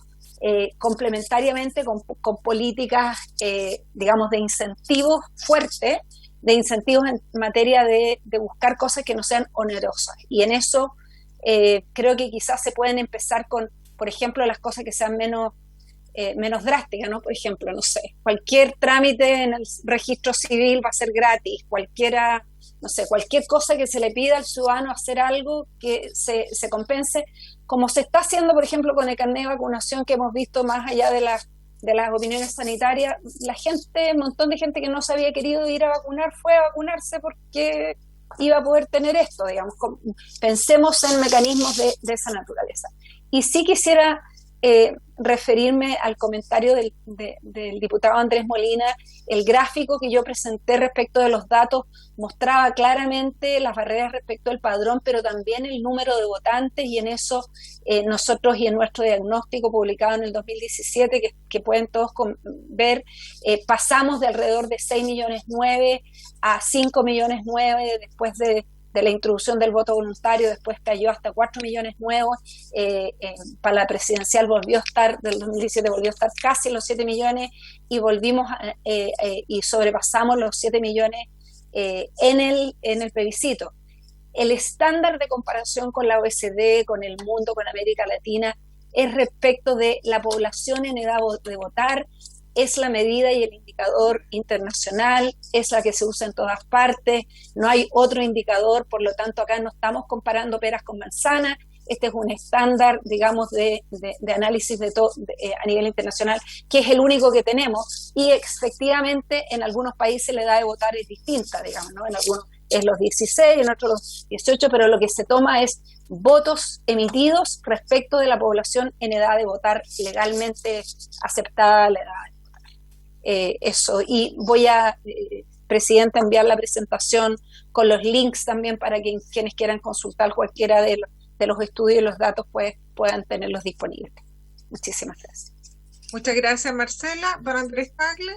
complementariamente con políticas, digamos, de incentivos fuertes, de incentivos en materia de buscar cosas que no sean onerosas. Y en eso creo que quizás se pueden empezar con, por ejemplo, las cosas que sean menos drásticas, ¿no? Por ejemplo, no sé, cualquier trámite en el registro civil va a ser gratis, cualquier cosa que se le pida al ciudadano hacer algo que se compense, como se está haciendo, por ejemplo, con el carnet de vacunación, que hemos visto más allá de las opiniones sanitarias. Un montón de gente que no se había querido ir a vacunar fue a vacunarse porque iba a poder tener esto, digamos. Pensemos en mecanismos de esa naturaleza. Y sí quisiera referirme al comentario del diputado Andrés Molina. El gráfico que yo presenté respecto de los datos mostraba claramente las barreras respecto al padrón, pero también el número de votantes, y en eso nosotros, y en nuestro diagnóstico publicado en el 2017, que pueden todos ver, pasamos de alrededor de 6,9 millones a 5,9 millones después de la introducción del voto voluntario. Después cayó hasta 4 millones nuevos, para la presidencial volvió a estar, del 2017 volvió a estar casi en los 7 millones, y volvimos y sobrepasamos los 7 millones en el plebiscito. El estándar de comparación con la OECD, con el mundo, con América Latina, es respecto de la población en edad de votar. Es la medida y el indicador internacional, es la que se usa en todas partes, no hay otro indicador, por lo tanto acá no estamos comparando peras con manzanas. Este es un estándar, digamos, de análisis de todo a nivel internacional, que es el único que tenemos, y efectivamente en algunos países la edad de votar es distinta, digamos, ¿no? En algunos es los 16, en otros los 18, pero lo que se toma es votos emitidos respecto de la población en edad de votar, legalmente aceptada la edad de votar. Eso, y voy a, Presidenta, enviar la presentación con los links también para que quienes quieran consultar cualquiera de los estudios y los datos puedan tenerlos disponibles. Muchísimas gracias. Muchas gracias, Marcela. Don Andrés Tagle.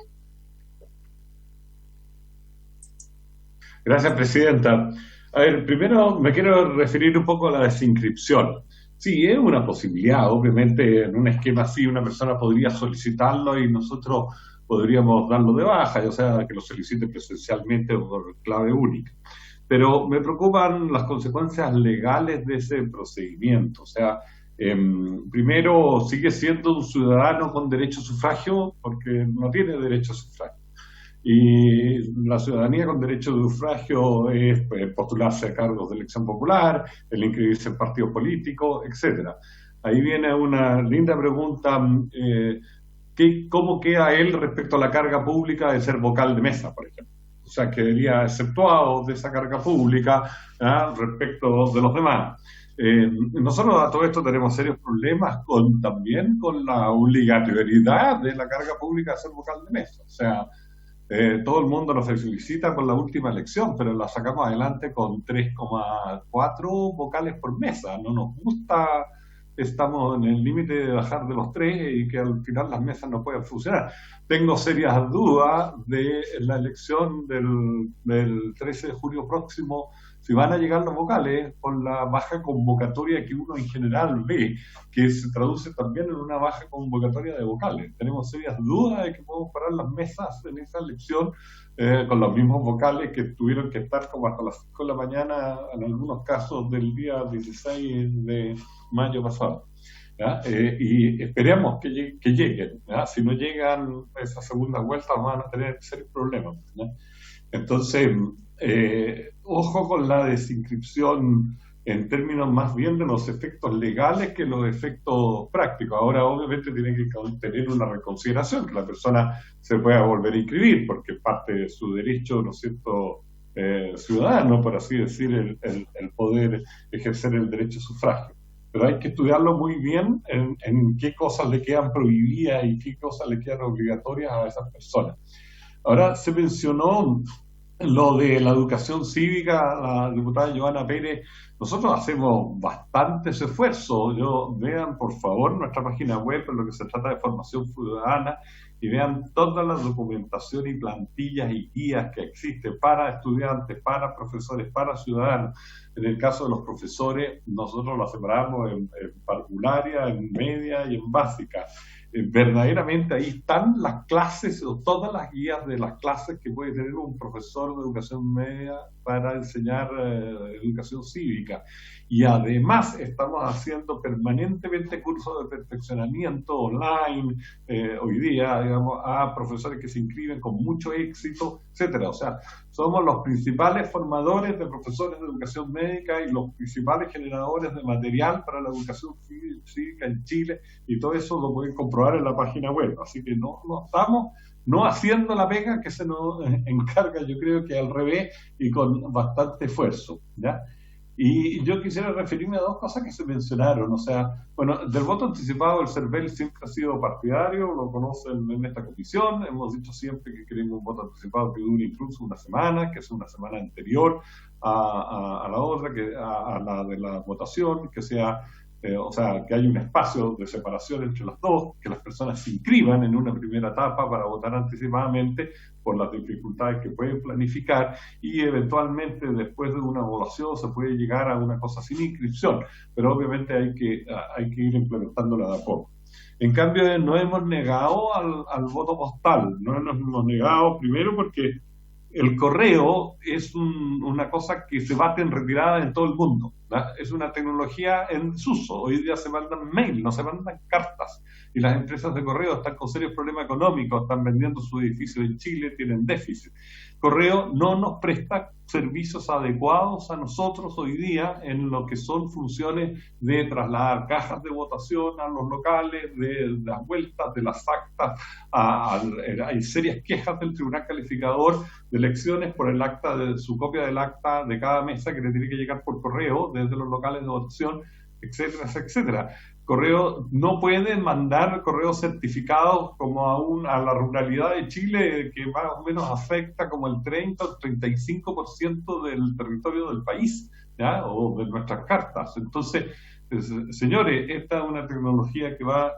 Gracias, Presidenta. A ver, primero me quiero referir un poco a la desinscripción. Sí, es una posibilidad. Obviamente, en un esquema así, una persona podría solicitarlo y nosotros podríamos darlo de baja, o sea, que lo solicite presencialmente o por clave única. Pero me preocupan las consecuencias legales de ese procedimiento. O sea, primero, sigue siendo un ciudadano con derecho a sufragio porque no tiene derecho a sufragio. Y la ciudadanía con derecho de sufragio es postularse a cargos de elección popular, el inscribirse en partidos políticos, etcétera. Ahí viene una linda pregunta. ¿Cómo queda él respecto a la carga pública de ser vocal de mesa, por ejemplo? O sea, quedaría exceptuado de esa carga pública respecto de los demás. Nosotros a todo esto tenemos serios problemas también con la obligatoriedad de la carga pública de ser vocal de mesa. O sea, todo el mundo nos felicita con la última elección, pero la sacamos adelante con 3,4 vocales por mesa. No nos gusta. Estamos en el límite de bajar de los 3 y que al final las mesas no pueden funcionar. Tengo serias dudas de la elección del 13 de julio próximo, si van a llegar los vocales, con la baja convocatoria que uno en general ve, que se traduce también en una baja convocatoria de vocales. Tenemos serias dudas de que podemos parar las mesas en esa elección con los mismos vocales que tuvieron que estar como hasta las 5 de la mañana, en algunos casos del día 16 de mayo pasado. Y esperemos que lleguen. Si no llegan a esa segunda vuelta, van a tener serios problemas. Entonces, ojo con la desinscripción en términos más bien de los efectos legales que los efectos prácticos. Ahora, obviamente, tiene que tener una reconsideración, que la persona se pueda volver a inscribir, porque parte de su derecho, ¿no es cierto?, ciudadano, por así decir, el poder ejercer el derecho a sufragio. Pero hay que estudiarlo muy bien en qué cosas le quedan prohibidas y qué cosas le quedan obligatorias a esas personas. Ahora se mencionó lo de la educación cívica, la diputada Joana Pérez. Nosotros hacemos bastantes esfuerzos. Vean, por favor, nuestra página web en lo que se trata de formación ciudadana y vean toda la documentación y plantillas y guías que existen para estudiantes, para profesores, para ciudadanos. En el caso de los profesores, nosotros lo separamos en parvularia, en media y en básica. Verdaderamente ahí están las clases o todas las guías de las clases que puede tener un profesor de educación media para enseñar educación cívica. Y además estamos haciendo permanentemente cursos de perfeccionamiento online, hoy día, digamos, a profesores que se inscriben con mucho éxito, etcétera. O sea, somos los principales formadores de profesores de educación médica y los principales generadores de material para la educación cívica en Chile, y todo eso lo pueden comprobar en la página web. Así que no estamos no haciendo la pega que se nos encarga, yo creo que al revés y con bastante esfuerzo, ¿ya? Y yo quisiera referirme a dos cosas que se mencionaron. O sea, bueno, del voto anticipado, el CERVEL siempre ha sido partidario, lo conocen en esta comisión. Hemos dicho siempre que queremos un voto anticipado que dure incluso una semana, que sea una semana anterior a la otra, a la de la votación, que sea, o sea, que haya un espacio de separación entre los dos, que las personas se inscriban en una primera etapa para votar anticipadamente por las dificultades que pueden planificar, y eventualmente después de una evaluación se puede llegar a una cosa sin inscripción, pero obviamente hay que ir implementándola de a poco. En cambio, no hemos negado al voto postal, no nos hemos negado primero porque el correo es una cosa que se bate en retirada en todo el mundo, ¿verdad? Es una tecnología en desuso. Hoy día se mandan mail, no se mandan cartas. Y las empresas de correo están con serios problemas económicos, están vendiendo su edificio en Chile, tienen déficit. Correo no nos presta servicios adecuados a nosotros hoy día en lo que son funciones de trasladar cajas de votación a los locales, de las vueltas, de las actas. Hay serias quejas del Tribunal Calificador de elecciones por el acta, de su copia del acta de cada mesa que le tiene que llegar por correo desde los locales de votación, etcétera, etcétera. Correo no puede mandar correos certificados como a la ruralidad de Chile, que más o menos afecta como el 30 o 35% del territorio del país, ¿ya? O de nuestras cartas. Entonces, señores, esta es una tecnología que va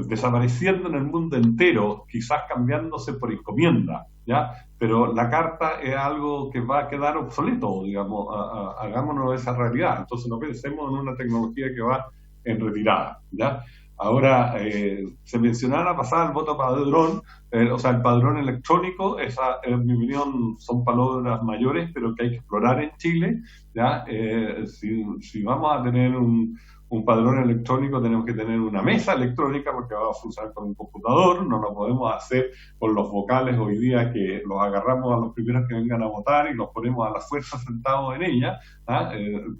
desapareciendo en el mundo entero, quizás cambiándose por encomienda, ¿ya? Pero la carta es algo que va a quedar obsoleto, digamos, hagámonos de esa realidad. Entonces no pensemos en una tecnología que va en retirada, ¿ya? Ahora, se mencionaba pasar el voto padrón, o sea, el padrón electrónico, esa, en mi opinión, son palabras mayores, pero que hay que explorar en Chile, ¿ya? Si vamos a tener un padrón electrónico, tenemos que tener una mesa electrónica porque va a funcionar con un computador, no lo podemos hacer con los vocales hoy día que los agarramos a los primeros que vengan a votar y los ponemos a la fuerza sentados en ella,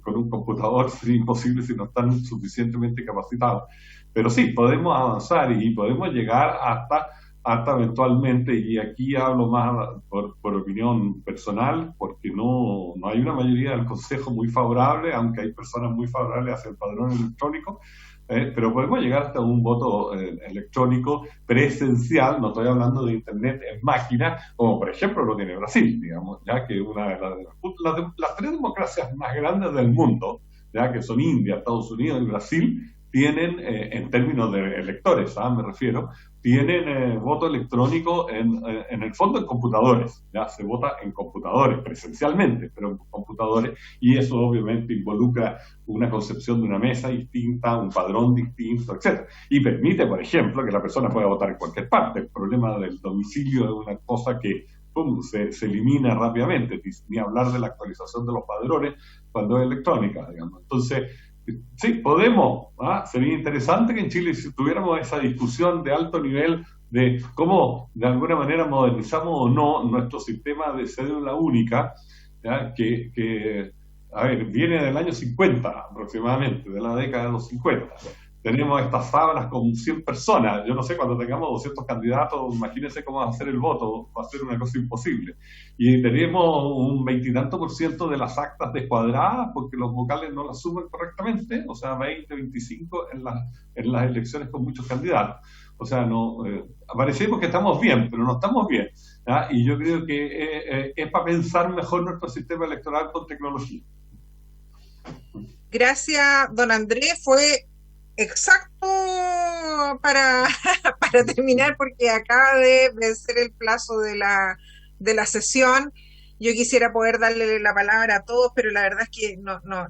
con un computador sería imposible si no están suficientemente capacitados. Pero sí, podemos avanzar y podemos llegar hasta eventualmente, y aquí hablo más por opinión personal, porque no hay una mayoría del Consejo muy favorable, aunque hay personas muy favorables hacia el padrón electrónico, pero podemos llegar hasta un voto electrónico presencial, no estoy hablando de Internet en máquina, como por ejemplo lo tiene Brasil, digamos, ya que una de las tres democracias más grandes del mundo, ya que son India, Estados Unidos y Brasil, tienen, en términos de electores, me refiero, tienen voto electrónico en el fondo en computadores, ya se vota en computadores, presencialmente, pero en computadores, y eso obviamente involucra una concepción de una mesa distinta, un padrón distinto, etc. Y permite, por ejemplo, que la persona pueda votar en cualquier parte. El problema del domicilio es una cosa que se elimina rápidamente, ni hablar de la actualización de los padrones cuando es electrónica, digamos. Entonces, sí, podemos. Sería interesante que en Chile si tuviéramos esa discusión de alto nivel de cómo de alguna manera modernizamos o no nuestro sistema de cédula única, ¿ya? Que a ver, viene del año 50 aproximadamente, de la década de los 50. Tenemos estas sábanas con 100 personas. Yo no sé, cuando tengamos 200 candidatos, imagínense cómo va a ser el voto, va a ser una cosa imposible. Y tenemos un 20 y tanto % de las actas descuadradas porque los vocales no las suben correctamente, o sea, 20, 25 en las elecciones con muchos candidatos. O sea, parecemos que estamos bien, pero no estamos bien, ¿ya? Y yo creo que es para pensar mejor nuestro sistema electoral con tecnología. Gracias, don Andrés. Fue exacto para terminar, porque acaba de vencer el plazo de la sesión. Yo quisiera poder darle la palabra a todos, pero la verdad es que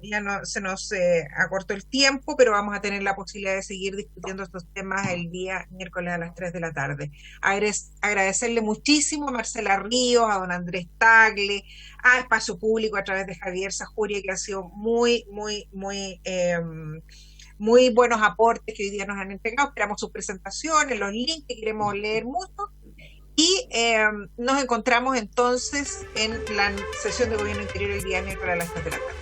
ya no se nos acortó el tiempo, pero vamos a tener la posibilidad de seguir discutiendo estos temas el día miércoles a las 3 de la tarde. Agradecerle muchísimo a Marcela Ríos, a don Andrés Tagle, a Espacio Público a través de Javier Sajuria, que ha sido muy buenos aportes que hoy día nos han entregado. Esperamos sus presentaciones, los links que queremos leer mucho. Y nos encontramos entonces en la sesión de Gobierno Interior el día miércoles a las 3 de la tarde.